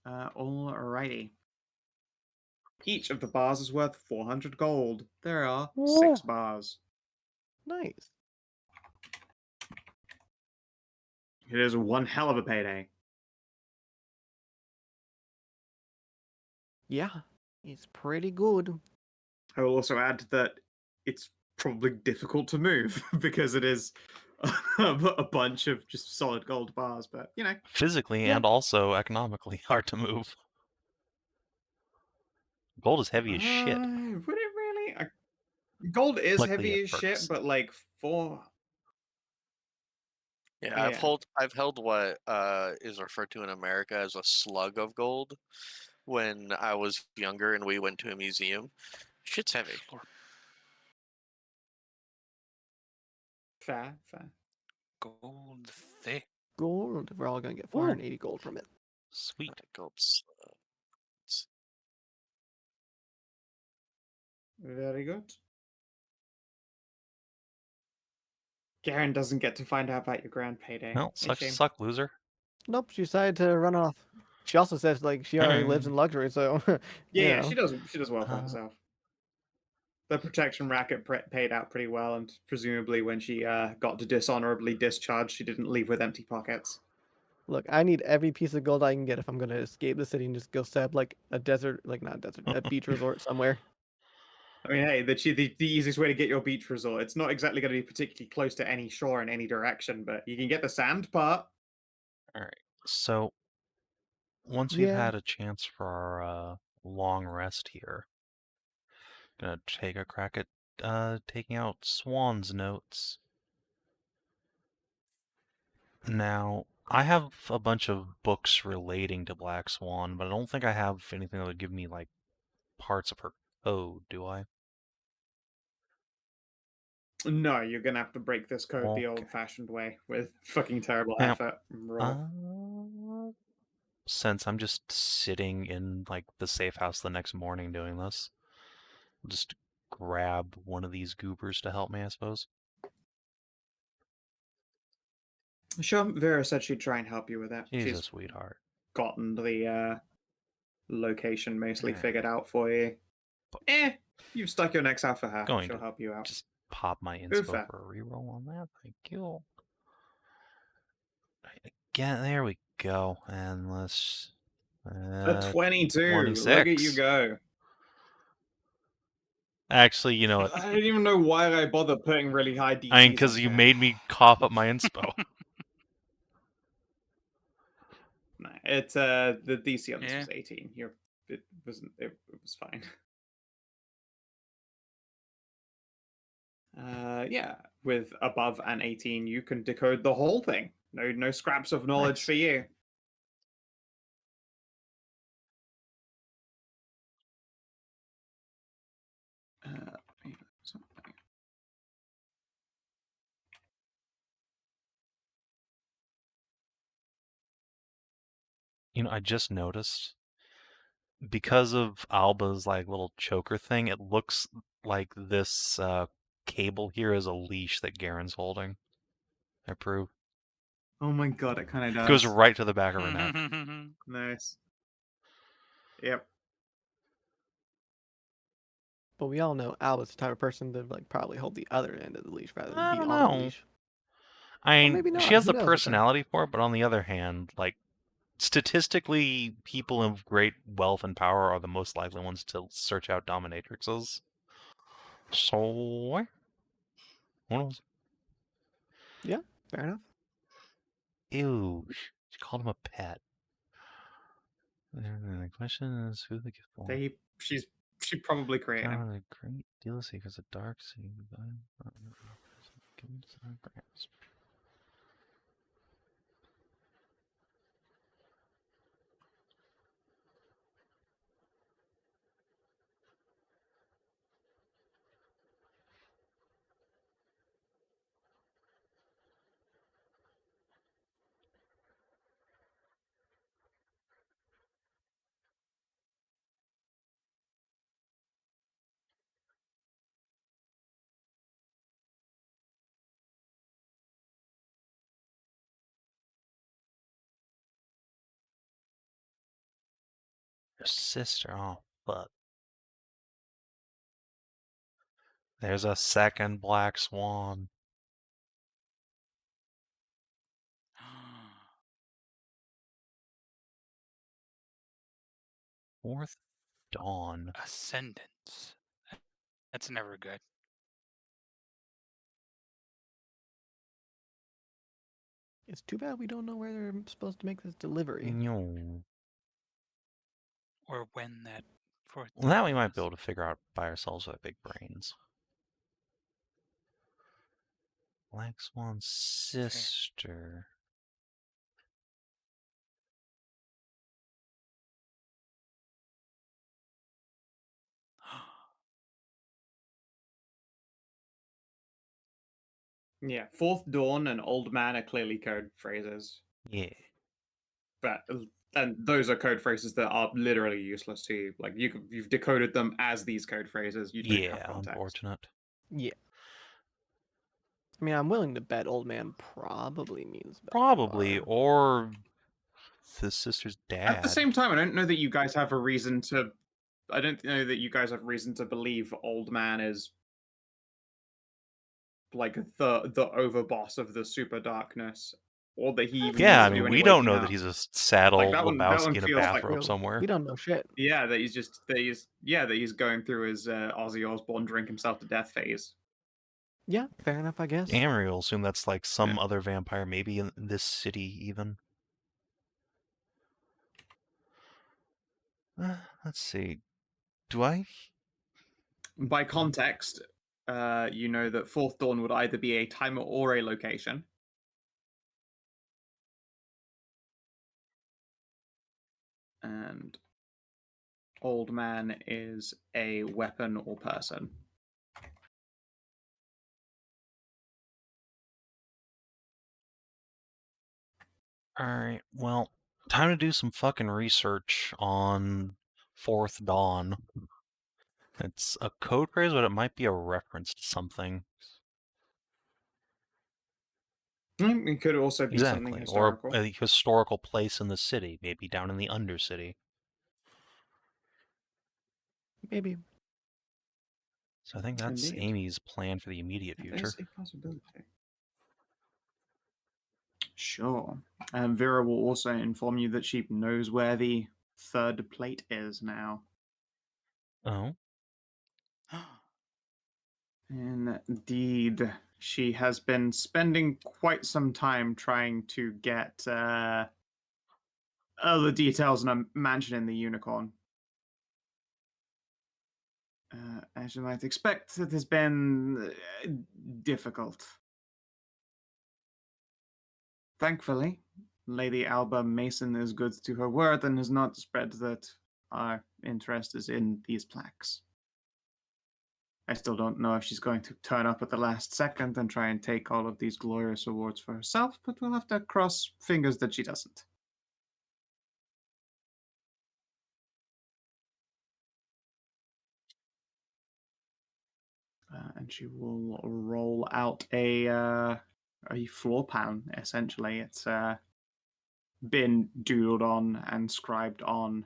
S1: Alrighty. Each of the bars is worth 400 gold. There are 6
S4: Whoa.
S1: bars.
S4: Nice.
S1: It is one hell of a payday.
S4: Yeah, it's pretty good.
S1: I will also add that it's probably difficult to move because it is a bunch of just solid gold bars, but
S5: Physically
S4: Yeah.
S5: and also economically hard to move. Gold is heavy as shit.
S1: Would it really? Gold is
S5: Luckily,
S1: heavy
S5: it
S1: as shit,
S5: works.
S1: but like
S6: Yeah,
S1: Yeah.
S6: I've held what is referred to in America as a slug of gold when I was younger and we went to a museum. Shit's heavy.
S1: fair.
S2: Gold thick.
S4: Gold. We're all gonna get 480 gold from it.
S5: Sweet.
S6: Not a gold slug.
S1: Very good. Garen doesn't get to find out about your grand payday.
S5: Well,
S1: A
S5: sucks to
S1: shame.
S5: suck, loser.
S4: Nope, she decided to run off. She also says like she already lives in luxury, so
S1: Yeah, she does well for
S5: Uh,
S1: herself. The protection racket paid out pretty well, and presumably when she got to dishonorably discharged, she didn't leave with empty pockets.
S4: Look, I need every piece of gold I can get if I'm gonna escape the city and just go set up like a a beach resort somewhere.
S1: I mean, hey, the easiest way to get your beach resort. It's not exactly going to be particularly close to any shore in any direction, but you can get the sand part.
S5: Alright, so once we've
S4: Yeah.
S5: had a chance for our long rest here, gonna take a crack at taking out Swan's notes. Now, I have a bunch of books relating to Black Swan, but I don't think I have anything that would give me, like, parts of her code, do I?
S1: No, you're going to have to break this code the
S5: Okay.
S1: old-fashioned way with fucking terrible
S5: Now,
S1: effort. and raw.
S5: Since I'm just sitting in, like, the safe house the next morning doing this, I'll just grab one of these goobers to help me, I suppose.
S1: Sure, Vera said she'd try and help you with that.
S5: She's a
S1: She's
S5: sweetheart.
S1: gotten the location mostly
S5: Alright.
S1: figured out for you. You've stuck your necks out for her.
S5: Going
S1: She'll
S5: to
S1: help you out.
S5: just pop my
S1: Go
S5: inspo
S1: fair.
S5: for a reroll on that. Thank you. Right, again, there we go. And let's.
S1: A 22.
S5: 26.
S1: Look at you go.
S5: Actually, you know what?
S1: I don't even know why I bother putting really high DCs.
S5: I mean, because you made me cough up my inspo.
S1: No, it's the DC on this
S2: Yeah.
S1: was 18. It wasn't. It was fine. Yeah, with above an 18, you can decode the whole thing. No scraps of knowledge
S5: Nice.
S1: for you. Something.
S5: You know, I just noticed because of Alba's like little choker thing, it looks like this cable here is a leash that Garen's holding. I approve.
S1: Oh my god, it kind of does.
S5: It goes right to the back of her neck.
S1: Nice. Yep.
S4: But we all know Alba's the type of person to like probably hold the other end of the leash rather than
S5: I
S4: be
S5: don't
S4: on the
S5: know.
S4: leash.
S5: I mean,
S4: maybe
S5: she
S4: not,
S5: has
S4: who
S5: the
S4: knows with her?
S5: personality for it, but on the other hand, like statistically, people of great wealth and power are the most likely ones to search out dominatrixes. So, who knows?
S4: Yeah, fair enough.
S5: Ew, she called him a pet. The question is, who the gift for?
S1: She probably created him.
S5: A great deal of secrets of dark sea. Give me some grasp. Her sister. Oh, fuck. There's a second black swan. Fourth dawn.
S2: Ascendance. That's never good.
S4: It's too bad we don't know where they're supposed to make this delivery.
S5: No.
S2: Or when that fourth.
S5: Well, that we
S2: dawn
S5: might
S2: is.
S5: be able to figure out by ourselves with big brains. Black Swan's sister.
S1: Yeah, Fourth Dawn and Old Man are clearly code phrases.
S5: Yeah.
S1: But and those are code phrases that are literally useless to you. Like you've decoded them as these code phrases. You don't have
S5: Yeah,
S1: context.
S5: unfortunate.
S4: Yeah. I mean, I'm willing to bet Old Man probably means
S5: Probably,
S4: Belfar.
S5: or the sister's dad.
S1: At the same time, I don't know that you guys have a reason to. I don't know that you guys have reason to believe Old Man is like the overboss of the super darkness, or that he even
S5: Yeah, I
S1: needs to do
S5: mean,
S1: any
S5: we don't
S1: waking
S5: know
S1: up.
S5: that he's a saddle
S1: Like, that one
S5: Lebowski in a
S1: feels like-
S5: bathrobe somewhere.
S4: We don't know shit.
S1: Yeah, that he's going through his Ozzy Osbourne drink himself to death phase.
S4: Yeah, fair enough, I guess.
S5: Amiré will assume that's like some other vampire, maybe in this city even. Let's see. Do I?
S1: By context, you know that Fourth Dawn would either be a time or a location. And Old Man is a weapon or person.
S5: Alright, well, time to do some fucking research on Fourth Dawn. It's a code phrase, but it might be a reference to something.
S1: It could also be something
S5: Exactly, or
S1: historical.
S5: a historical place in the city, maybe down in the Undercity.
S4: Maybe.
S5: So I think that's
S1: Indeed.
S5: Amy's plan for the immediate
S1: That
S5: future.
S1: is a possibility. Sure. Vera will also inform you that she knows where the third plate is now.
S5: Oh,
S1: Indeed. She has been spending quite some time trying to get the details on a mansion in the Unicorn. As you might expect, it has been difficult. Thankfully, Lady Alba Mason is good to her word and has not spread that our interest is in these plaques. I still don't know if she's going to turn up at the last second and try and take all of these glorious awards for herself, but we'll have to cross fingers that she doesn't. And she will roll out a floor plan, essentially. It's been doodled on and scribed on.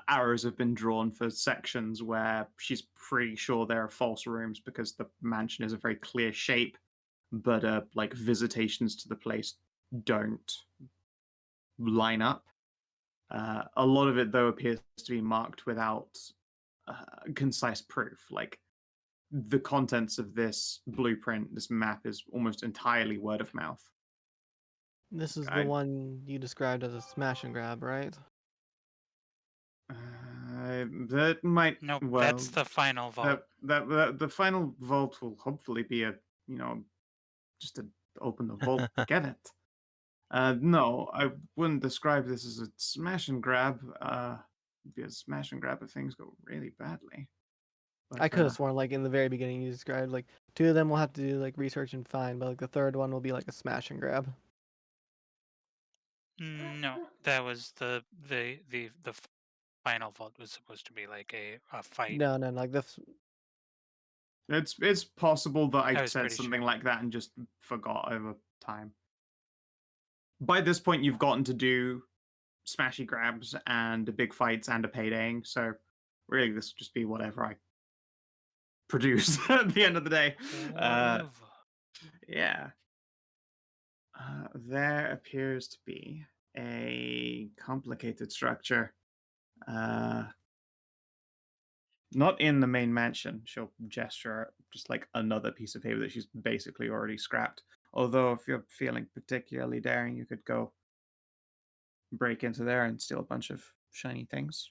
S1: Arrows have been drawn for sections where she's pretty sure there are false rooms because the mansion is a very clear shape, but like visitations to the place don't line up. A lot of it, though, appears to be marked without concise proof. Like the contents of this blueprint, this map, is almost entirely word of mouth.
S4: This is the one you described as a smash and grab, right?
S1: That might.
S2: Nope,
S1: well,
S2: that's the final vault.
S1: The final vault will hopefully be just to open the vault to get it. No, I wouldn't describe this as a smash and grab. It'd be a smash and grab if things go really badly. But,
S4: I could have sworn, like, in the very beginning you described, like, 2 of them will have to do, like, research and find, but, like, the third one will be, like, a smash and grab.
S2: No, that was the final vault was supposed to be like a fight.
S4: No, like,
S1: It's possible that I
S2: was
S1: said
S2: pretty
S1: something
S2: sure.
S1: like that and just forgot over time. By this point, you've gotten to do smashy grabs and big fights and a paydaying, so really this will just be whatever I produce at the end of the day.
S2: Whatever.
S1: Yeah. There appears to be a complicated structure. Not in the main mansion. She'll gesture just like another piece of paper that she's basically already scrapped. Although, if you're feeling particularly daring, you could go break into there and steal a bunch of shiny things.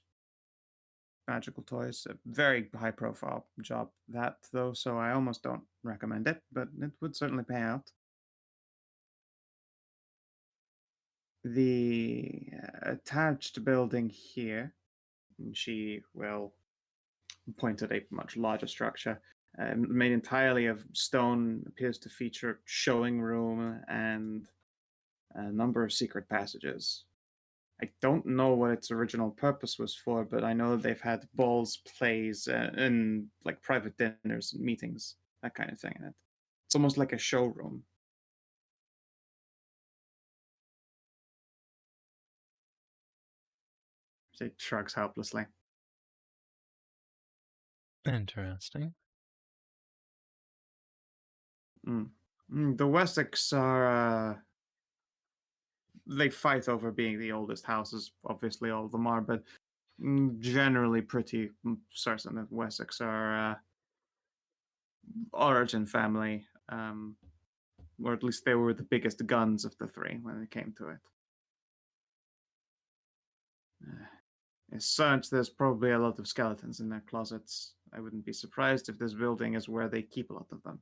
S1: Magical toys. A very high profile job, that, though, so I almost don't recommend it, but it would certainly pay out. The attached building here, and she will point at a much larger structure, made entirely of stone, appears to feature showing room and a number of secret passages. I don't know what its original purpose was for, but I know that they've had balls, plays, and like private dinners and meetings, that kind of thing in it. It's almost like a showroom. She shrugs helplessly.
S5: interesting.
S1: The Wessex are. They fight over being the oldest houses, obviously, all of them are, but generally pretty certain that Wessex are origin family, or at least they were the biggest guns of the three when it came to it. As such, there's probably a lot of skeletons in their closets. I wouldn't be surprised if this building is where they keep a lot of them.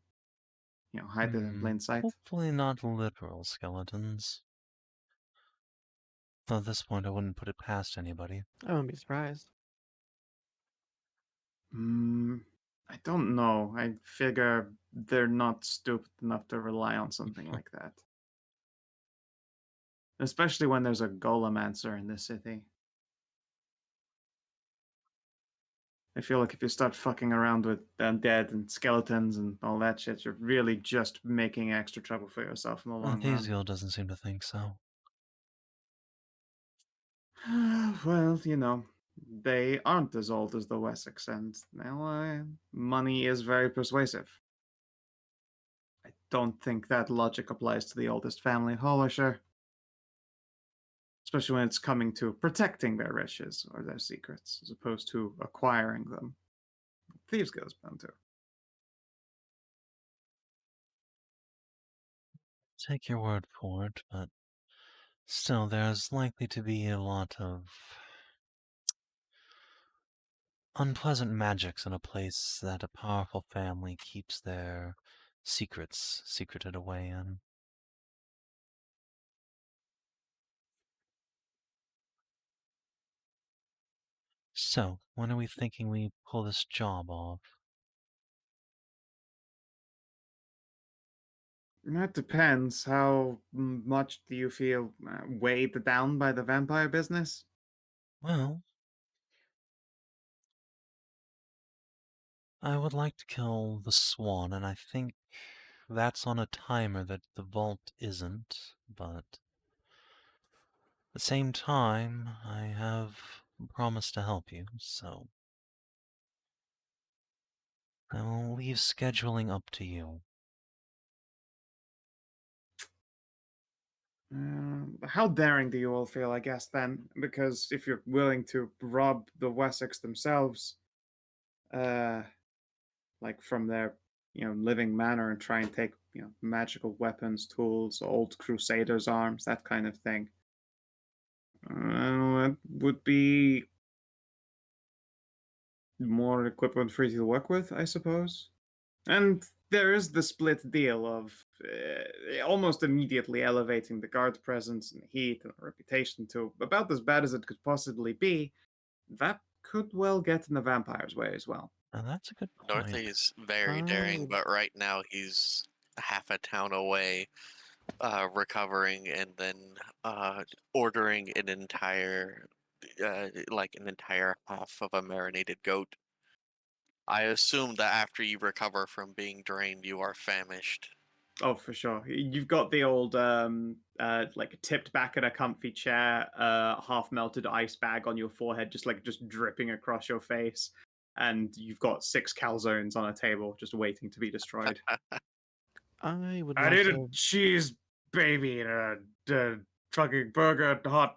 S1: Hide it in plain sight.
S5: Hopefully not literal skeletons. Though at this point, I wouldn't put it past anybody.
S4: I wouldn't be surprised.
S1: I don't know. I figure they're not stupid enough to rely on something like that. Especially when there's a golemancer in this city. I feel like if you start fucking around with undead and skeletons and all that shit, you're really just making extra trouble for yourself in the long run.
S5: Thaziel doesn't seem to think so.
S1: Well, they aren't as old as the Wessex, and well, money is very persuasive. I don't think that logic applies to the oldest family at Hollisher. Especially when it's coming to protecting their riches or their secrets, as opposed to acquiring them. Thieves goes down too.
S5: Take your word for it, but still, there's likely to be a lot of unpleasant magics in a place that a powerful family keeps their secrets secreted away in. So, when are we thinking we pull this job off?
S1: That depends. How much do you feel weighed down by the vampire business?
S5: Well, I would like to kill the swan, and I think that's on a timer that the vault isn't, but at the same time, I have promised to help you, so I will leave scheduling up to you.
S1: How daring do you all feel, I guess, then? Because if you're willing to rob the Wessex themselves, like from their, living manor and try and take, magical weapons, tools, old crusaders' arms, that kind of thing. That would be more equipment for you to work with, I suppose. And there is the split deal of almost immediately elevating the guard presence and heat and reputation to about as bad as it could possibly be. That could well get in the vampire's way as well.
S5: Now that's a good point.
S6: Northie's very daring, but right now he's half a town away, recovering and then ordering an entire half of a marinated goat. I assume that after you recover from being drained, you are famished.
S1: Oh, for sure. You've got the old, like tipped back in a comfy chair, half melted ice bag on your forehead, just dripping across your face, and you've got 6 calzones on a table, just waiting to be destroyed.
S4: I would
S1: I
S4: like
S1: need a
S4: to.
S1: cheese baby and a fucking burger, hot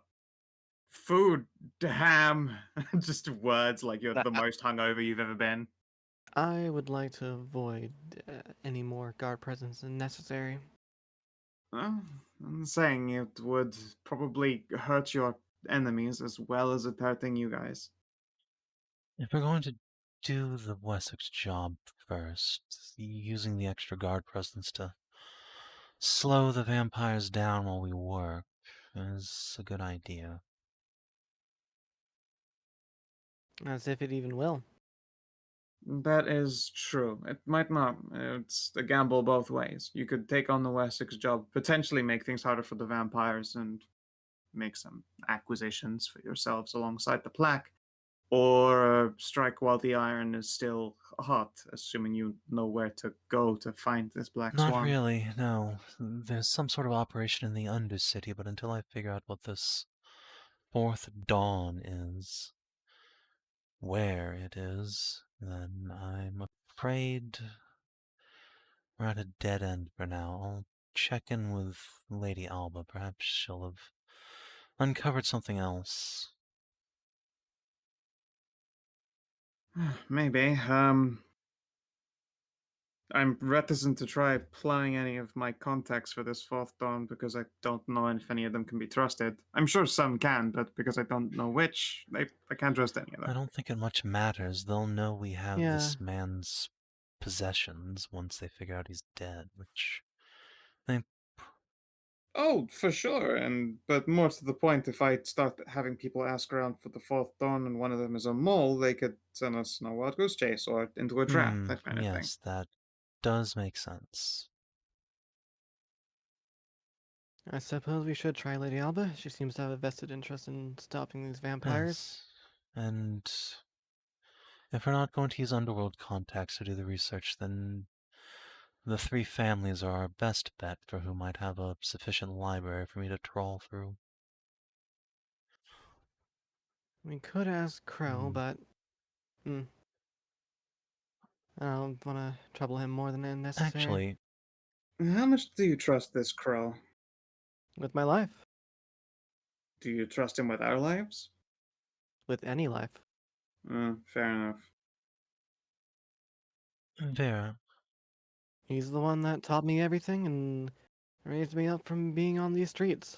S1: food, ham. Just words like you're the most hungover you've ever been.
S4: I would like to avoid any more guard presence than necessary.
S1: Well, I'm saying it would probably hurt your enemies as well as it hurting you guys.
S5: If we're going to do the Wessex job first, using the extra guard presence to slow the vampires down while we work is a good idea.
S4: As if it even will.
S1: That is true. It might not. It's a gamble both ways. You could take on the Wessex job, potentially make things harder for the vampires, and make some acquisitions for yourselves alongside the plaque, or strike while the iron is still hot, assuming you know where to go to find this black
S5: Not
S1: swan.
S5: really, no. There's some sort of operation in the Undercity, but until I figure out what this Fourth Dawn is, where it is, then I'm afraid we're at a dead end for now. I'll check in with Lady Alba. Perhaps she'll have uncovered something else.
S1: Maybe. I'm reticent to try applying any of my contacts for this Fourth Dawn because I don't know if any of them can be trusted. I'm sure some can, but because I don't know which, I can't trust any of them.
S5: I don't think it much matters. They'll know we have
S4: Yeah.
S5: this man's possessions once they figure out he's dead, which they...
S1: Oh, for sure, but more to the point, if I start having people ask around for the Fourth Dawn and one of them is a mole, they could send us a wild goose chase or into a trap, that kind of thing.
S5: Yes, that does make sense.
S4: I suppose we should try Lady Alba. She seems to have a vested interest in stopping these vampires.
S5: Yes. And if we're not going to use underworld contacts to do the research, then the 3 families are our best bet for who might have a sufficient library for me to trawl through.
S4: We could ask Crow, but I don't want to trouble him more than necessary.
S5: Actually,
S1: How much do you trust this Crow?
S4: With my life.
S1: Do you trust him with our lives?
S4: With any life.
S1: Fair enough.
S5: Vera,
S4: He's the one that taught me everything and raised me up from being on these streets.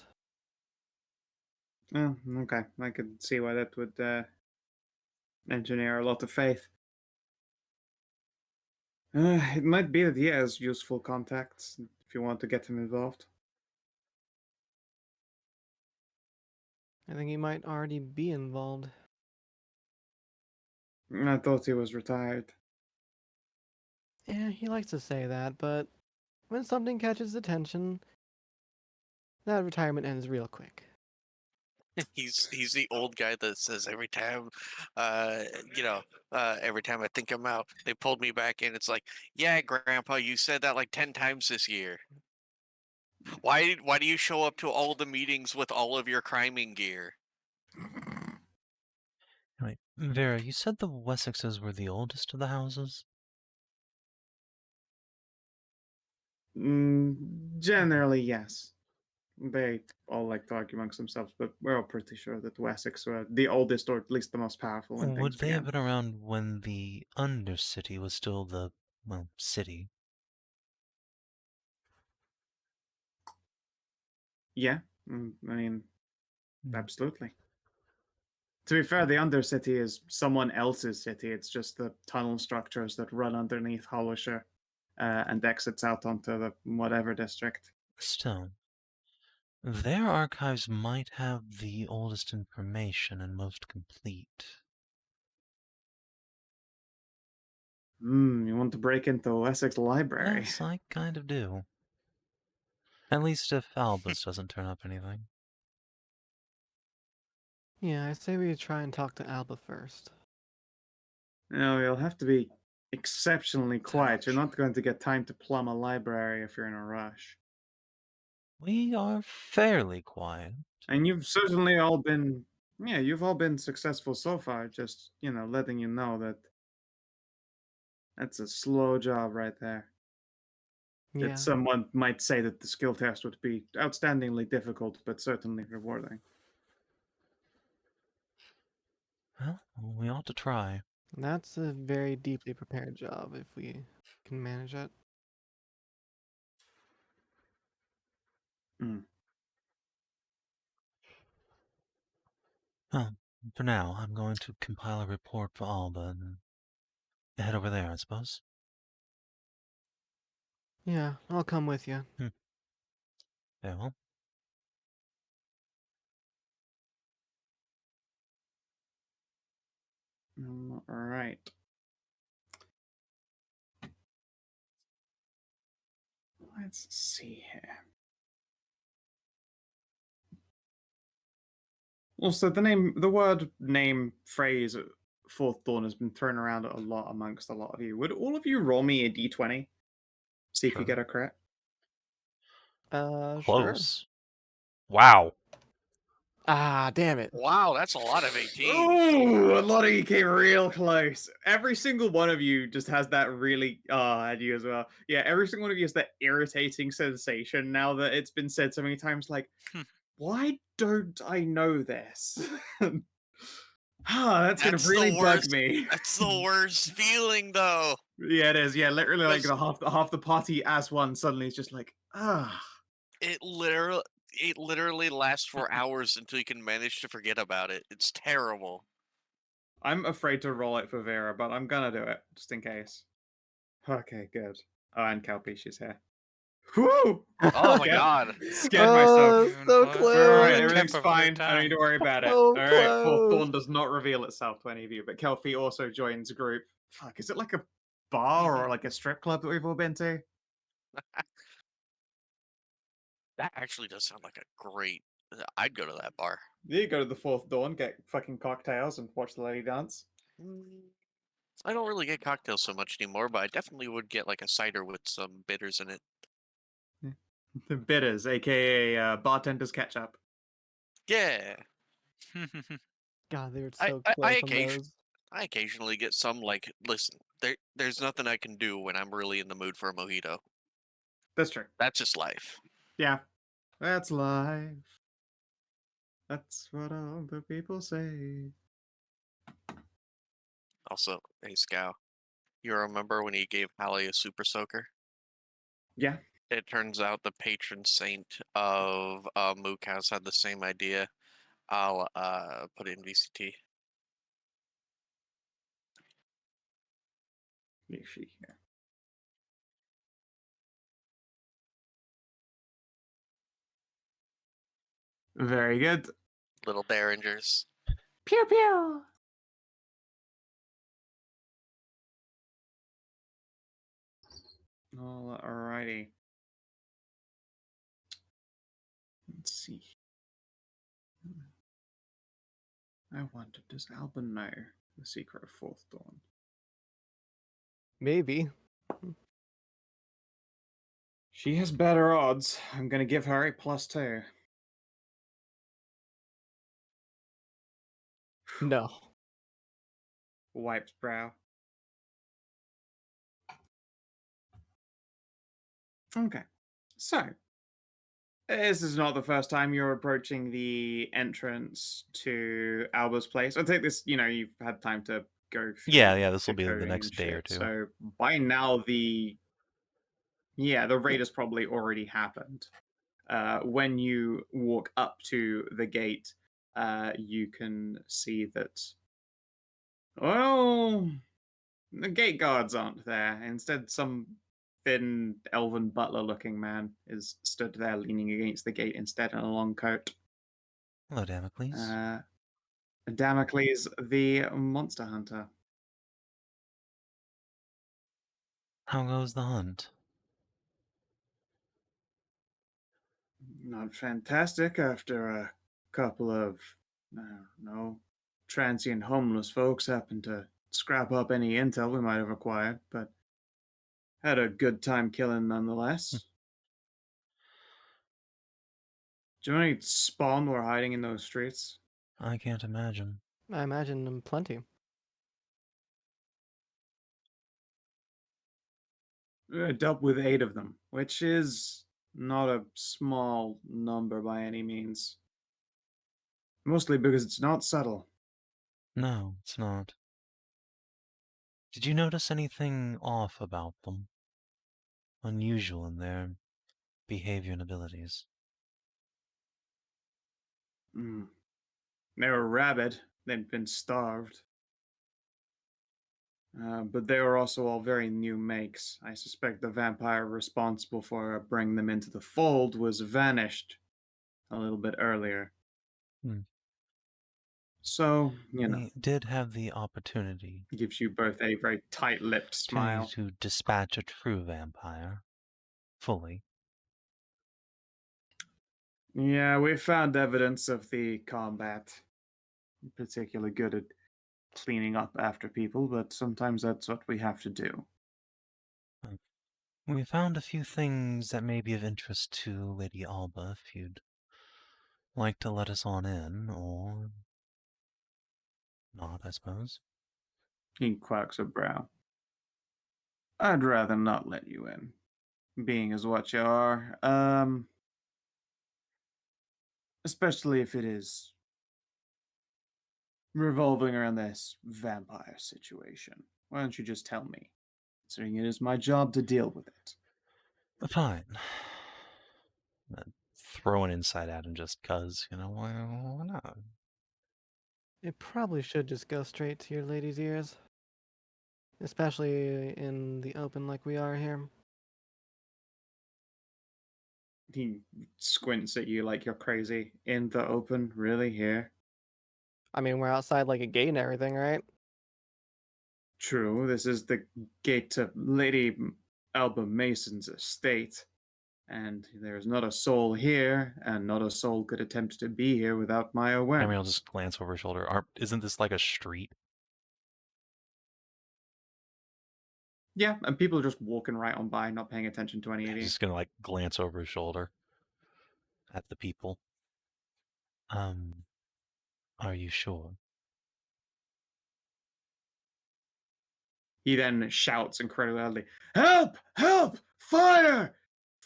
S1: Oh, okay. I could see why that would engineer a lot of faith. It might be that he has useful contacts if you want to get him involved.
S4: I think he might already be involved.
S1: I thought he was retired.
S4: Yeah, he likes to say that, but when something catches attention, that retirement ends real quick.
S6: He's the old guy that says every time, every time I think I'm out, they pulled me back in. It's like, yeah, Grandpa, you said that like 10 times this year. Why do you show up to all the meetings with all of your criming gear?
S5: wait, Vera, you said the Wessexes were the oldest of the houses?
S1: Generally, yes. They all like to argue amongst themselves, but we're all pretty sure that Wessex were the oldest, or at least the most powerful when
S5: Would
S1: things
S5: they have
S1: began.
S5: been around when the Undercity was still the, well, city?
S1: Yeah, I mean, absolutely. To be fair, the Undercity is someone else's city. It's just the tunnel structures that run underneath Hollisher and exits out onto the whatever district.
S5: Still, their archives might have the oldest information and most complete.
S1: You want to break into Wessex Library?
S5: Yes, I kind of do. At least if Albus doesn't turn up anything.
S4: Yeah, I say we try and talk to Alba first.
S1: No, you'll have to be exceptionally quiet. You're not going to get time to plumb a library if you're in a rush.
S5: We are fairly quiet.
S1: And you've certainly all been, yeah, you've all been successful so far. Just, letting you know that that's a slow job right there.
S4: Yeah.
S1: That someone might say that the skill test would be outstandingly difficult, but certainly rewarding.
S5: Well, we ought to try.
S4: That's a very deeply prepared job if we can manage it.
S5: Well, for now, I'm going to compile a report for Alba and head over there, I suppose.
S4: Yeah, I'll come with you.
S5: Very well.
S1: All right. Let's see here. Also, the word name phrase Fourth Dawn has been thrown around a lot amongst a lot of you. Would all of you roll me a d20? See if you
S5: Sure.
S1: get a crit.
S4: Sure.
S5: Close. Wow.
S4: Ah, damn it.
S6: Wow, that's a lot of 18.
S1: Oh, a lot of you came real close. Every single one of you just has that really, and you as well. Yeah, every single one of you has that irritating sensation now that it's been said so many times. Like, why don't I know this? That's gonna really bug me.
S6: That's the worst feeling, though.
S1: Yeah, it is. Yeah, literally, like half the party as one suddenly is just like,
S6: It literally lasts for hours until you can manage to forget about it. It's terrible.
S1: I'm afraid to roll it for Vera, but I'm gonna do it just in case. Okay, good. Oh, and Kelpie, she's here. Whoo!
S6: Oh my god.
S1: Scared myself.
S4: So
S2: Close.
S4: close.
S1: Alright,
S2: Tip
S1: everything's
S2: of
S1: fine.
S2: the
S1: I don't need to
S2: tongue.
S1: worry about it.
S4: So
S1: Alright, Fourth
S4: close.
S1: Dawn does not reveal itself to any of you, but Kelpie also joins group. Fuck, is it like a bar or like a strip club that we've all been to?
S6: That actually does sound like a great... I'd go to that bar.
S1: You go to the Fourth Dawn, get fucking cocktails, and watch the lady dance.
S6: I don't really get cocktails so much anymore, but I definitely would get like a cider with some bitters in it.
S1: The bitters, aka bartender's ketchup.
S6: Yeah.
S4: God, they were
S6: I-
S4: so
S6: I
S4: close on
S6: occasion-
S4: those.
S6: I occasionally get some like, listen, there's nothing I can do when I'm really in the mood for a mojito.
S1: That's true.
S6: That's just life.
S1: Yeah, that's life. That's what all the people say.
S6: Also, hey Skow, you remember when he gave Hallie a super soaker?
S1: Yeah.
S6: It turns out the patron saint of Mook House had the same idea. I'll put it in VCT.
S1: You see here. Very good.
S6: Little derringers.
S1: Pew pew. Alrighty. Let's see. I wonder, does Alban know the secret of Fourth Dawn?
S4: Maybe.
S1: She has better odds. I'm gonna give her a +2.
S4: No.
S1: Wipes brow. Okay. So, this is not the first time you're approaching the entrance to Alba's place. I take this, you've had time to go through
S5: Yeah, this will be the
S1: decoding
S5: next
S1: and
S5: day or
S1: shit.
S5: two.
S1: So by now the raid has probably already happened. When you walk up to the gate, you can see that, well, the gate guards aren't there. Instead, some thin, elven butler-looking man is stood there leaning against the gate instead in a long coat.
S5: Hello, Damocles.
S1: Damocles, the monster hunter.
S5: How goes the hunt?
S1: Not fantastic after a couple of, transient homeless folks happened to scrap up any intel we might have acquired, but had a good time killing nonetheless. Do you know any spawn were hiding in those streets?
S5: I can't imagine.
S4: I imagine them plenty.
S1: I dealt with 8 of them, which is not a small number by any means. Mostly because it's not subtle.
S5: No, it's not. Did you notice anything off about them? Unusual in their behavior and abilities?
S1: They were rabid. They'd been starved. But they were also all very new makes. I suspect the vampire responsible for bringing them into the fold was vanished a little bit earlier. So,
S5: We did have the opportunity.
S1: Gives you both a very tight-lipped smile.
S5: To dispatch a true vampire. Fully.
S1: Yeah, we found evidence of the combat. Particularly good at cleaning up after people, but sometimes that's what we have to do.
S5: We found a few things that may be of interest to Lady Alba, if you'd like to let us on in, or not, I suppose.
S1: He quirks a brow. I'd rather not let you in, being as what you are. Especially if it is revolving around this vampire situation. Why don't you just tell me, considering it is my job to deal with it?
S5: Fine. Throw an insight at him just 'cause, why not?
S4: It probably should just go straight to your lady's ears. Especially in the open like we are here.
S1: He squints at you like you're crazy. In the open? Really? Here?
S4: I mean, we're outside like a gate and everything, right?
S1: True, this is the gate to Lady Alba Mason's estate, and there is not a soul here, and not a soul could attempt to be here without my awareness.
S5: Amxal just glance over his shoulder. Isn't this like a street?
S1: Yeah, and people are just walking right on by, not paying attention to any of you.
S5: He's just gonna glance over his shoulder at the people. Are you sure?
S1: He then shouts incredibly loudly, "Help! Help! Fire!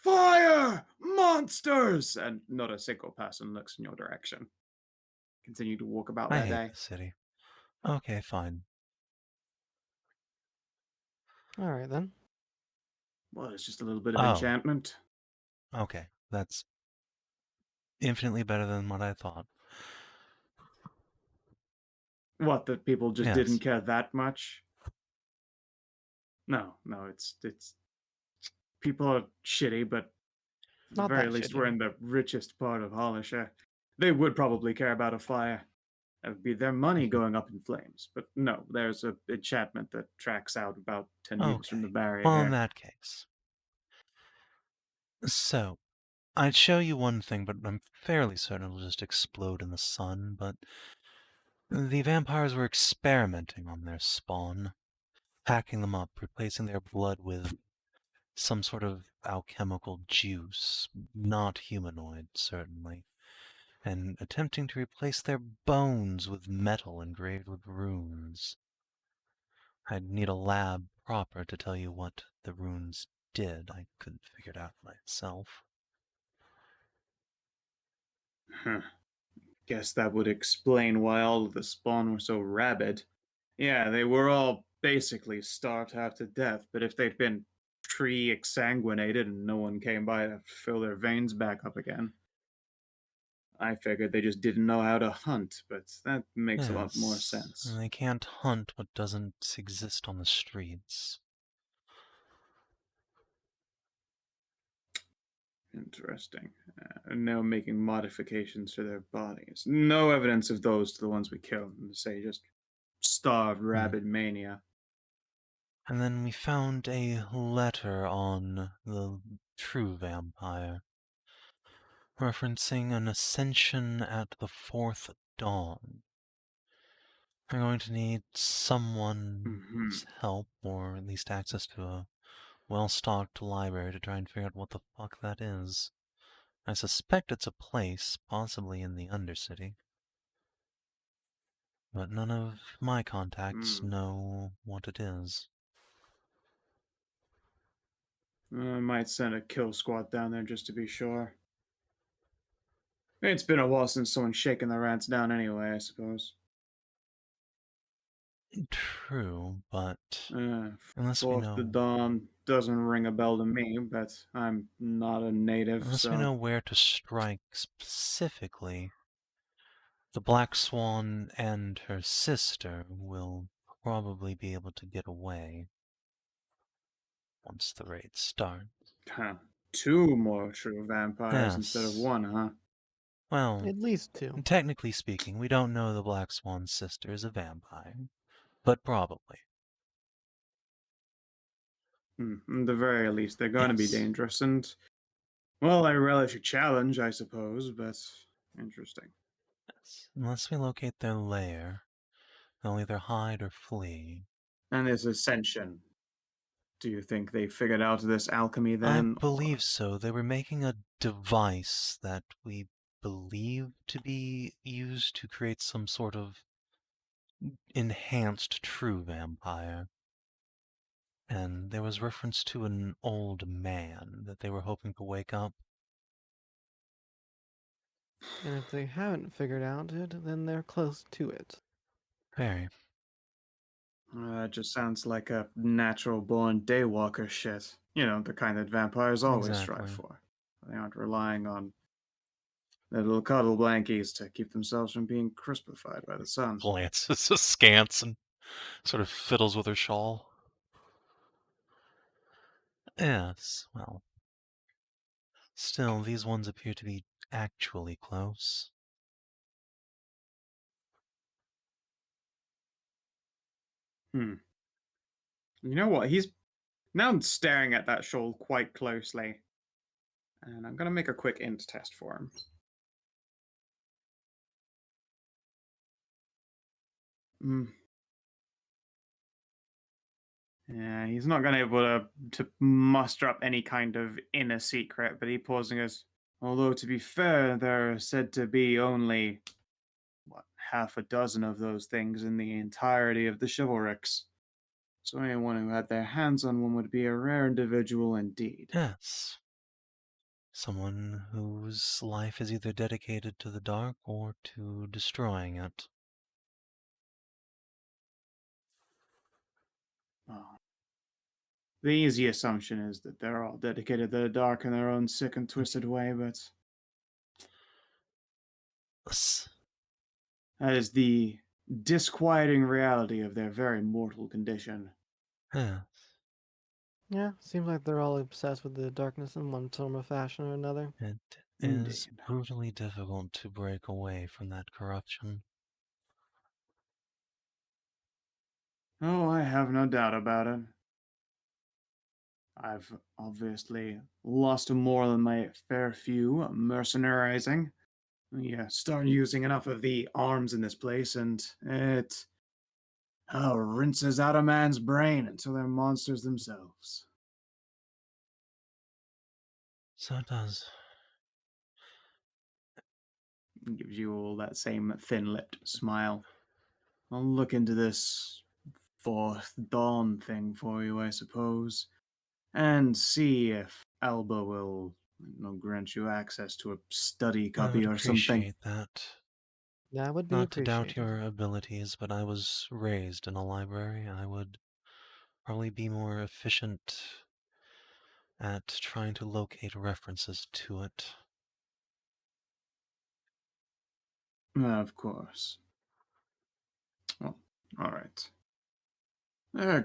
S1: Fire! Monsters!" And not a single person looks in your direction. Continue to walk about
S5: I
S1: their
S5: hate
S1: day.
S5: the city. Okay, fine.
S4: All right then.
S1: Well, it's just a little bit of
S5: Oh.
S1: enchantment.
S5: Okay, that's infinitely better than what I thought.
S1: What, that people just
S5: Yes.
S1: didn't care that much? No, it's people are shitty, but at the
S4: Not
S1: very
S4: that
S1: least
S4: shitty.
S1: we're in the richest part of Hollisher. They would probably care about a fire. That would be their money going up in flames. But no, there's a enchantment that tracks out about 10 meters from the
S5: Okay.
S1: barrier
S5: Well,
S1: here.
S5: in that case. So, I'd show you one thing, but I'm fairly certain it'll just explode in the sun, but the vampires were experimenting on their spawn, packing them up, replacing their blood with some sort of alchemical juice, not humanoid, certainly, and attempting to replace their bones with metal engraved with runes. I'd need a lab proper to tell you what the runes did. I couldn't figure it out myself.
S1: Huh. Guess that would explain why all of the spawn were so rabid. Yeah, they were all basically starved half to death, but if they'd been tree exsanguinated and no one came by to fill their veins back up again, I figured they just didn't know how to hunt, but that makes a lot more
S5: Yes,
S1: sense.
S5: and they can't hunt what doesn't exist on the streets.
S1: Interesting. And now making modifications to their bodies. No evidence of those to the ones we killed. Say just starved rabid mania.
S5: And then we found a letter on the true vampire, referencing an ascension at the fourth dawn. We're going to need someone's help, or at least access to a well-stocked library to try and figure out what the fuck that is. I suspect it's a place, possibly in the Undercity. But none of my contacts know what it is.
S1: I might send a kill squad down there just to be sure. It's been a while since someone's shaken the rats down anyway, I suppose.
S5: True, but unless we
S1: Fourth
S5: know
S1: the Dawn doesn't ring a bell to me, but I'm not a native,
S5: unless
S1: so...
S5: we know where to strike specifically, the Black Swan and her sister will probably be able to get away once the raid starts.
S1: Huh. 2 more true vampires instead of
S5: Yes.
S1: 1, huh?
S5: Well,
S4: At least 2.
S5: technically speaking, we don't know the Black Swan's sister is a vampire, but probably.
S1: At the very least, they're going to be
S5: Yes.
S1: dangerous, and... Well, I relish a challenge, I suppose, but... Interesting.
S5: Yes. Unless we locate their lair, they'll either hide or flee.
S1: And this ascension... Do you think they figured out this alchemy then?
S5: I believe so. They were making a device that we believe to be used to create some sort of enhanced true vampire. And there was reference to an old man that they were hoping to wake up.
S4: And if they haven't figured out it, then they're close to it.
S5: Very.
S1: That just sounds like a natural-born daywalker shit. You know, the kind that vampires always strive
S5: Exactly.
S1: for. They aren't relying on their little cuddle blankies to keep themselves from being crispified by the sun.
S5: Glances askance and sort of fiddles with her shawl. Yes, well. Still, these ones appear to be actually close.
S1: You know what? He's now staring at that shawl quite closely. And I'm going to make a quick int test for him. Yeah, he's not going to be able to muster up any kind of inner secret, but he pauses and goes, although to be fair, there are said to be only, half a dozen of those things in the entirety of the chivalrics. So anyone who had their hands on one would be a rare individual indeed.
S5: Yes. Someone whose life is either dedicated to the dark or to destroying it.
S1: Oh. The easy assumption is that they're all dedicated to the dark in their own sick and twisted way, but that is the disquieting reality of their very mortal condition.
S5: Yes.
S4: Yeah, seems like they're all obsessed with the darkness in one form of fashion or another.
S5: It is
S1: Indeed.
S5: brutally difficult to break away from that corruption.
S1: Oh, I have no doubt about it. I've obviously lost more than my fair few mercenarizing. Yeah, start using enough of the arms in this place, and it rinses out a man's brain until they're monsters themselves.
S5: So it does.
S1: It gives you all that same thin-lipped smile. I'll look into this fourth dawn thing for you, I suppose, and see if Alba will grant you access to a study
S5: I
S1: copy
S5: would
S1: or something.
S5: appreciate that.
S4: That would be
S5: Not to doubt
S4: appreciated.
S5: your abilities, but I was raised in a library. I would probably be more efficient at trying to locate references to it.
S1: Of course. Oh, all right.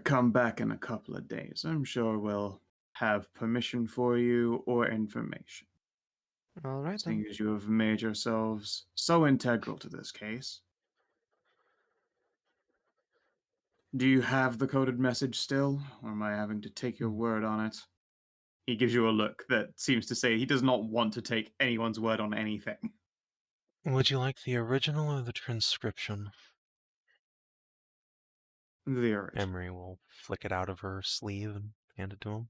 S1: Come back in a couple of days. I'm sure we'll have permission for you or information.
S4: All right
S1: Seeing
S4: then.
S1: as you have made yourselves so integral to this case. Do you have the coded message still, or am I having to take your word on it? He gives you a look that seems to say he does not want to take anyone's word on anything.
S5: Would you like the original or the transcription?
S1: The original.
S5: Emery will flick it out of her sleeve and hand it to him.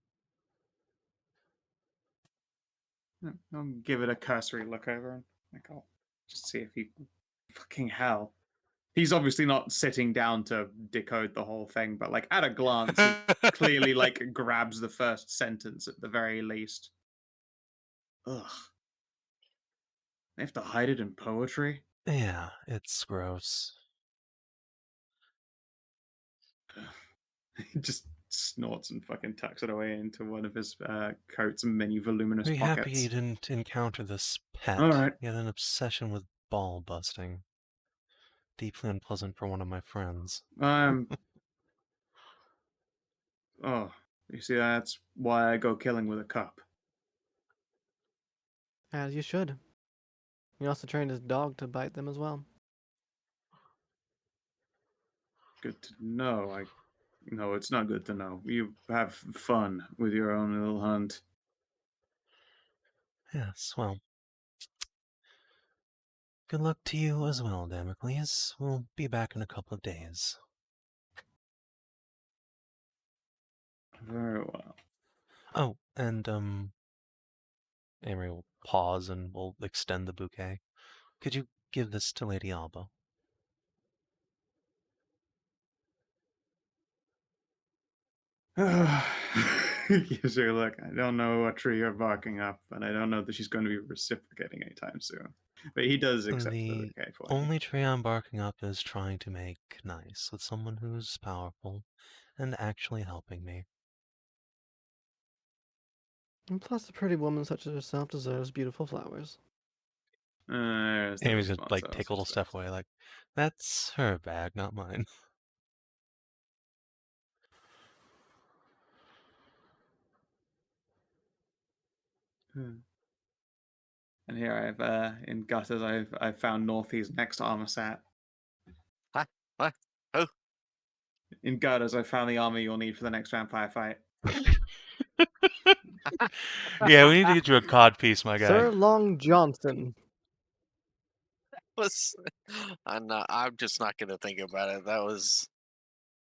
S1: I'll give it a cursory look over and I'll just see if he fucking hell. He's obviously not sitting down to decode the whole thing, but like at a glance, he clearly like grabs the first sentence at the very least. Ugh. They have to hide it in poetry?
S5: Yeah, it's gross.
S1: He just snorts and fucking tucks it away into one of his coat's many voluminous
S5: Be happy you
S1: pockets.
S5: didn't encounter this pet.
S1: All right.
S5: He had an obsession with ball busting. Deeply unpleasant for one of my friends.
S1: Oh, you see, that's why I go killing with a cup.
S4: As you should. He also trained his dog to bite them as well.
S1: Good to know. No, it's not good to know. You have fun with your own little hunt.
S5: Yes, well. Good luck to you as well, Damocles. We'll be back in a couple of days.
S1: Very well.
S5: Oh, and, Amory will pause and will extend the bouquet. Could you give this to Lady Alba?
S1: Gives her a look. I don't know what tree you're barking up, and I don't know that she's going to be reciprocating anytime soon. But he does accept the
S5: The
S1: bouquet for you.
S5: only tree I'm barking up is trying to make nice with someone who's powerful and actually helping me.
S4: And plus, a pretty woman such as herself deserves beautiful flowers.
S1: There's the
S5: Amy's gonna,
S1: response
S5: like,
S1: I
S5: take a
S1: was
S5: little step away, like, that's her bag, not mine.
S1: expecting. And here I've in gutters I've found Northie's next armor set.
S6: Huh? What? Who?
S1: In gutters I found the armor you'll need for the next vampire fight.
S5: Yeah, we need to get you a cod piece, my guy.
S4: Sir Long Johnson.
S6: I'm just not gonna think about it. That was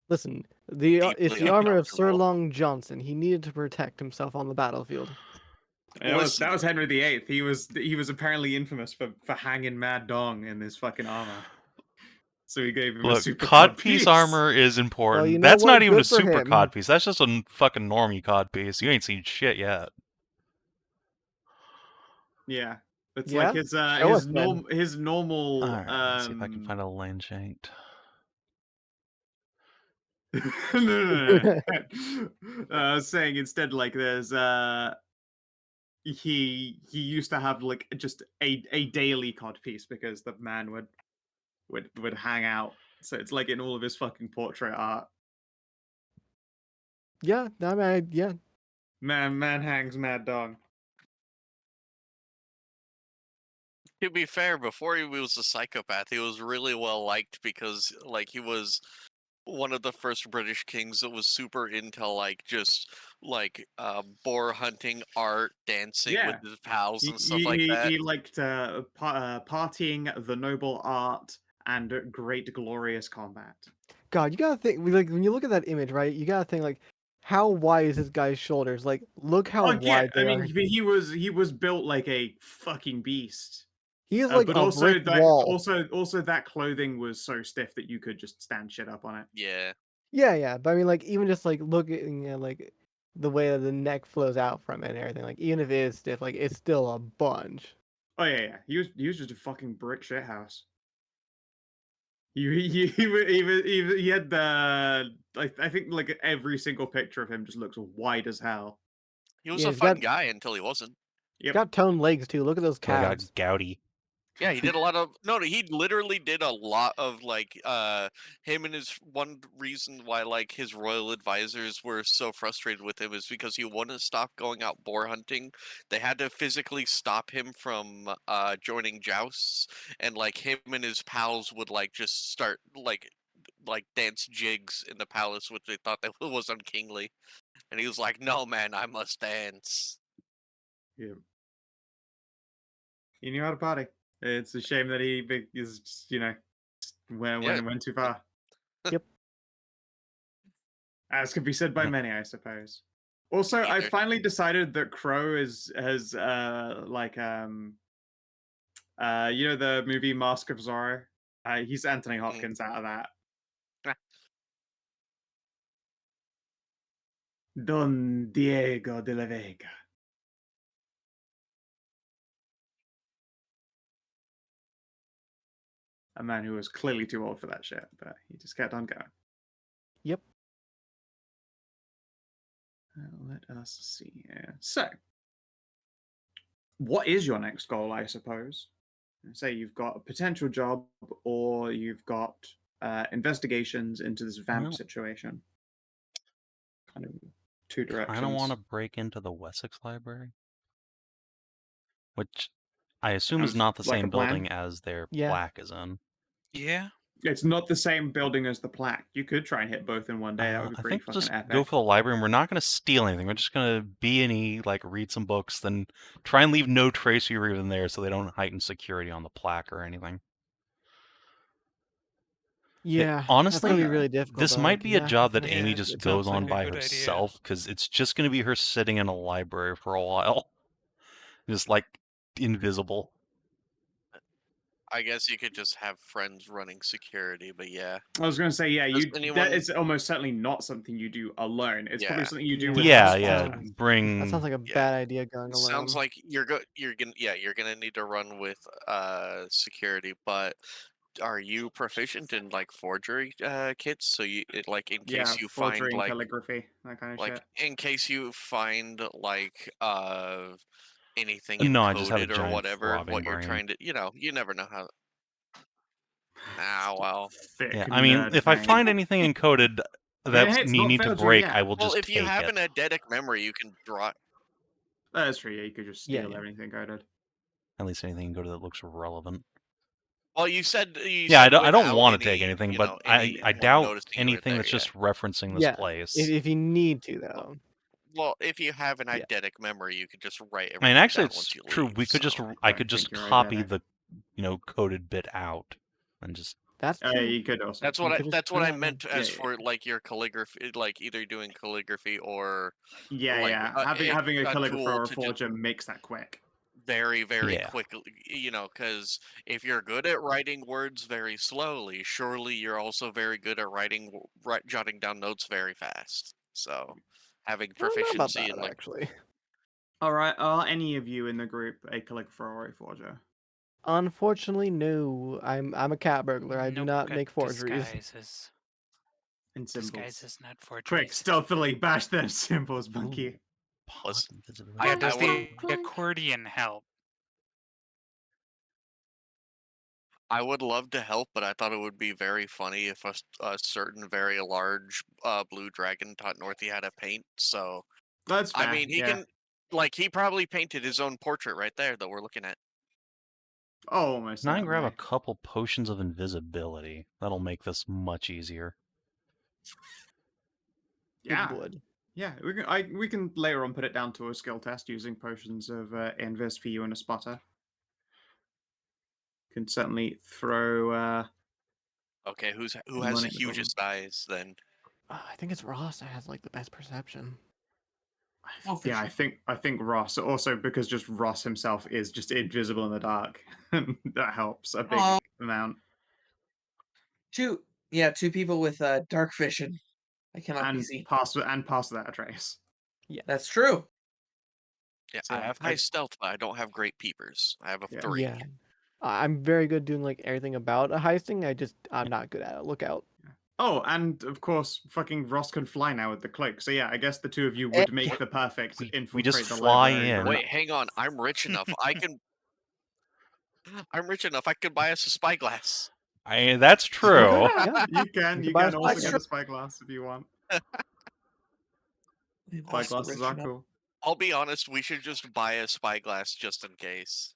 S4: Listen, it's
S6: deeply
S4: the armor of Sir
S6: uncomfortable.
S4: Long Johnson. He needed to protect himself on the battlefield.
S1: That was Henry VIII. He was apparently infamous for hanging Mad Dong in this fucking armor. So he gave him a
S5: Look,
S1: super
S5: codpiece armor is important.
S4: Well, you know
S5: That's
S4: what?
S5: not even a
S4: Good for
S5: super
S4: him.
S5: codpiece. That's just a fucking normie codpiece. You ain't seen shit yet.
S1: Yeah. It's
S4: Yeah?
S1: like his
S4: Show us then.
S1: his normal
S5: Alright, let's see if I can find a land-shanked.
S1: no. I was saying instead, like there's he used to have like just a daily cod piece because the man would hang out. So it's like in all of his fucking portrait art.
S4: Yeah, I mean, yeah.
S1: Man hangs mad dog.
S6: To be fair, before he was a psychopath, he was really well liked because, like, he was one of the first British kings that was super into, like, just, like, boar hunting, art, dancing with
S1: Yeah.
S6: his pals and stuff like that.
S1: He liked partying, the noble art, and great glorious combat.
S4: God, you gotta think like when you look at that image, right? You gotta think like, how wide is this guy's shoulders? Like, look how
S1: Oh yeah,
S4: wide
S1: I
S4: they
S1: mean
S4: are.
S1: he was built like a fucking beast.
S4: He is like
S1: But
S4: a
S1: also
S4: brick
S1: that
S4: wall.
S1: also that clothing was so stiff that you could just stand shit up on it.
S6: Yeah.
S4: Yeah. But I mean, like even just like looking at like the way that the neck flows out from it and everything, like even if it is stiff, like it's still a bunch.
S1: Oh yeah. He was just a fucking brick shit house. He had the I think like every single picture of him just looks wide as hell.
S6: He was
S4: Yeah,
S6: a
S4: he's
S6: fun
S4: got
S6: guy until he wasn't.
S4: he's got toned legs too. Look at those
S5: So I got
S4: calves.
S5: gouty.
S6: Yeah, he did a lot of he literally did a lot of like him and his one reason why like his royal advisors were so frustrated with him is because he wouldn't stop going out boar hunting. They had to physically stop him from joining jousts, and like him and his pals would like just start like dance jigs in the palace, which they thought that was unkingly. And he was like, "No, man, I must dance."
S1: Yeah. He knew how to party. It's a shame that he is just, went too far.
S4: Yep.
S1: As could be said by many, I suppose. Also, I
S6: Either.
S1: finally decided that Crow has the movie Mask of Zorro. He's Anthony Hopkins out of that. Don Diego de la Vega. A man who was clearly too old for that shit, but he just kept on going.
S4: Yep.
S1: Let us see here. So, what is your next goal, I suppose? Say you've got a potential job or you've got investigations into this vamp situation. Kind of two directions.
S5: I don't want to break into the Wessex Library, which I assume is
S1: Sounds
S5: not the
S1: like a
S5: same
S1: plan.
S5: building as their
S4: Yeah.
S5: plaque is in.
S2: Yeah.
S1: It's not the same building as the plaque. You could try and hit both in one day. That would be
S5: I
S1: pretty
S5: think we'll
S1: fucking
S5: just
S1: epic.
S5: go for the library, and we're not going to steal anything. We're just going to B&E, like read some books, then try and leave no trace you're even there, so they don't heighten security on the plaque or anything.
S4: Yeah.
S5: Honestly,
S4: that's gonna be really difficult.
S5: This
S4: but,
S5: might
S4: like,
S5: be a
S4: yeah,
S5: job
S4: it's
S5: that
S4: gonna-
S5: Amy
S2: Yeah,
S5: just
S2: it
S5: goes
S2: sounds
S5: on
S2: like a
S5: by
S2: good idea.
S5: herself, because it's just going to be her sitting in a library for a while. Just like invisible.
S6: I guess you could just have friends running security, but yeah.
S1: I was going to say, yeah,
S6: Does
S1: that
S6: anyone-
S1: is almost certainly not something you do alone. It's probably
S6: Yeah.
S1: something you do with
S5: Yeah,
S1: help.
S5: yeah.
S4: That
S5: Bring.
S4: sounds like a
S6: Yeah.
S4: bad idea going
S6: It
S4: alone.
S6: sounds like you're gonna need to run with security, but are you proficient in like forgery kits? So in case you
S1: forgery
S6: find
S1: and
S6: like
S1: calligraphy, that kind of shit.
S6: in case you find like anything
S5: No, I just have a
S6: encoded or
S5: giant
S6: whatever,
S5: throbbing
S6: what you're
S5: brain.
S6: trying to, you never know how. Ah, well.
S1: Thick
S5: Yeah, I mean,
S1: nerd
S5: if I
S1: brain.
S5: find anything encoded that
S1: hey, it's
S5: you
S1: not
S5: need to
S1: failed you
S5: break,
S1: yet.
S5: I will
S6: Well,
S5: just
S6: if you
S5: take
S6: have
S5: it.
S6: an eidetic memory, you can draw.
S1: That's true. Yeah, you could just steal
S4: Yeah.
S1: everything encoded.
S5: At least anything encoded that looks relevant.
S6: Well, you said
S5: Yeah, I don't
S6: without
S5: want to take
S6: any,
S5: anything,
S6: you
S5: but
S6: know,
S5: I
S6: anyone
S5: doubt
S6: noticing you were
S5: anything
S6: there,
S5: that's
S6: yeah.
S5: just referencing this
S4: Yeah,
S5: place.
S4: if you need to though.
S6: Well, if you have an
S4: Yeah.
S6: eidetic memory, you could just write
S5: I
S6: everything
S5: mean, actually,
S6: down
S5: it's
S6: once you
S5: true.
S6: leave.
S5: We could just,
S1: so
S5: I
S1: don't
S5: could just
S1: think you're
S5: copy
S1: eidetic.
S5: the coded bit out and just.
S4: That's true.
S1: You could also.
S6: That's
S4: You
S6: what I
S4: could just
S6: that's what
S4: do
S6: I
S4: that,
S6: meant
S1: yeah.
S6: as
S1: Yeah,
S6: for like your calligraphy, like either doing calligraphy or
S1: Yeah,
S6: like,
S1: yeah. Having a
S6: a
S1: calligrapher
S6: tool
S1: or a
S6: to do-
S1: forger makes that quick.
S6: very, very
S5: Yeah.
S6: quickly, because if you're good at writing words very slowly, surely you're also very good at jotting down notes very fast. So having
S4: I don't know about
S6: proficiency
S4: that
S6: in
S4: actually.
S1: All right. Are any of you in the group a calligrapher or a forger?
S4: Unfortunately, no. I'm a cat burglar. I do
S2: Nope,
S4: not
S2: got
S4: make forgeries.
S2: disguises.
S1: In symbols.
S2: Disguises, not
S1: Quick,
S2: forgeries.
S1: stealthily bash them symbols, monkey.
S5: Ooh, pot invisibility.
S6: I-
S2: How does
S6: would-
S2: the
S1: Clank.
S2: accordion help?
S6: I would love to help, but I thought it would be very funny if a certain very large blue dragon taught Northie how to paint. So,
S1: That's fair.
S6: I mean, he can, he probably painted his own portrait right there that we're looking at.
S1: Oh, almost.
S5: Can I grab a
S1: certainly.
S5: couple potions of invisibility? That'll make this much easier.
S1: Yeah.
S4: It would.
S1: Yeah, we can later on put it down to a skill test using potions of invis for you and a spotter. Can certainly throw.
S6: Okay, who has the
S1: Money at the
S6: hugest eyes then?
S4: I think it's Ross that has like the best perception.
S3: Oh, for
S1: Yeah,
S3: sure.
S1: I think Ross also because just Ross himself is just invisible in the dark. That helps a big amount.
S3: Two people with dark vision. I cannot be
S1: And
S3: seen.
S1: pass without a trace.
S3: That's true.
S6: Yeah,
S1: So,
S6: I have high stealth, but I don't have great peepers. I have a
S1: Yeah.
S6: 3.
S4: Yeah. I'm very good doing like everything about a heisting. I'm not good at it. Look out.
S1: Oh, and of course, fucking Ross can fly now with the cloak. So yeah, I guess the two of you would make the perfect
S5: We
S1: infiltrate
S5: just
S1: the
S5: fly
S1: library.
S5: in.
S6: Wait, hang on. I'm rich enough. I'm rich enough. I could buy us a spyglass.
S5: That's true.
S4: Yeah.
S1: You can
S4: buy a
S1: also
S3: spyglass.
S1: get a spyglass if you want.
S3: I'm also
S1: Spyglasses
S3: rich
S1: are
S3: enough.
S1: cool.
S6: I'll be honest. We should just buy a spyglass just in case.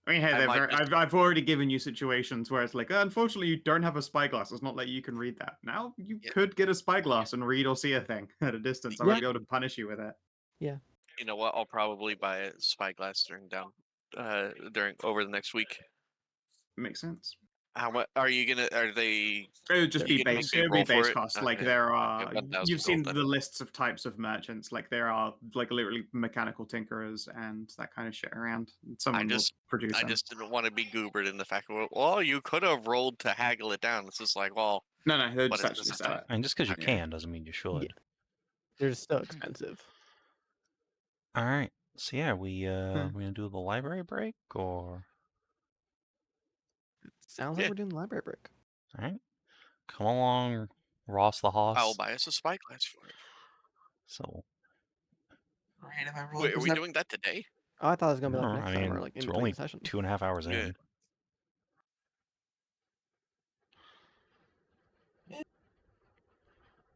S1: I mean, hey,
S6: I
S1: they're
S6: might
S1: very,
S6: just-
S1: I've already given you situations where it's like, unfortunately, you don't have a spyglass. It's not like you can read that. Now you
S6: Yeah.
S1: could get a spyglass and read or see a thing at a distance. I
S3: Yeah.
S1: won't be able to punish you with it.
S6: You know what? I'll probably buy a spyglass over the next week.
S1: Makes sense.
S6: How much are you gonna? Are they?
S1: It would just
S6: Are
S1: be
S6: you gonna
S1: base.
S6: make me
S1: It would be
S6: roll for
S1: base
S6: it?
S1: cost. Like
S6: Okay.
S1: there
S6: Okay,
S1: are.
S6: 1,000
S1: You've seen
S6: gold
S1: the
S6: then.
S1: lists of types of merchants. Like there are like literally mechanical tinkerers and that kind of shit around. Someone will produce
S6: I
S1: them.
S6: just didn't want to be goobered in the fact of, well, you could have rolled to haggle it down. It's just like, well,
S1: No, they'll
S6: but
S1: just
S6: it's
S1: actually
S6: just
S1: sell it.
S5: I mean, just because you
S1: Yeah.
S5: can doesn't mean you should.
S4: They're so expensive.
S5: All right. So yeah, we gonna do the library break or?
S4: Sounds like
S6: Yeah.
S4: we're doing the library break.
S5: All right. Come along, Ross the
S6: I'll
S5: Hoss.
S6: buy us a spyglass for it.
S5: So
S3: Right, if I roll
S6: Wait, are we
S3: percep-
S6: doing that today?
S4: Oh, I thought it was gonna be
S5: no,
S4: like next
S5: I
S4: time
S5: mean
S4: or like in
S5: we're
S4: between
S5: only
S4: the session.
S5: 2.5 hours
S6: Yeah.
S5: in.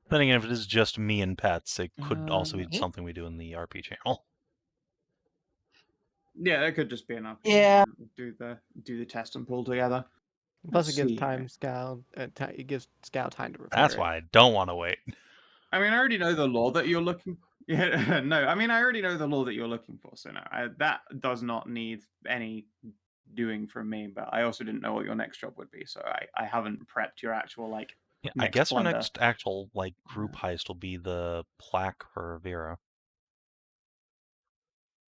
S5: Then again, if it is just me and pets, it could also be
S3: yeah.
S5: something we do in the RP channel.
S1: Yeah, that could just be enough.
S3: Yeah.
S1: Do the test and pull together.
S4: Plus,
S1: Let's
S4: it gives
S1: see
S4: time
S1: here.
S4: Scout. It gives Scout time to prepare.
S5: That's why I don't want to wait.
S1: I mean, I already know the law that you're looking. Yeah, no. I mean, I already know the law that you're looking for. So no, that does not need any doing from me. But I also didn't know what your next job would be, so I haven't prepped your actual like.
S5: Yeah, I
S1: Next
S5: guess our
S1: plunder.
S5: next actual like group heist will be the plaque for Vera.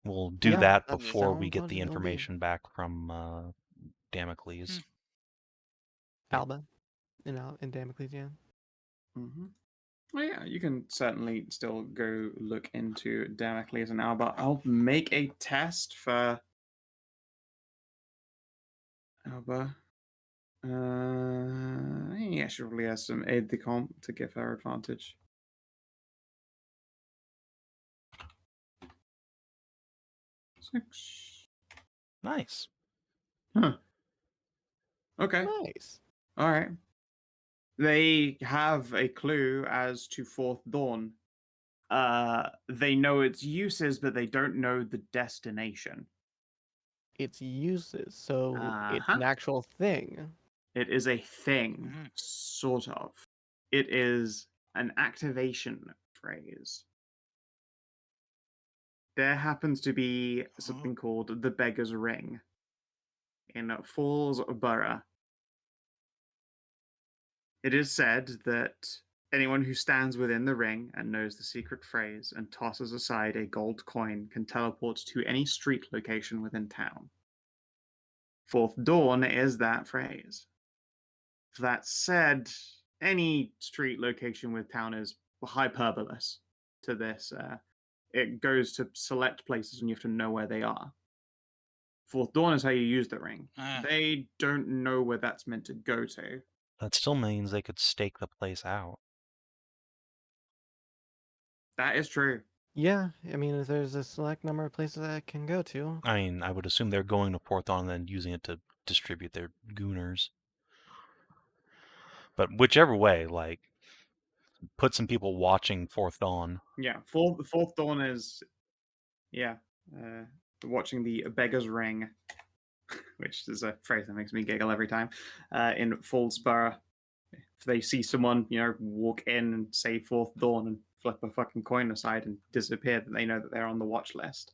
S5: We'll do
S4: Yeah,
S5: that
S3: that
S5: before we
S4: sounds
S5: get
S4: like
S5: the
S4: it'll be.
S5: information back from Damocles.
S4: Alba, in Damocles, yeah.
S1: Mm-hmm. Well, yeah, you can certainly still go look into Damocles and Alba. I'll make a test for Alba. Yeah, she probably has some aide de camp to give her advantage. Six.
S5: Nice.
S1: Huh. Okay.
S4: Nice.
S1: All right. They have a clue as to Fourth Dawn. They know its uses, but they don't know the destination.
S4: Its uses, so it's
S1: Uh-huh.
S4: an actual thing.
S1: It is a thing, sort of. It is an activation phrase. There happens to be something called the Beggar's Ring in Falls Borough. It is said that Anyone who stands within the ring and knows the secret phrase and tosses aside a gold coin can teleport to any street location within town. Fourth Dawn is that phrase. That said, any street location with town is hyperbolous to this. It goes to select places and you have to know where they are. Fourth Dawn is how you use the ring. They don't know where that's meant to go to.
S5: That still means they could stake the place out.
S1: That is true.
S4: Yeah, I mean, if there's a select number of places that it can go to.
S5: I mean, I would assume they're going to Fourth Dawn and then using it to distribute their gooners. But whichever way, like, put some people watching Fourth Dawn.
S1: Yeah, Fourth Dawn is, watching the Beggar's Ring, which is a phrase that makes me giggle every time, in Fallsborough. If they see someone, walk in and say Fourth Dawn and flip a fucking coin aside and disappear, then they know that they're on the watch list.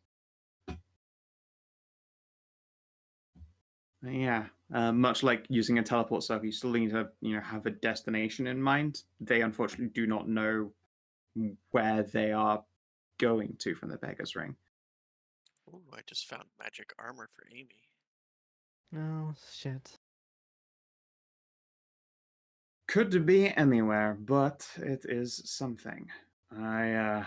S1: Yeah, much like using a teleport circle, you still need to, have a destination in mind. They unfortunately do not know where they are going to from the Beggar's Ring.
S6: Ooh, I just found magic armor for Amy.
S4: Oh, shit.
S1: Could be anywhere, but it is something. I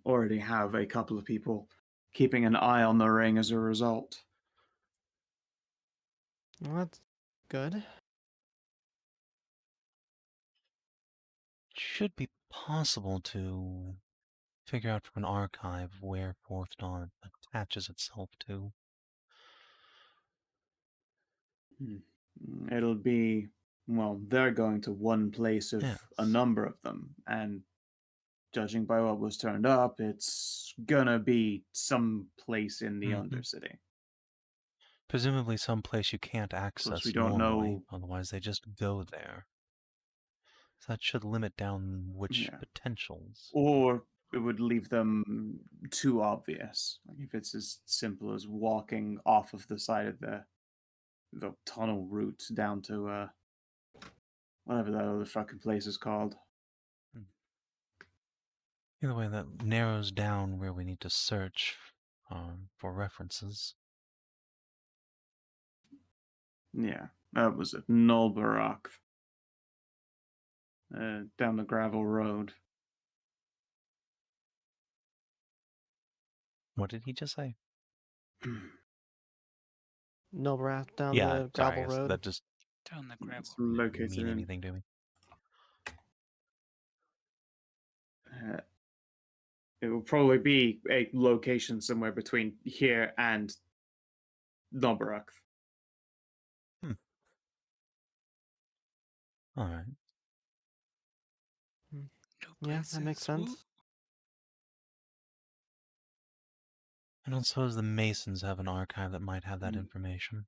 S1: already have a couple of people keeping an eye on the ring as a result.
S4: Well, that's good.
S5: It should be possible to figure out from an archive where Fourth Dawn attaches itself to.
S1: It'll be, they're going to one place of
S5: Yes.
S1: a number of them, and judging by what was turned up, it's gonna be some place in the Undercity.
S5: Presumably some place you can't access
S1: we don't
S5: normally,
S1: know.
S5: otherwise they just go there. So that should limit down which potentials.
S1: Or it would leave them too obvious. Like if it's as simple as walking off of the side of the tunnel route down to whatever that other fucking place is called.
S5: Either way, that narrows down where we need to search for references.
S1: Yeah, that was at Nolbarak. Down the gravel road.
S5: What did he just say?
S4: Nolbarath down
S5: Yeah,
S4: the
S5: sorry,
S4: gravel road.
S5: that just
S2: Down the gravel.
S1: It's located
S5: didn't mean
S1: in.
S5: anything to me.
S1: It will probably be a location somewhere between here and Nolbarak.
S5: All right.
S4: Yeah, that makes sense.
S5: I don't suppose the Masons have an archive that might have that information.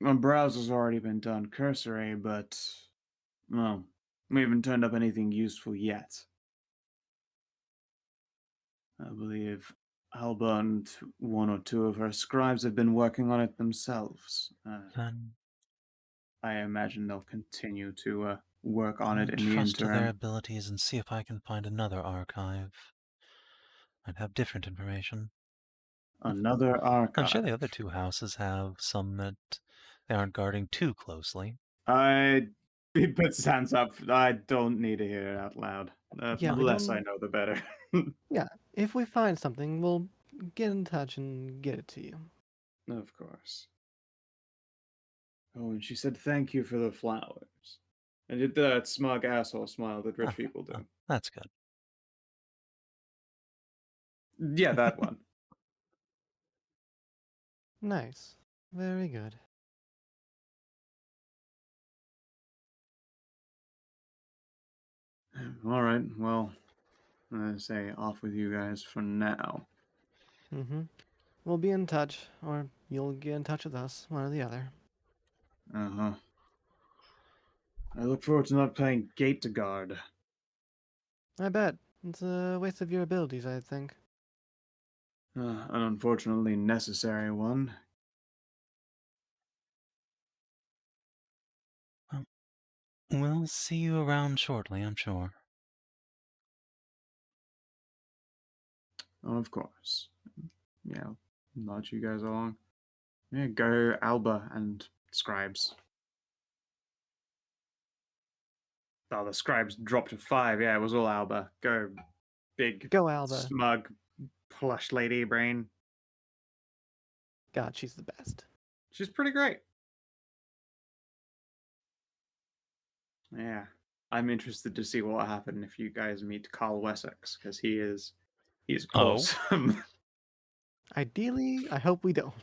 S1: My browser's already been done cursory, but we haven't turned up anything useful yet. I believe Alba and one or two of her scribes have been working on it themselves.
S5: Then
S1: I imagine they'll continue to work on it
S5: I'll
S1: in the
S5: trust to their
S1: interim.
S5: abilities and see if I can find another archive. I'd have different information.
S1: Another archive.
S5: I'm sure the other two houses have some that they aren't guarding too closely.
S1: He puts his hands up. I don't need to hear it out loud.
S4: Yeah,
S1: The less I know, the better.
S4: Yeah, if we find something, we'll get in touch and get it to you.
S1: Of course. Oh, and she said thank you for the flowers. And did that smug asshole smile that rich people do.
S5: That's good.
S1: Yeah, that one.
S4: Nice. Very good.
S1: All right, well, I say off with you guys for now.
S4: Mm-hmm. We'll be in touch, or you'll get in touch with us, one or the other.
S1: Uh-huh. I look forward to not playing Gate to Garde.
S4: I bet. It's a waste of your abilities, I think.
S1: An unfortunately necessary one.
S5: We'll see you around shortly, I'm sure.
S1: Of course. Yeah, I'll nudge you guys along. Yeah, go Alba and Scribes. Oh, the Scribes dropped to 5. Yeah, it was all Alba. Go, big,
S4: Go, Alba.
S1: smug, plush lady brain.
S4: God, she's the best.
S1: She's pretty great. Yeah. I'm interested to see what will happen if you guys meet Carl Wessex, because he's
S5: Oh.
S1: awesome.
S4: Ideally, I hope we don't.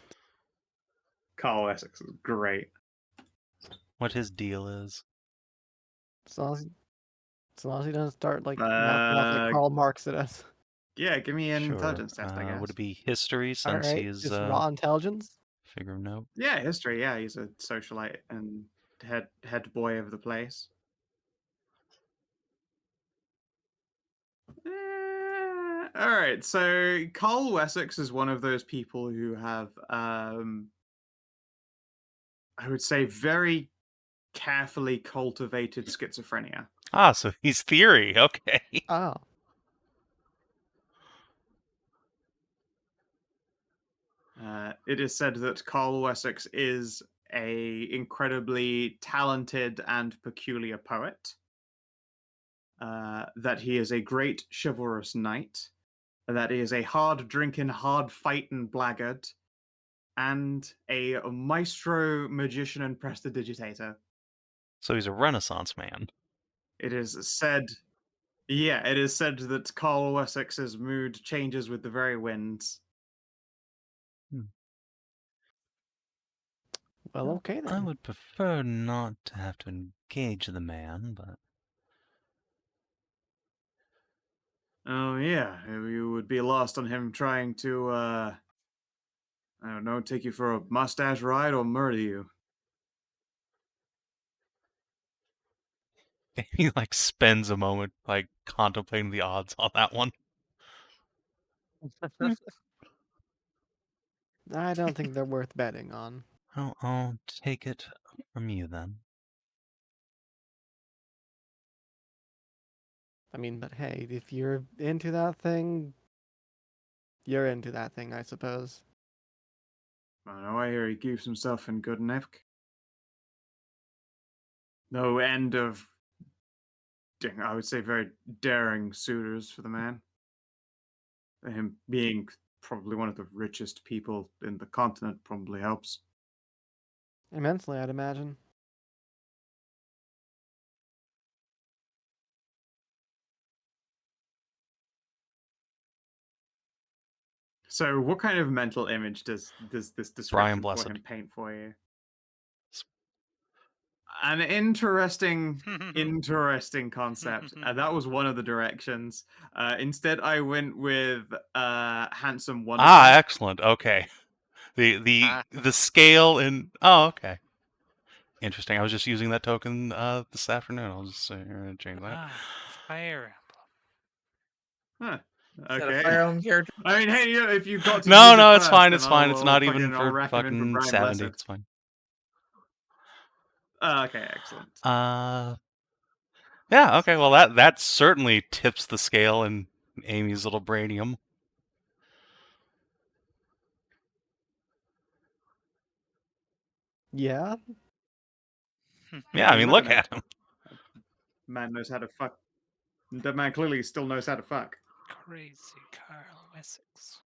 S1: Carl Wessex is great.
S5: What his deal is.
S4: As long as he doesn't start like mouthing off like Karl Marx at us.
S1: Yeah, give me an
S5: Sure.
S1: intelligence test, I guess.
S5: Would it be history
S4: All
S5: since
S4: right,
S5: he's
S4: just raw intelligence.
S5: figure of note?
S1: Yeah, history. Yeah, he's a socialite and head boy of the place. All right, so Carl Wessex is one of those people who have, I would say, very carefully cultivated schizophrenia.
S5: Ah, so he's theory. Okay.
S4: Oh.
S1: It is said that Carl Wessex is a incredibly talented and peculiar poet. That he is a great chivalrous knight. That he is a hard drinking, hard fighting blackguard, and a maestro magician and prestidigitator.
S5: So he's a Renaissance man.
S1: It is said, yeah, it is said that Carl Wessex's mood changes with the very winds.
S4: Well, okay then.
S5: I would prefer not to have to engage the man, but
S1: Oh yeah, you would be lost on him trying to, I don't know, take you for a mustache ride or murder you.
S5: he like spends a moment like contemplating the odds on that one.
S4: I don't think they're worth betting on.
S5: I'll take it from you then.
S4: I mean, but hey, if you're into that thing, you're into that thing, I suppose.
S1: I know, I hear he keeps himself in good nick. No end of, I would say, very daring suitors for the man. Him being probably one of the richest people in the continent probably helps.
S4: Immensely, I'd imagine.
S1: So, what kind of mental image does this
S5: Brian
S1: description for
S5: Blessed.
S1: him paint for you? An interesting concept. That was one of the directions. Instead, I went with handsome, wonderful.
S5: Ah, excellent. Okay. The scale in okay. Interesting. I was just using that token this afternoon. I'll just change that.
S2: Fire
S1: Huh.
S3: Is that a
S1: Okay.
S3: Fire Emblem character?
S1: I mean, hey, yeah, if you've got to
S5: No,
S1: use
S5: no,
S1: it
S5: it's
S1: first,
S5: fine.
S1: then
S5: It's fine. It's
S1: I'll
S5: not even
S1: I'll
S5: for
S1: rack him in
S5: fucking
S1: Brian
S5: 70.
S1: Blessed.
S5: It's fine.
S1: Okay, excellent.
S5: Yeah. Okay. Well, that certainly tips the scale in Amy's little brainium.
S4: Yeah?
S5: Yeah. I
S1: You
S5: mean,
S1: never
S5: look
S1: know.
S5: at him.
S1: Man knows how to fuck. That man clearly still knows how to fuck.
S2: Crazy Carl Wessex.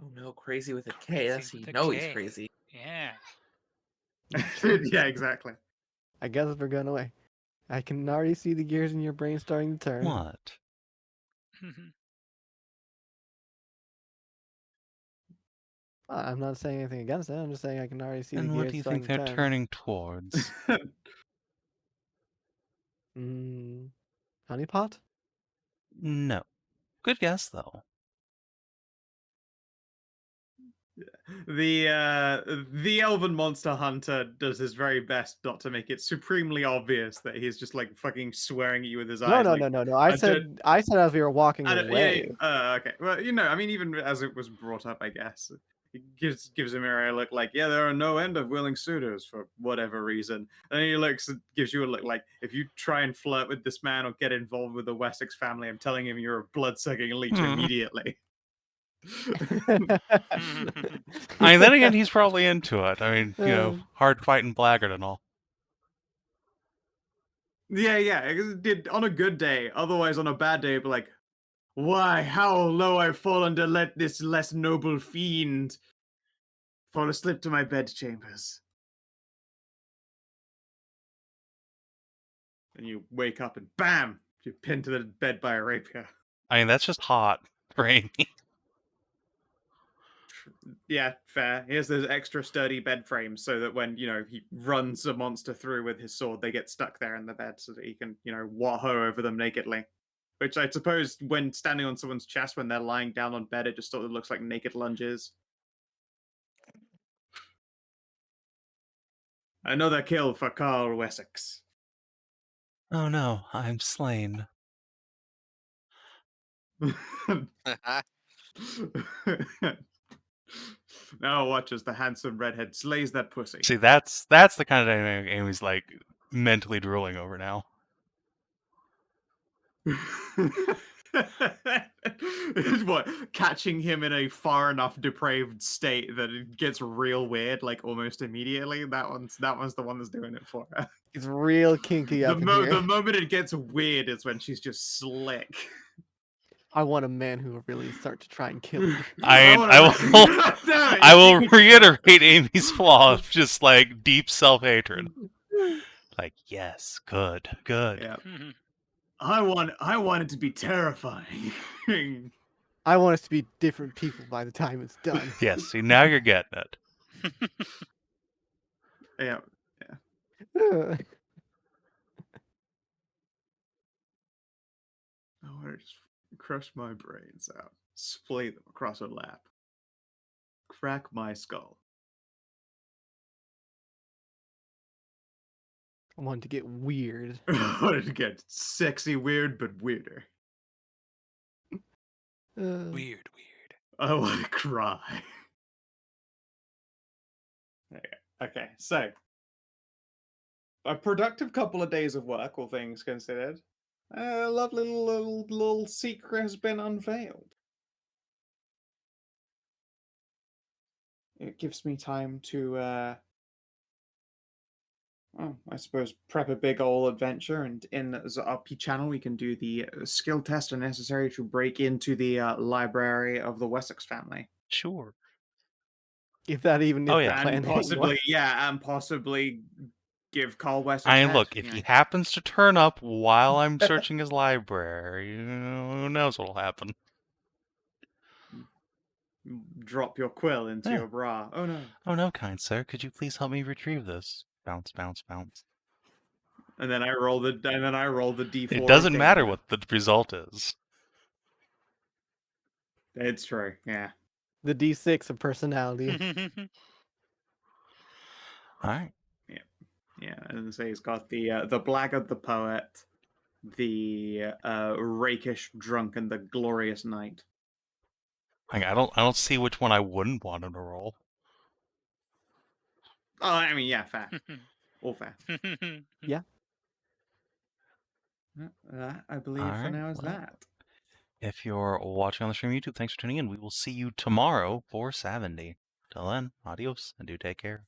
S3: Oh no, crazy with a K. That's
S2: Crazy
S3: you
S2: with a
S3: know he's
S2: K.
S3: crazy.
S2: Yeah.
S1: Yeah, exactly.
S4: I guess we're going away. I can already see the gears in your brain starting to turn.
S5: What?
S4: I'm not saying anything against it. I'm just saying I can already see
S5: And
S4: the
S5: what
S4: gears
S5: do you
S4: starting
S5: think they're
S4: to turn.
S5: turning towards?
S4: Honeypot?
S5: No. Good guess though.
S1: The elven monster hunter does his very best not to make it supremely obvious that he's just like fucking swearing at you with his
S4: No,
S1: eyes.
S4: no,
S1: like,
S4: no, no, no. I said as we were walking
S1: yeah,
S4: away.
S1: okay. Well, I mean, even as it was brought up, I guess it gives Amira a look like, yeah, there are no end of willing suitors for whatever reason. And he looks, gives you a look like, if you try and flirt with this man or get involved with the Wessex family, I'm telling him you're a blood-sucking leech immediately.
S5: I mean, then again, he's probably into it. I mean, hard fighting blackguard and all.
S1: Yeah. It did on a good day. Otherwise, on a bad day, it'd be like, why, how low I've fallen to let this less noble fiend fall asleep to my bedchambers. And you wake up and bam, you're pinned to the bed by a rapier.
S5: I mean, that's just hot for Amy.
S1: Yeah, fair. He has those extra sturdy bed frames so that when, he runs a monster through with his sword, they get stuck there in the bed so that he can, wahoo over them nakedly. Which I suppose when standing on someone's chest when they're lying down on bed, it just sort of looks like naked lunges. Another kill for Carl Wessex.
S5: Oh no, I'm slain.
S1: Now watch as the handsome redhead slays that pussy.
S5: See, that's the kind of dynamic Amy's like mentally drooling over now.
S1: What, catching him in a far enough depraved state that it gets real weird, like almost immediately. That one's the one that's doing it for her.
S4: It's real kinky up in here.
S1: The moment it gets weird is when she's just slick.
S4: I want a man who will really start to try and kill me.
S5: I will reiterate Amy's flaw of just like deep self-hatred. Like, yes, good.
S1: Yeah. I want it to be terrifying.
S4: I want us to be different people by the time it's done.
S5: Yes, see, now you're getting it.
S1: Yeah. I want to just crush my brains out, splay them across her lap, crack my skull.
S4: I wanted to get weird.
S1: I wanted to get sexy weird, but weirder.
S2: Weird.
S1: I want to cry. Okay, so a productive couple of days of work, all things considered. A lovely little secret has been unveiled. It gives me time to, I suppose, prep a big old adventure, and in the RP channel we can do the skill test necessary to break into the library of the Wessex family.
S5: Sure.
S4: If that even is the plan.
S1: And possibly, and possibly give Carl Wessex.
S5: I mean, look, if he happens to turn up while I'm searching his library, who knows what'll happen.
S1: Drop your quill into your bra. Oh no.
S5: Oh no, kind sir. Could you please help me retrieve this? Bounce, bounce, bounce.
S1: And then I roll the D4.
S5: It doesn't matter what the result is.
S1: It's true, yeah.
S4: The D6 of personality.
S5: Alright.
S1: Yeah, and so he's got the blackguard, the poet, the rakish drunk, and the glorious knight.
S5: I don't see which one I wouldn't want him to roll.
S1: Oh, I mean, yeah, fair. All fair.
S4: Yeah.
S1: That, I believe, for now is that.
S5: If you're watching on the stream YouTube, thanks for tuning in. We will see you tomorrow for Savin'. Till then, adios, and do take care.